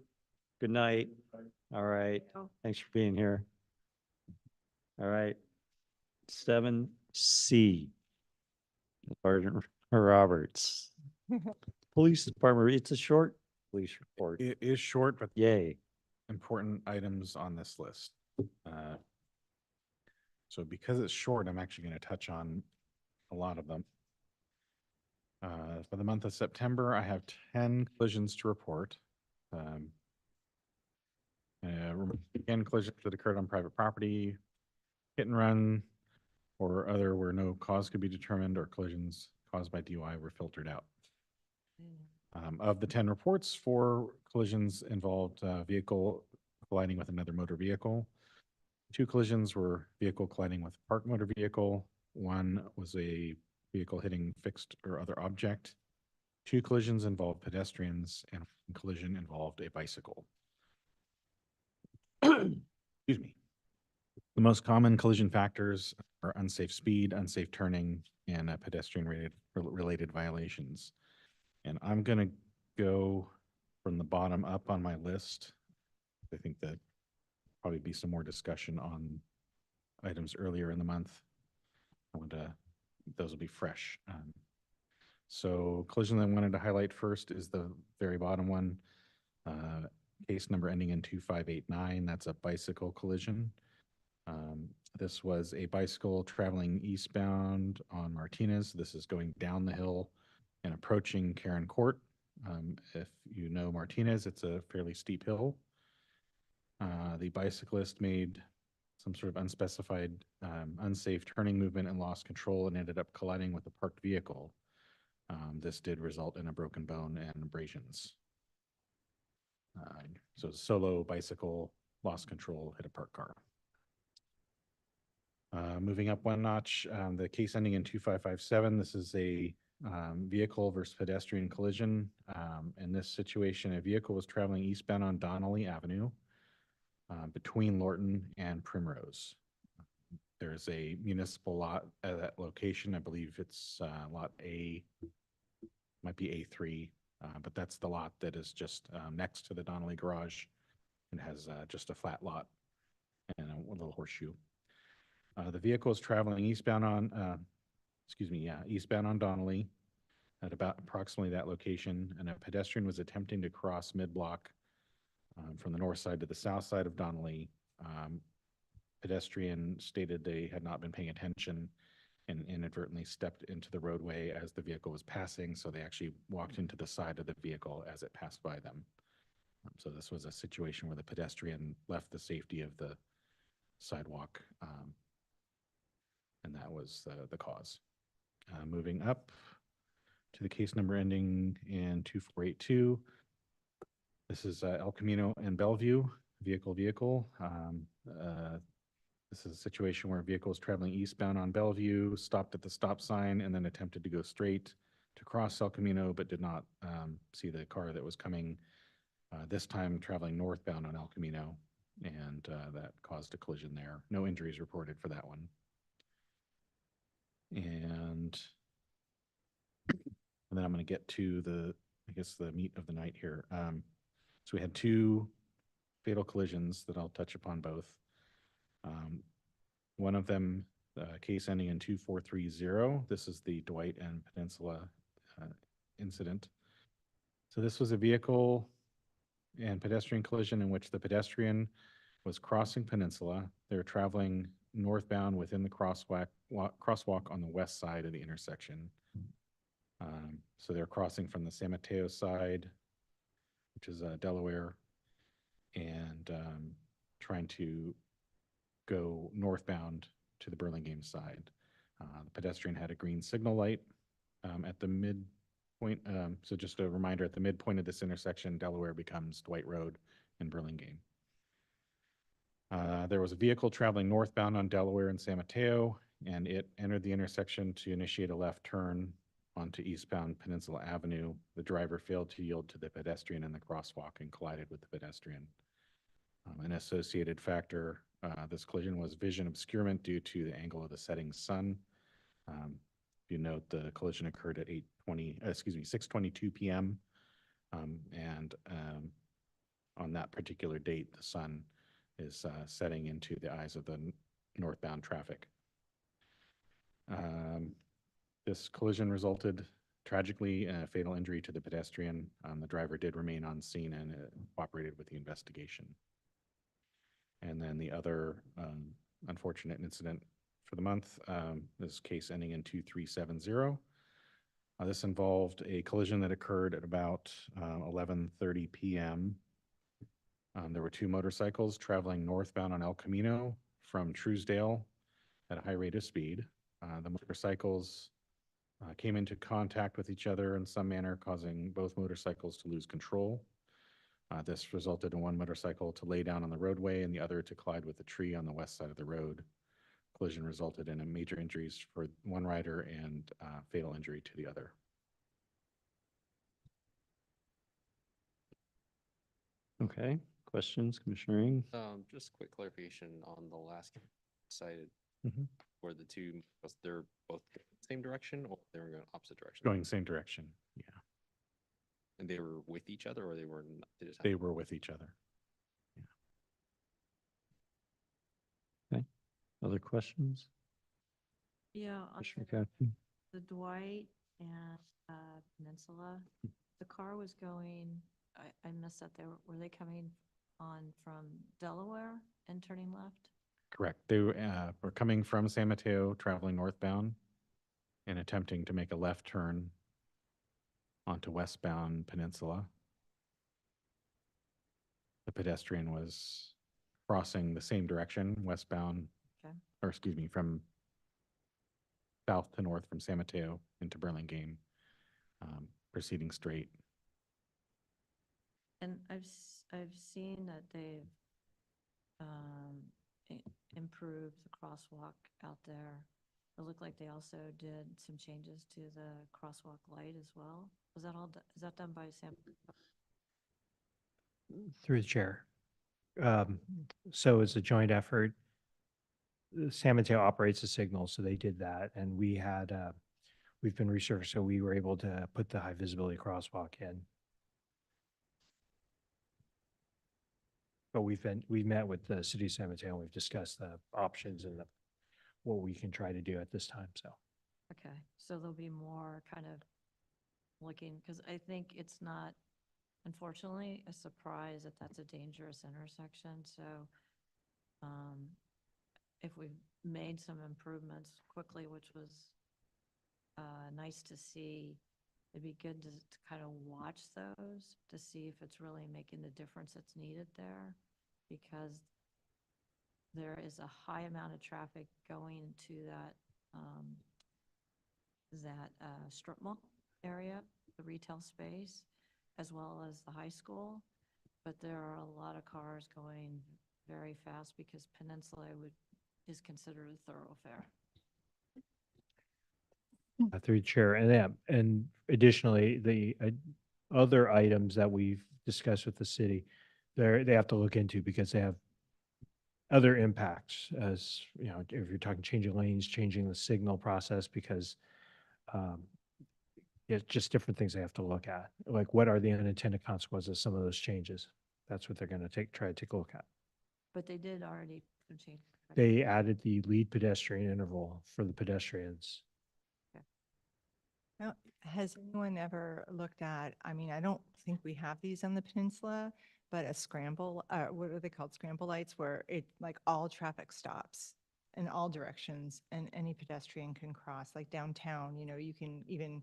Good night. All right, thanks for being here. All right, 7C. Sergeant Roberts. Police Department, it's a short police report. It is short, but Yay. important items on this list. So because it's short, I'm actually going to touch on a lot of them. For the month of September, I have 10 collisions to report. Again, collisions that occurred on private property, hit and run, or other where no cause could be determined or collisions caused by DUI were filtered out. Of the 10 reports, 4 collisions involved vehicle colliding with another motor vehicle. 2 collisions were vehicle colliding with a parked motor vehicle. 1 was a vehicle hitting fixed or other object. 2 collisions involved pedestrians, and 1 collision involved a bicycle. Excuse me. The most common collision factors are unsafe speed, unsafe turning, and pedestrian-related violations. And I'm going to go from the bottom up on my list. I think that probably be some more discussion on items earlier in the month. Those will be fresh. So collision that I wanted to highlight first is the very bottom one. Case number ending in 2589. That's a bicycle collision. This was a bicycle traveling eastbound on Martinez. This is going down the hill and approaching Karen Court. If you know Martinez, it's a fairly steep hill. The bicyclist made some sort of unspecified, unsafe turning movement and lost control and ended up colliding with a parked vehicle. This did result in a broken bone and abrasions. So solo bicycle, lost control, hit a parked car. Moving up one notch, the case ending in 2557, this is a vehicle versus pedestrian collision. In this situation, a vehicle was traveling eastbound on Donnelly Avenue between Lorton and Primrose. There's a municipal lot at that location. I believe it's lot A, might be A3, but that's the lot that is just next to the Donnelly garage and has just a flat lot and a little horseshoe. The vehicle is traveling eastbound on, eastbound on Donnelly at about approximately that location, and a pedestrian was attempting to cross mid-block from the north side to the south side of Donnelly. Pedestrian stated they had not been paying attention and inadvertently stepped into the roadway as the vehicle was passing, so they actually walked into the side of the vehicle as it passed by them. So this was a situation where the pedestrian left the safety of the sidewalk, and that was the cause. Moving up to the case number ending in 2482. This is El Camino and Bellevue, vehicle. This is a situation where a vehicle is traveling eastbound on Bellevue, stopped at the stop sign, and then attempted to go straight to cross El Camino, but did not see the car that was coming, this time traveling northbound on El Camino, and that caused a collision there. No injuries reported for that one. And then I'm going to get to the meat of the night here. So we had 2 fatal collisions that I'll touch upon both. One of them, case ending in 2430. This is the Dwight and Peninsula incident. So this was a vehicle and pedestrian collision in which the pedestrian was crossing Peninsula. They were traveling northbound within the crosswalk on the west side of the intersection. So they're crossing from the San Mateo side, which is Delaware, and trying to go northbound to the Burlingame side. The pedestrian had a green signal light at the midpoint. So just a reminder, at the midpoint of this intersection, Delaware becomes Dwight Road in Burlingame. There was a vehicle traveling northbound on Delaware and San Mateo, and it entered the intersection to initiate a left turn onto eastbound Peninsula Avenue. The driver failed to yield to the pedestrian in the crosswalk and collided with the pedestrian. An associated factor, this collision was vision obscurement due to the angle of the setting sun. You note the collision occurred at 6:22 p.m. And on that particular date, the sun is setting into the eyes of the northbound traffic. This collision resulted tragically in a fatal injury to the pedestrian. The driver did remain on scene and cooperated with the investigation. And then the other unfortunate incident for the month, this case ending in 2370. This involved a collision that occurred at about 11:30 p.m. There were 2 motorcycles traveling northbound on El Camino from Truesdale at a high rate of speed. The motorcycles came into contact with each other in some manner, causing both motorcycles to lose control. This resulted in one motorcycle to lay down on the roadway and the other to collide with a tree on the west side of the road. Collision resulted in a major injuries for one rider and fatal injury to the other. Okay, questions, Commissioner Ing? Just quick clarification on the last cited, Mhm. where the two, was they're both same direction or they were going opposite direction? Going same direction, yeah. And they were with each other or they were not? They just They were with each other. Okay, other questions? Yeah, on Commissioner the Kowski? the Dwight and Peninsula, the car was going, I missed that. Were they coming on from Delaware and turning left? Correct. They were coming from San Mateo, traveling northbound and attempting to make a left turn onto westbound Peninsula. The pedestrian was crossing the same direction, westbound, Okay. or excuse me, from south to north from San Mateo into Burlingame, proceeding straight. And I've seen that they've improved the crosswalk out there. It looked like they also did some changes to the crosswalk light as well. Was that all, is that done by Sam? Through the chair. So it's a joint effort. San Mateo operates the signal, so they did that, and we had, we've been researched, so we were able to put the high visibility crosswalk in. But we met with the city of San Mateo, and we've discussed the options and what we can try to do at this time, so. Okay, so there'll be more kind of looking, because I think it's not, unfortunately, a surprise that that's a dangerous intersection, so if we've made some improvements quickly, which was nice to see, it'd be good to kind of watch those to see if it's really making the difference that's needed there, because there is a high amount of traffic going to that strip mall area, the retail space, as well as the high school. But there are a lot of cars going very fast because Peninsula is considered a thoroughfare. Through the chair, and yeah, and additionally, the other items that we've discussed with the city, they have to look into because they have other impacts, as you know, if you're talking changing lanes, changing the signal process, because it's just different things they have to look at. Like, what are the unintended consequences of some of those changes? That's what they're going to try to take a look at. But they did already change. Right? They added the lead pedestrian interval for the pedestrians. Now, has anyone ever looked at, I mean, I don't think we have these on the peninsula, but a scramble, what are they called? Scramble lights, where it like all traffic stops in all directions and any pedestrian can cross, like downtown, you know, you can even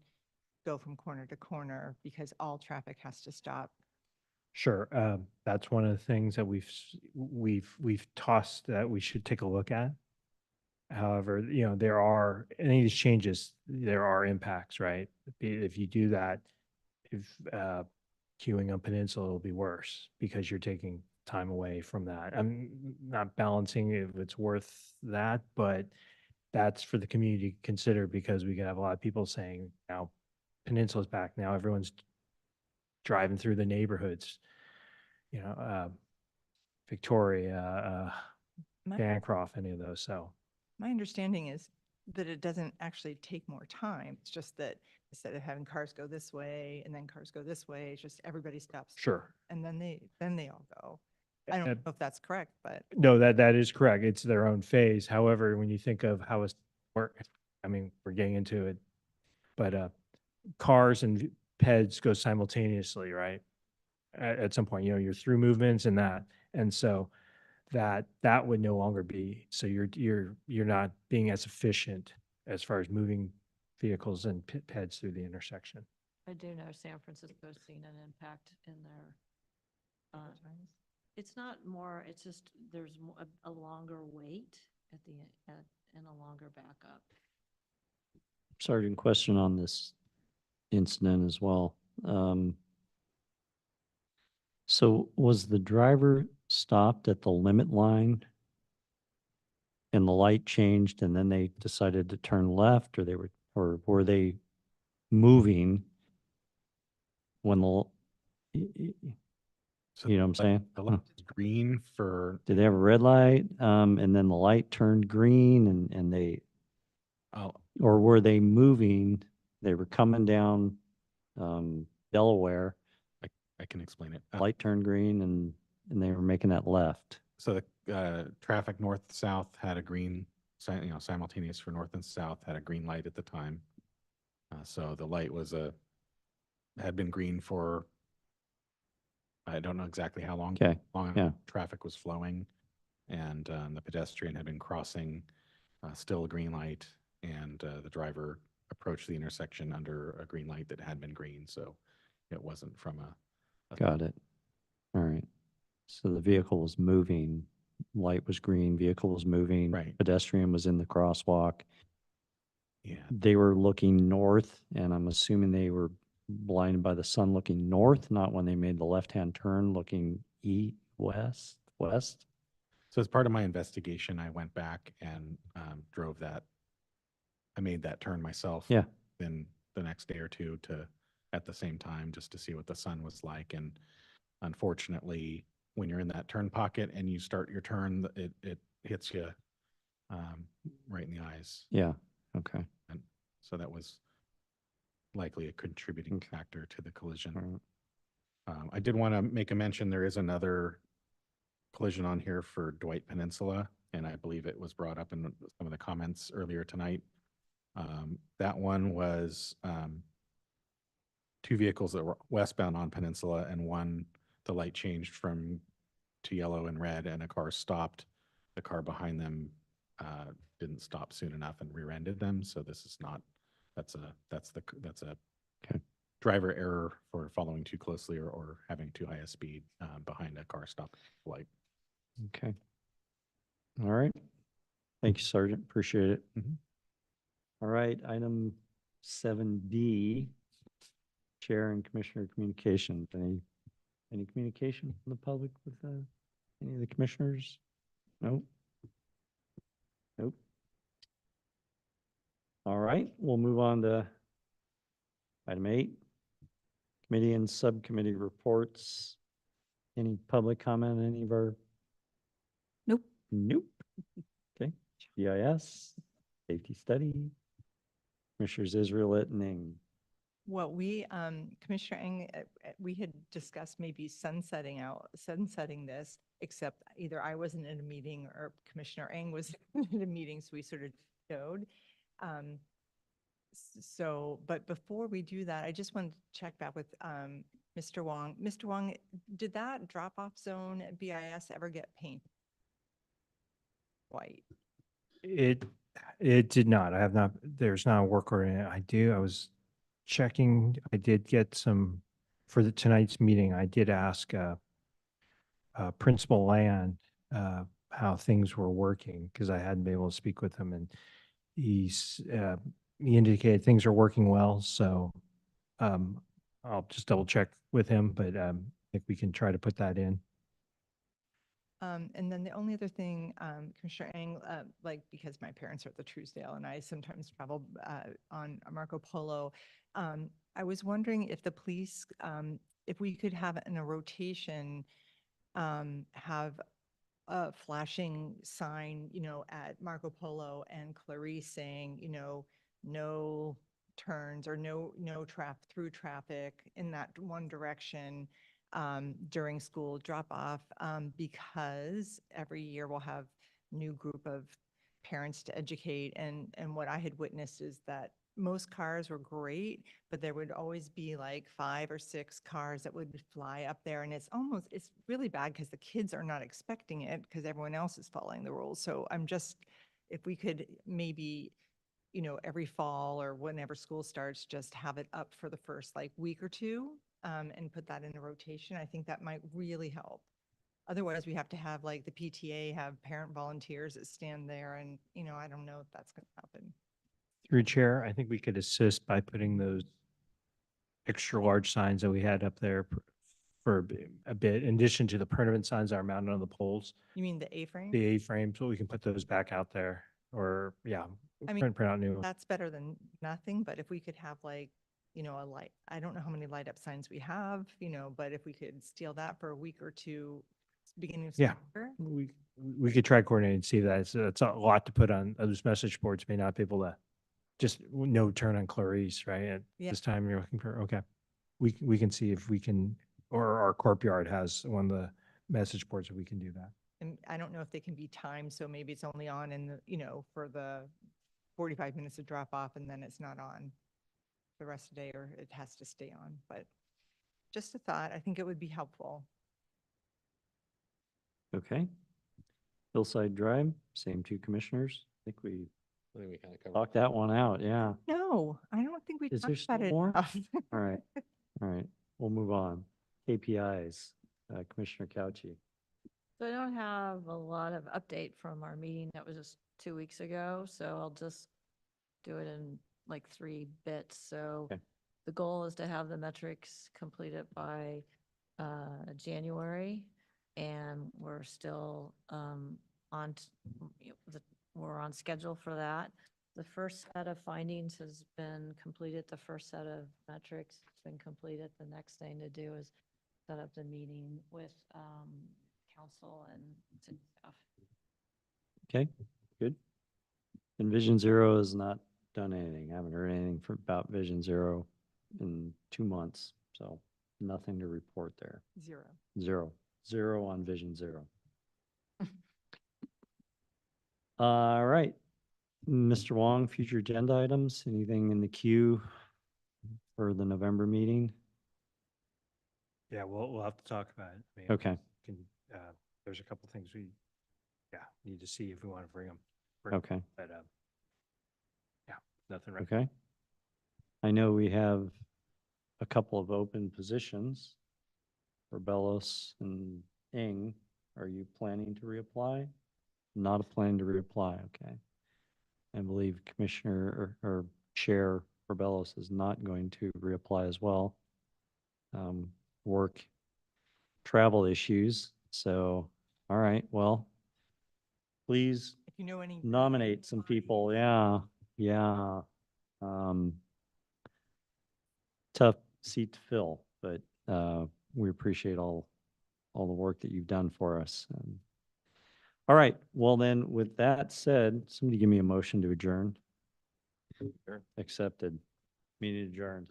go from corner to corner because all traffic has to stop. Sure, that's one of the things that we've tossed that we should take a look at. However, you know, there are any of these changes, there are impacts, right? If you do that, if queuing on Peninsula will be worse because you're taking time away from that. I'm not balancing if it's worth that, but that's for the community to consider because we could have a lot of people saying now Peninsula's back. Now everyone's driving through the neighborhoods, you know, Victoria, Bancroft, any of those. So My understanding is that it doesn't actually take more time. It's just that instead of having cars go this way and then cars go this way, it's just everybody stops. sure. And then they all go. I don't know if that's correct, but No, that is correct. It's their own phase. However, when you think of how it's work, I mean, we're getting into it, but cars and peds go simultaneously, right? At some point, you know, you're through movements and that, and so that would no longer be. So you're not being as efficient as far as moving vehicles and peds through the intersection. I do know San Francisco's seen an impact in their, it's not more, it's just, there's a longer wait at and a longer backup. Sergeant, question on this incident as well. So was the driver stopped at the limit line and the light changed and then they decided to turn left, or were they moving when So you know what I'm saying? The light is green for, Did they have a red light, and then the light turned green and they, oh, or were they moving? They were coming down, Delaware, I can explain it. light turned green and they were making that left. So the traffic north-south had a green, simultaneous for north and south had a green light at the time. So the light had been green for, I don't know exactly how long. Okay, yeah. Traffic was flowing, and the pedestrian had been crossing, still a green light, and the driver approached the intersection under a green light that had been green, so it wasn't from a. Got it. All right. So the vehicle was moving, light was green, vehicle was moving. Right. Pedestrian was in the crosswalk. Yeah. They were looking north, and I'm assuming they were blinded by the sun looking north, not when they made the left-hand turn looking west. So as part of my investigation, I went back and drove that. I made that turn myself. Yeah. Then the next day or two at the same time, just to see what the sun was like. And unfortunately, when you're in that turn pocket and you start your turn, it hits you right in the eyes. Yeah. Okay. And so that was likely a contributing factor to the collision. I did want to make a mention, there is another collision on here for Dwight Peninsula, and I believe it was brought up in some of the comments earlier tonight. That one was two vehicles that were westbound on Peninsula, and the light changed to yellow and red, and a car stopped. The car behind them didn't stop soon enough and rear-ended them. So this is not, that's a driver error for following too closely or having too high a speed behind a car stop light. Okay. All right. Thank you, Sergeant. Appreciate it. All right, item 7D, Chair and Commissioner Communications. Any communication from the public with any of the commissioners? Nope. Nope. All right, we'll move on to item 8, committee and subcommittee reports. Any public comment on any of our? Nope. Nope. Okay, GIS, safety study, Commissioners Israelit and Ng. Well, Commissioner Eng, we had discussed maybe sunsetting this, except either I wasn't in a meeting or Commissioner Eng was in a meeting, so we sort of showed. But before we do that, I just wanted to check back with Mr. Wong. Mr. Wong, did that drop-off zone at BIS ever get painted white? It did not. I have not, there's not a work order in it. I was checking, I did get some, for tonight's meeting, I did ask Principal Land how things were working, because I hadn't been able to speak with him, and he indicated things are working well, so I'll just double check with him, but I think we can try to put that in. And then the only other thing, Commissioner Eng, because my parents are at the Truesdale and I sometimes travel on Marco Polo, I was wondering if the police, if we could have in a rotation, have a flashing sign, at Marco Polo and Clarice saying, no turns or no through traffic in that one direction during school drop off, because every year we'll have new group of parents to educate. And what I had witnessed is that most cars were great, but there would always be like 5 or 6 cars that would fly up there. And it's really bad because the kids are not expecting it because everyone else is following the rules. So if we could maybe, every fall or whenever school starts, just have it up for the first week or two, and put that in a rotation, I think that might really help. Otherwise, we have to have the PTA have parent volunteers that stand there and, I don't know if that's going to happen. Through chair, I think we could assist by putting those extra large signs that we had up there for a bit, in addition to the permanent signs that are mounted on the poles. You mean the A-frame? The A-frames, so we can put those back out there, or, yeah, I mean, print out new ones. that's better than nothing, but if we could have like, you know, a light, I don't know how many light up signs we have, you know, but if we could steal that for a week or two, beginning of Yeah. September. We could try coordinating and see that. It's a lot to put on, those message boards may not be able to, just no turn on Clarice, right? At Yeah. this time you're looking for, okay. We can see if we can, or our corp yard has one of the message boards that we can do that. And I don't know if they can be timed, so maybe it's only on in the, you know, for the 45 minutes of drop off and then it's not on the rest of the day, or it has to stay on, but just a thought, I think it would be helpful. Okay. Hillside Drive, same two commissioners. I think we I think we kind of covered. talked that one out, yeah. No, I don't think we Is there talked about still it more? enough. All right, all right, we'll move on. KPIs, Commissioner Couchy. So I don't have a lot of update from our meeting that was just 2 weeks ago, so I'll just do it in like 3 bits. So Okay. the goal is to have the metrics completed by January, and we're still we're on schedule for that. The first set of findings has been completed. The first set of metrics has been completed. The next thing to do is set up the meeting with council and city staff. Okay, good. And Vision Zero has not done anything. I haven't heard anything about Vision Zero in 2 months, so nothing to report there. Zero on Vision Zero. All right, Mr. Wong, future agenda items, anything in the queue for the November meeting? Yeah, we'll have to talk about it. I mean, Okay. There's a couple things we, need to see if we want to bring them. Okay. But, nothing right. Okay. I know we have a couple of open positions for Bellos and Ing. Are you planning to reapply? Not a plan to reapply, okay. I believe Commissioner or Chair Rebellos is not going to reapply as well. Work, travel issues, so, all right, well, please If you know any. nominate some people, yeah. Tough seat to fill, but we appreciate all the work that you've done for us. All right, well then, with that said, somebody give me a motion to adjourn. Sure. Accepted. Meeting adjourned.